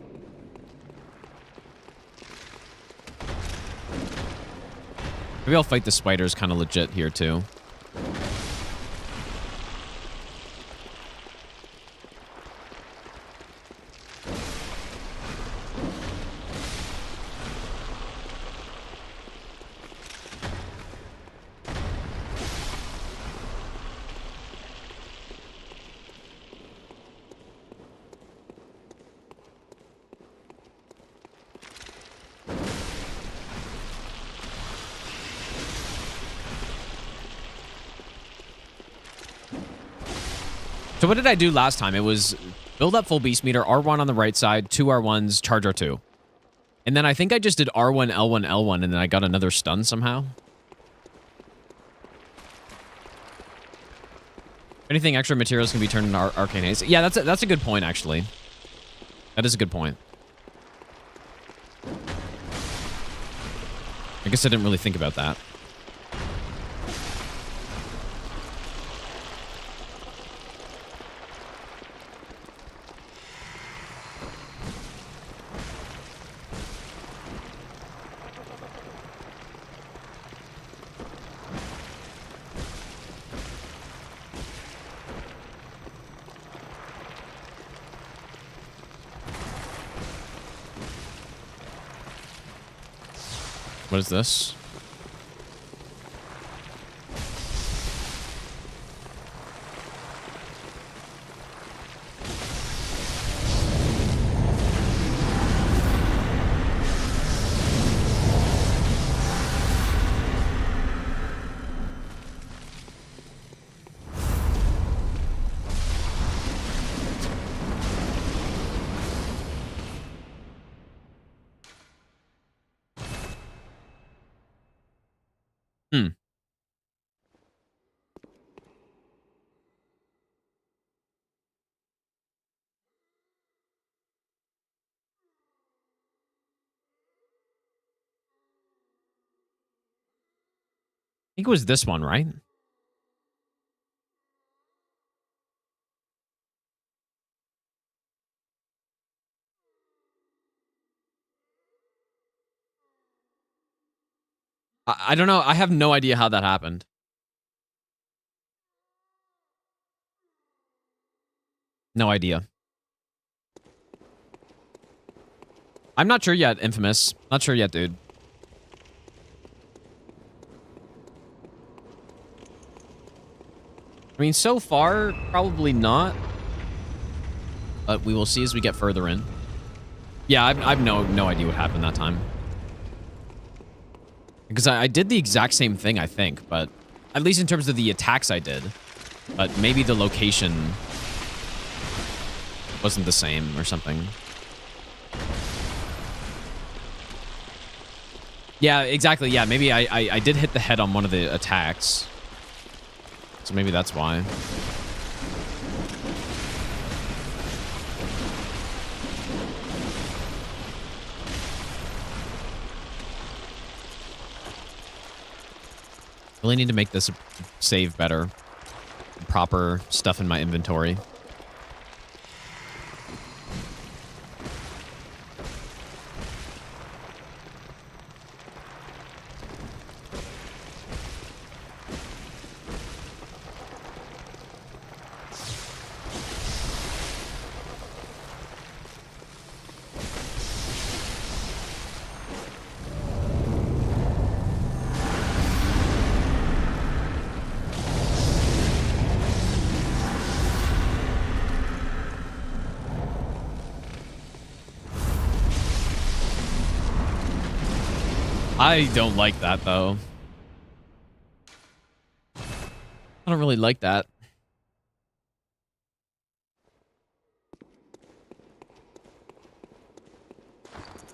Maybe I'll fight the spiders kind of legit here, too. So what did I do last time? It was build up full beast meter, R1 on the right side, 2 R1s, charge R2. And then I think I just did R1, L1, L1, and then I got another stun somehow. Anything extra materials can be turned into arcane haste. Yeah, that's a good point, actually. That is a good point. I guess I didn't really think about that. What is this? Hmm. I think it was this one, right? I don't know. I have no idea how that happened. No idea. I'm not sure yet, Infamous. Not sure yet, dude. I mean, so far, probably not. But we will see as we get further in. Yeah, I've no idea what happened that time. Because I did the exact same thing, I think. But at least in terms of the attacks I did. But maybe the location wasn't the same or something. Yeah, exactly. Yeah, maybe I did hit the head on one of the attacks. So maybe that's why. Really need to make this save better. Proper stuff in my inventory. I don't like that, though. I don't really like that.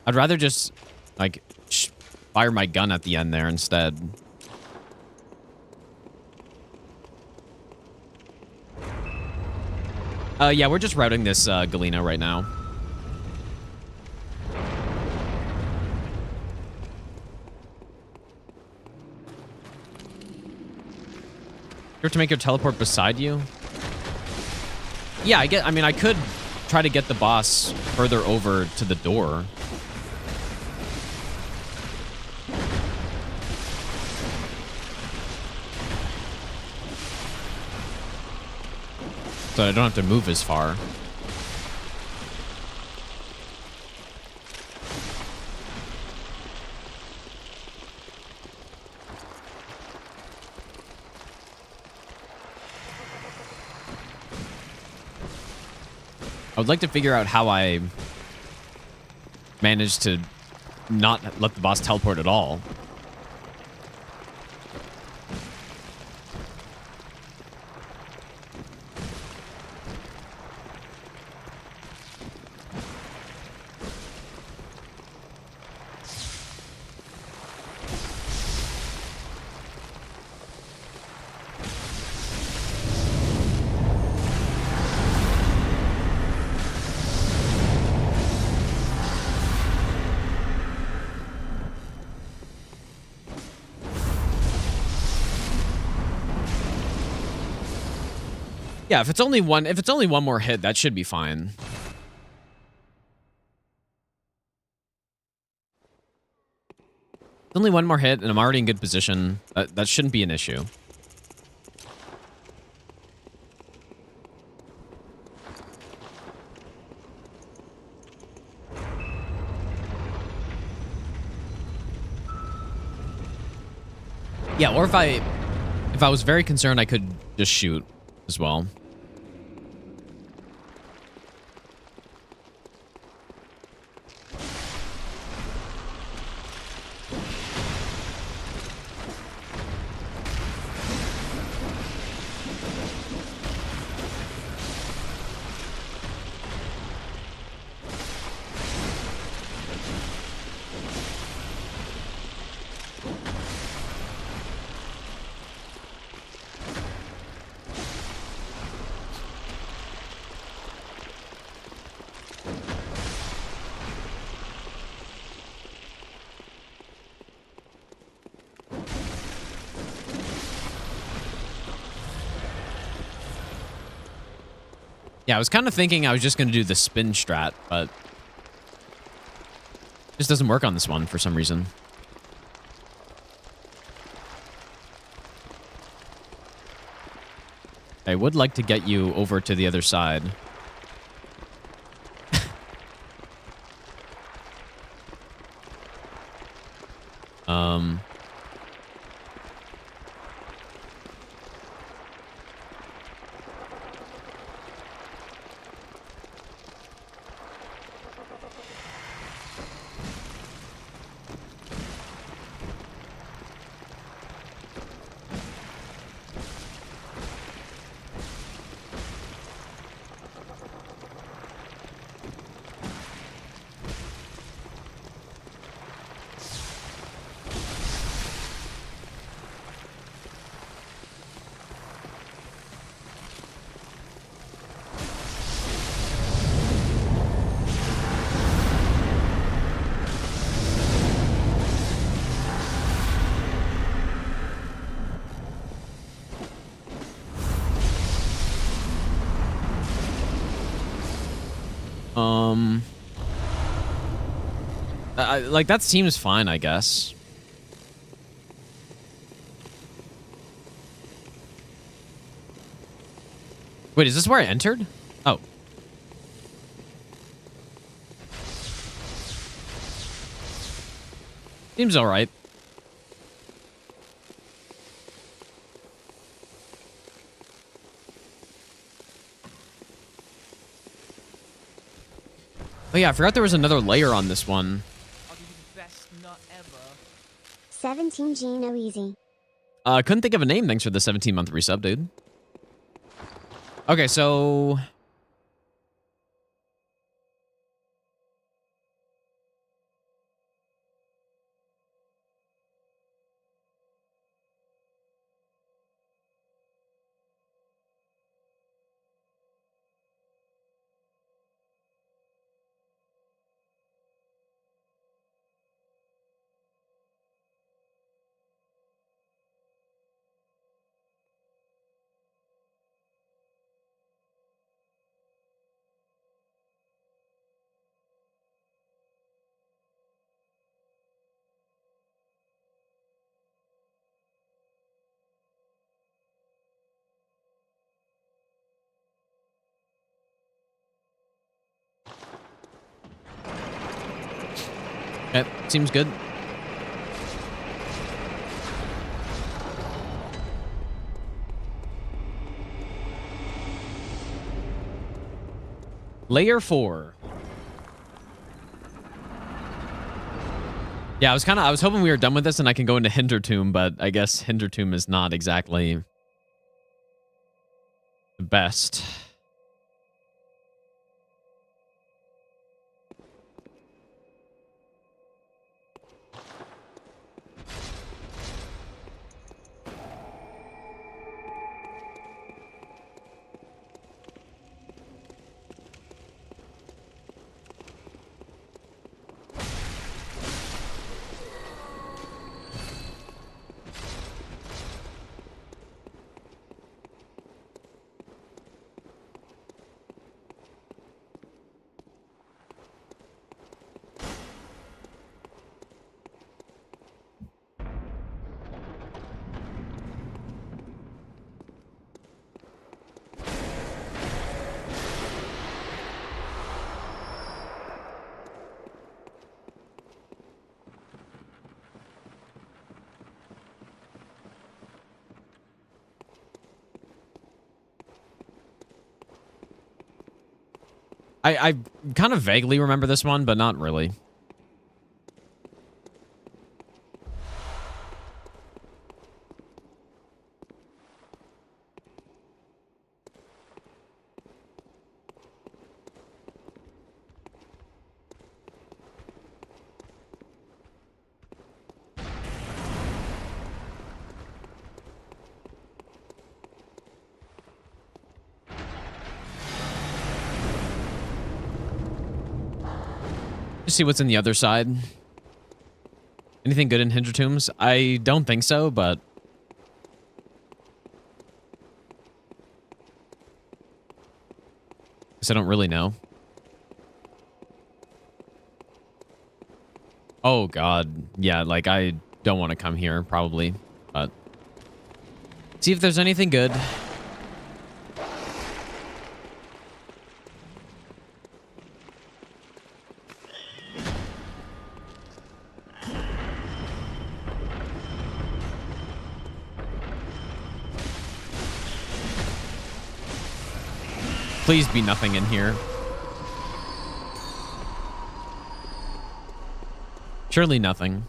I'd rather just, like, fire my gun at the end there instead. Yeah, we're just routing this Galena right now. You have to make your teleport beside you? Yeah, I mean, I could try to get the boss further over to the door. So I don't have to move as far. I would like to figure out how I managed to not let the boss teleport at all. Yeah, if it's only one more hit, that should be fine. Only one more hit, and I'm already in good position. That shouldn't be an issue. Yeah, or if I was very concerned, I could just shoot as well. Yeah, I was kind of thinking I was just going to do the spin strat, but it just doesn't work on this one for some reason. I would like to get you over to the other side. Like, that seems fine, I guess. Wait, is this where I entered? Oh. Seems alright. Oh yeah, I forgot there was another layer on this one. I'll give you the best nut ever. 17G no easy. Couldn't think of a name. Thanks for the 17-month resub, dude. Okay, so... Okay, seems good. Layer 4. Yeah, I was hoping we were done with this and I can go into Hintertomb, but I guess Hintertomb is not exactly the best. I kind of vaguely remember this one, but not really. Just see what's in the other side. Anything good in Hinder Tombs? I don't think so, but... guess I don't really know. Oh, God. Yeah, like, I don't want to come here, probably. But... see if there's anything good. Please be nothing in here. Surely nothing.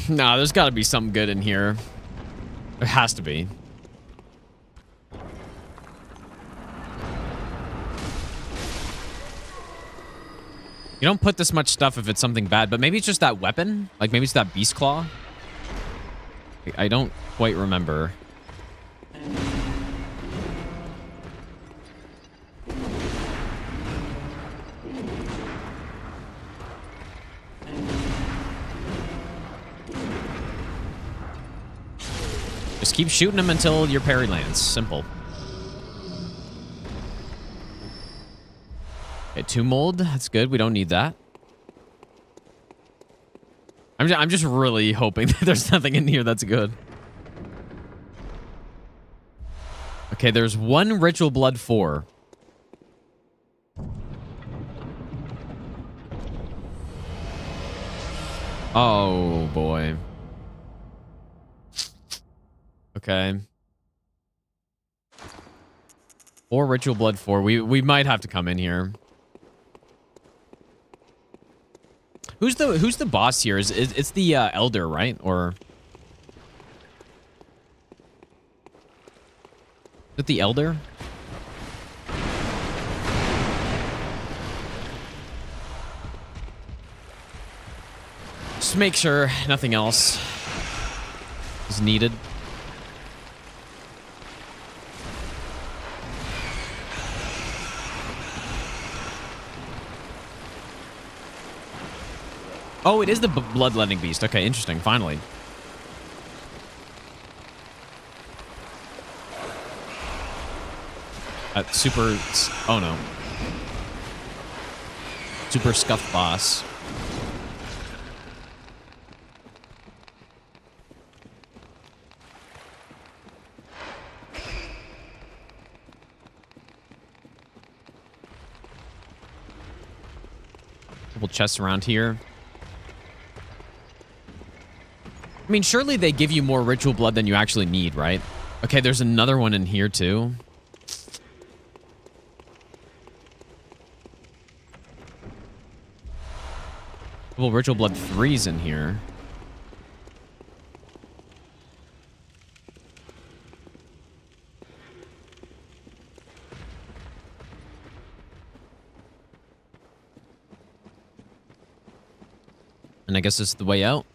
Nah, there's got to be something good in here. There has to be. You don't put this much stuff if it's something bad, but maybe it's just that weapon? Like, maybe it's that beast claw? I don't quite remember. Just keep shooting them until your parry lands. Simple. Okay, 2 mold. That's good. We don't need that. I'm just really hoping that there's nothing in here that's good. Okay, there's 1 Ritual Blood 4. Oh, boy. Okay. 4 Ritual Blood 4. We might have to come in here. Who's the boss here? It's the Elder, right? Or is it the Elder? Just make sure nothing else is needed. Oh, it is the bloodletting beast. Okay, interesting. Finally. Super... oh, no. Super scuffed boss. Couple chests around here. I mean, surely they give you more ritual blood than you actually need, right? Okay, there's another one in here, too. Well, ritual blood 3's in here. And I guess this is the way out.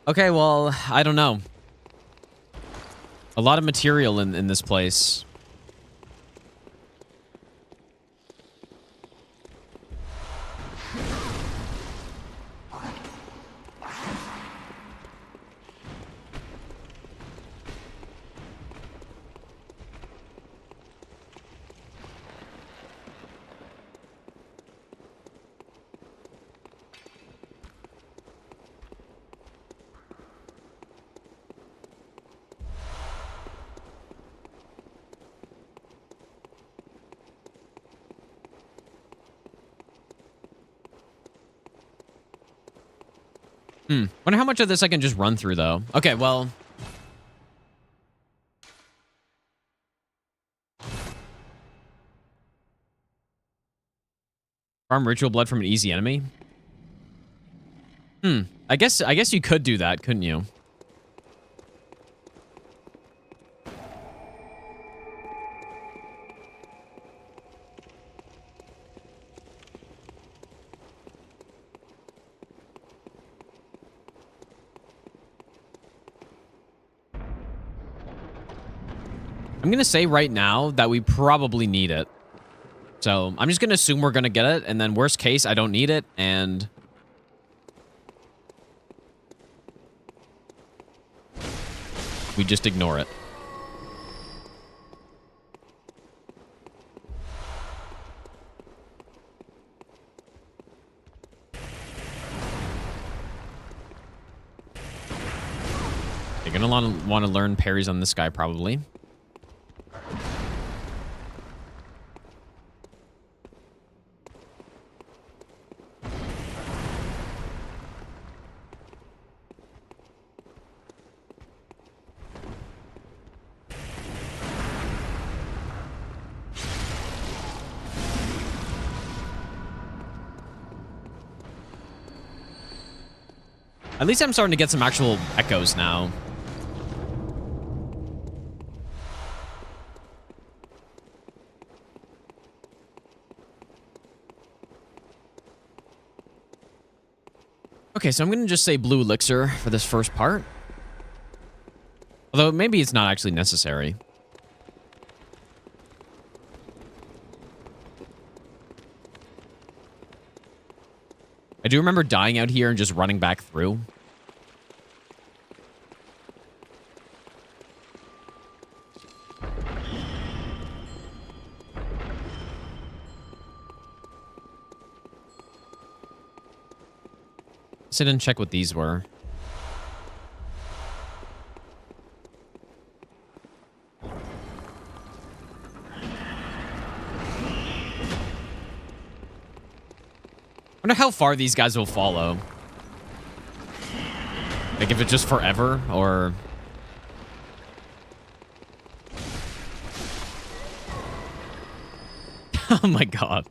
Okay, well, I don't know. A lot of material in this place. Wonder how much of this I can just run through, though. Okay, well... Farm ritual blood from an easy enemy? I guess you could do that, couldn't you? I'm gonna say right now that we probably need it. So I'm just gonna assume we're gonna get it, and then worst case, I don't need it, and... we just ignore it. You're gonna want to learn parries on this guy, probably. At least I'm starting to get some actual echoes now. Okay, so I'm going to just say blue elixir for this first part. Although maybe it's not actually necessary. I do remember dying out here and just running back through. I didn't check what these were. I wonder how far these guys will follow. Like if it's just forever or... Oh my god.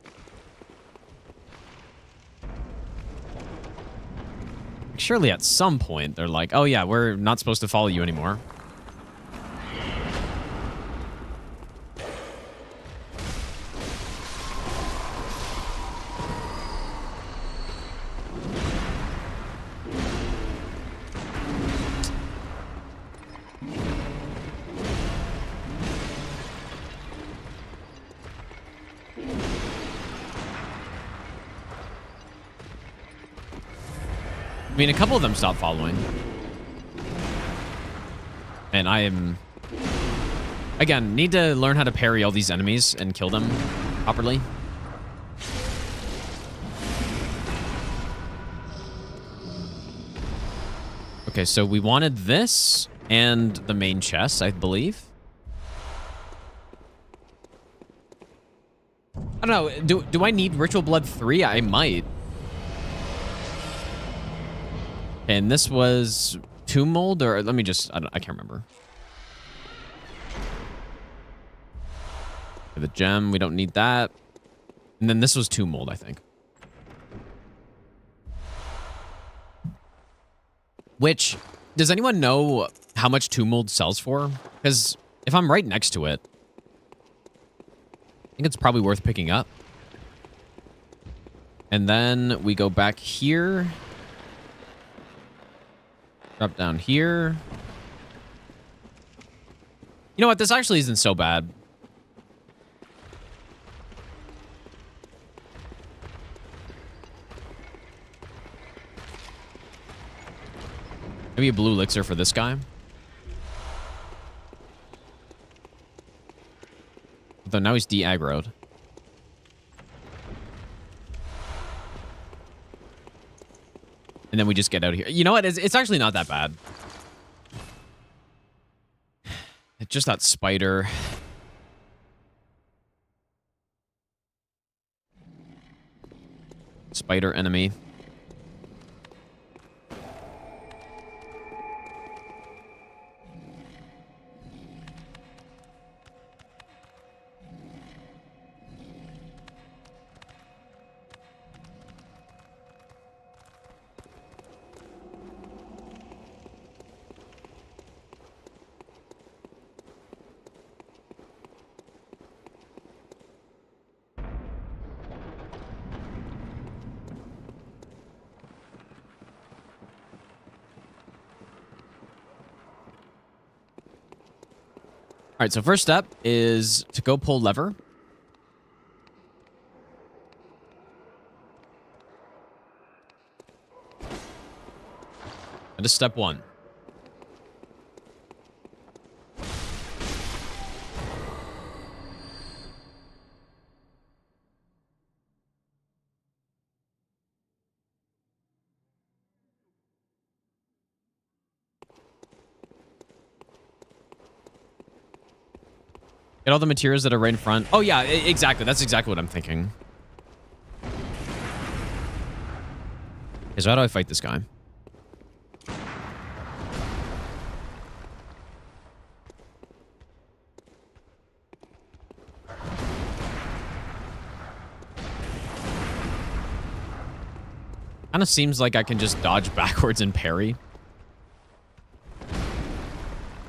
Surely at some point they're like, oh yeah, we're not supposed to follow you anymore. I mean, a couple of them stopped following. And I am... Again, need to learn how to parry all these enemies and kill them properly. Okay, so we wanted this and the main chest, I believe. I don't know. Do I need Ritual Blood 3? I might. And this was Tomb Mold, or let me just... I can't remember. The gem, we don't need that. And then this was Tomb Mold, I think. Which, does anyone know how much Tomb Mold sells for? Because if I'm right next to it, I think it's probably worth picking up. And then we go back here. Drop down here. You know what? This actually isn't so bad. Maybe a blue elixir for this guy. Although now he's de-aggroed. And then we just get out of here. You know what? It's actually not that bad. It's just that spider. Spider enemy. right, so first step is to go pull lever. That is step 1. Get all the materials that are right in front. Oh, yeah, exactly. That's exactly what I'm thinking. Okay, so how do I fight this guy? Kind of seems like I can just dodge backwards and parry.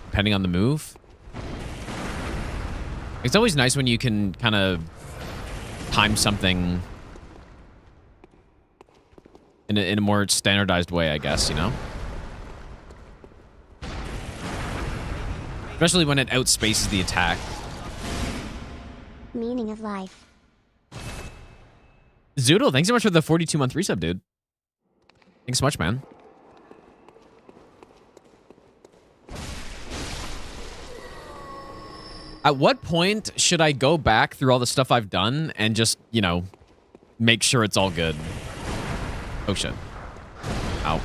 Depending on the move. It's always nice when you can kind of time something in a more standardized way, I guess, you know? Especially when it outspaces the attack. Meaning of life. Zoodle, thanks so much for the 42-month resub, dude. Thanks so much, man. At what point should I go back through all the stuff I've done and just, you know, make sure it's all good? Oh, shit. Ow.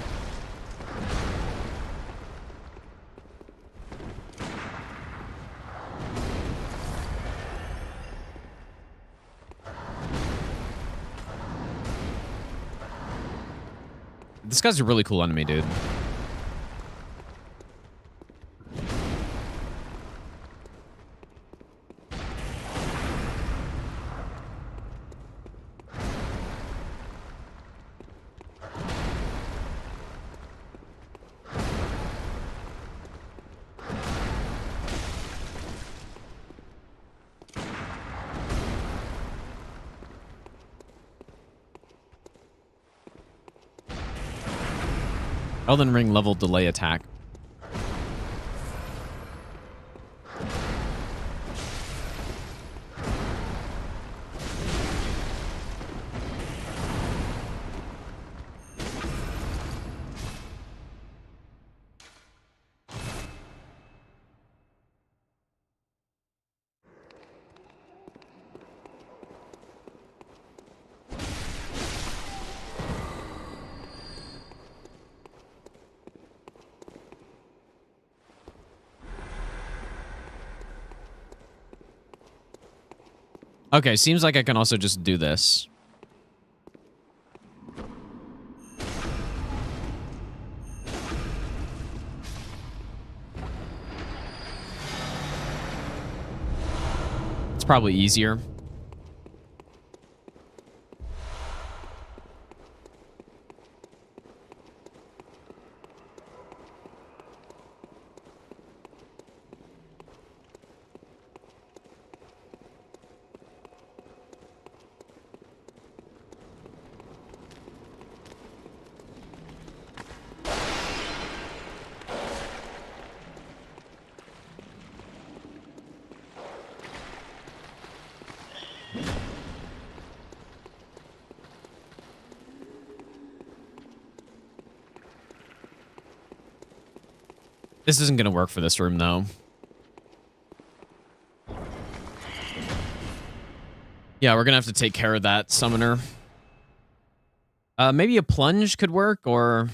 This guy's a really cool enemy, dude. Elden Ring level delay attack. Okay, seems like I can also just do this. It's probably easier. This isn't going to work for this room, though. Yeah, we're going to have to take care of that summoner. Maybe a plunge could work, or...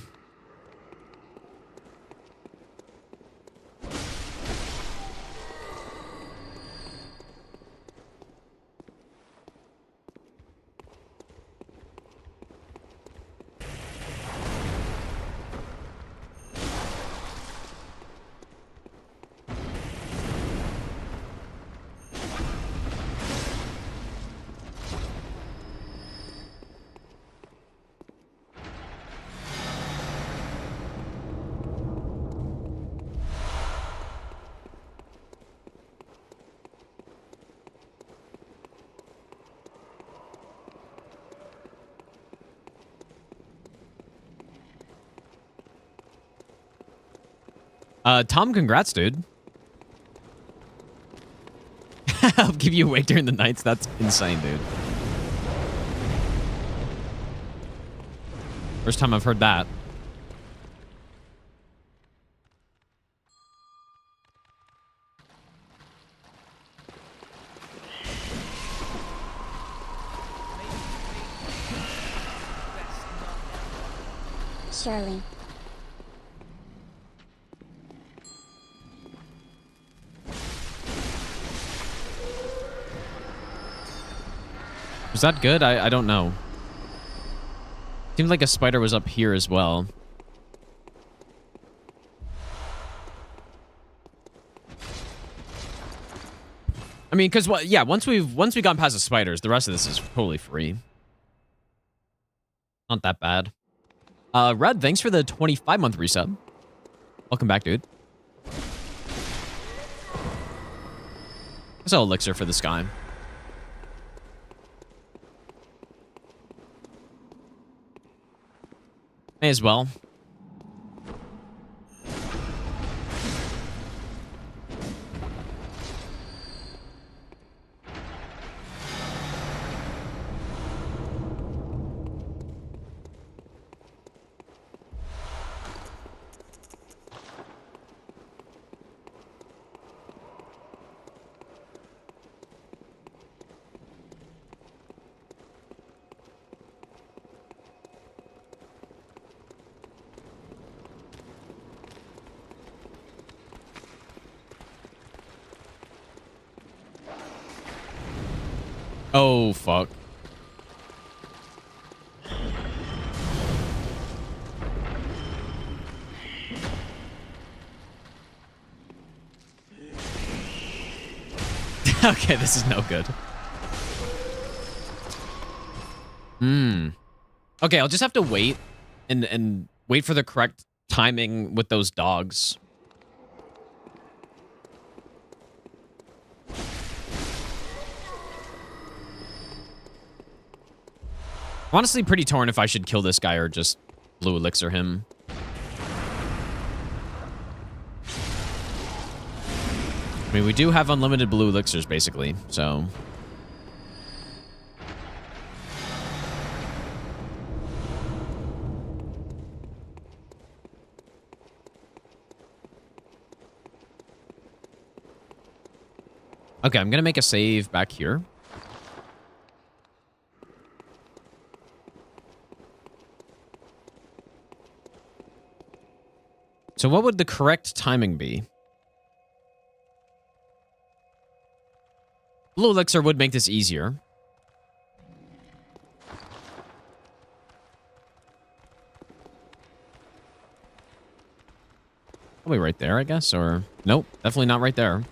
Tom, congrats, dude. I'll give you awake during the nights. That's insane, dude. First time I've heard that. Surely. Was that good? I don't know. Seemed like a spider was up here as well. I mean, because what? Yeah, once we've gone past the spiders, the rest of this is totally free. Not that bad. Red, thanks for the 25-month resub. Welcome back, dude. There's an elixir for this guy. May as well. Oh, fuck. Okay, this is no good. Okay, I'll just have to wait and wait for the correct timing with those dogs. I'm honestly pretty torn if I should kill this guy or just blue elixir him. I mean, we do have unlimited blue elixirs, basically, so... Okay, I'm gonna make a save back here. So what would the correct timing be? Blue elixir would make this easier. Probably right there, I guess, or... Nope, definitely not right there.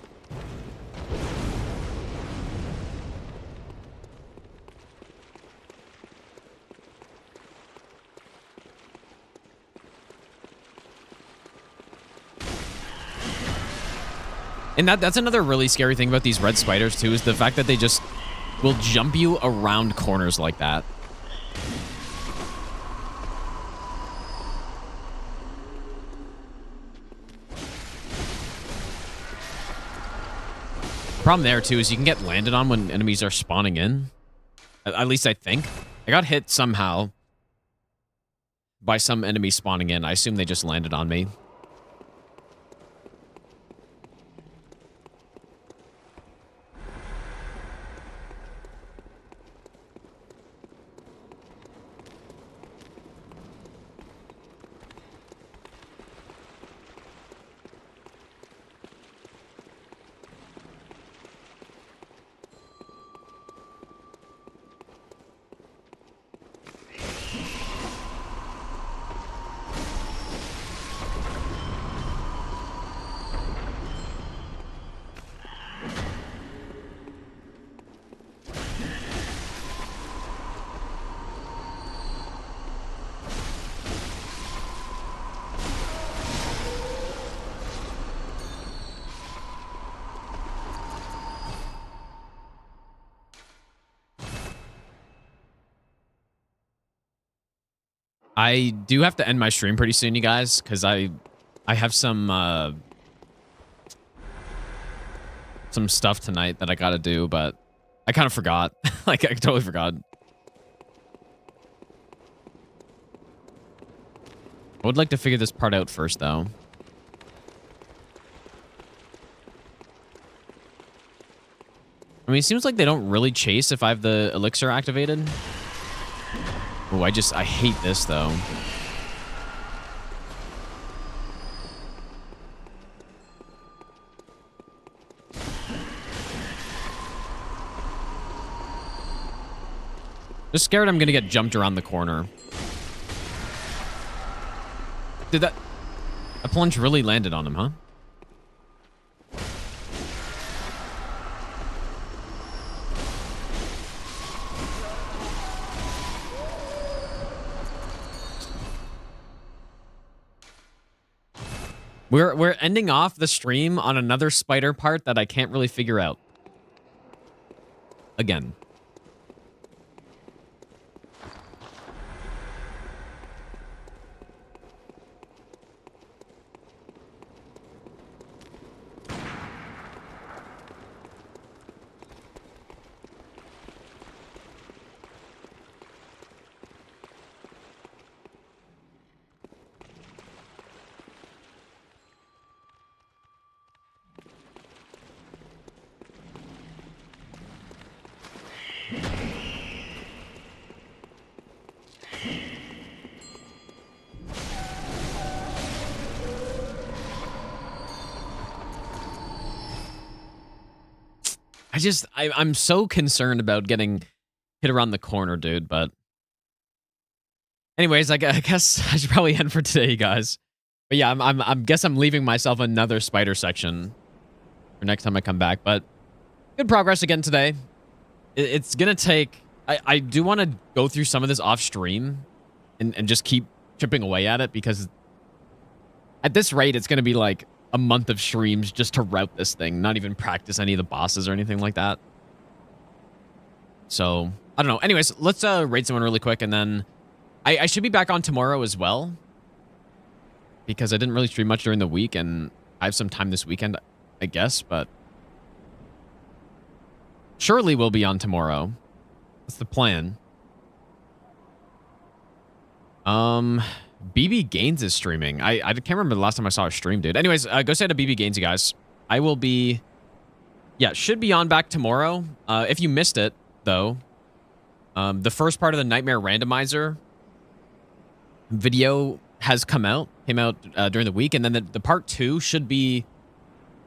And that's another really scary thing about these red spiders, too, is the fact that they just will jump you around corners like that. Problem there, too, is you can get landed on when enemies are spawning in. At least I think. I got hit somehow by some enemy spawning in. I assume they just landed on me. I do have to end my stream pretty soon, you guys, because I have some some stuff tonight that I gotta do, but I kind of forgot. Like, I totally forgot. I would like to figure this part out first, though. I mean, it seems like they don't really chase if I have the elixir activated. Oh, I hate this, though. Just scared I'm gonna get jumped around the corner. Did that plunge really landed on him, huh? We're ending off the stream on another spider part that I can't really figure out. Again. I'm so concerned about getting hit around the corner, dude, but anyways, I guess I should probably end for today, guys. But yeah, I'm leaving myself another spider section for next time I come back, but good progress again today. It's gonna take, I do want to go through some of this off stream and just keep chipping away at it, because at this rate, it's gonna be like a month of streams just to route this thing, not even practice any of the bosses or anything like that. So, I don't know. Anyways, let's raid someone really quick, and then I should be back on tomorrow as well, because I didn't really stream much during the week, and I have some time this weekend, I guess, but surely we'll be on tomorrow. That's the plan. BB Gaines is streaming. I can't remember the last time I saw a stream, dude. Anyways, go say to BB Gaines, you guys. I will be... Yeah, should be on back tomorrow. If you missed it, though, the first part of the Nightmare Randomizer video has came out during the week, and then the part 2 should be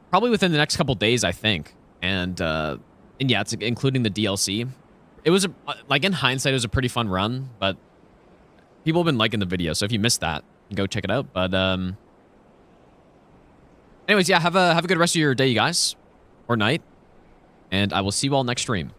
probably within the next couple days, I think. And yeah, it's including the DLC. It was, like, in hindsight, it was a pretty fun run, but people have been liking the video, so if you missed that, go check it out. But anyways, yeah, have a good rest of your day, you guys, or night, and I will see you all next stream.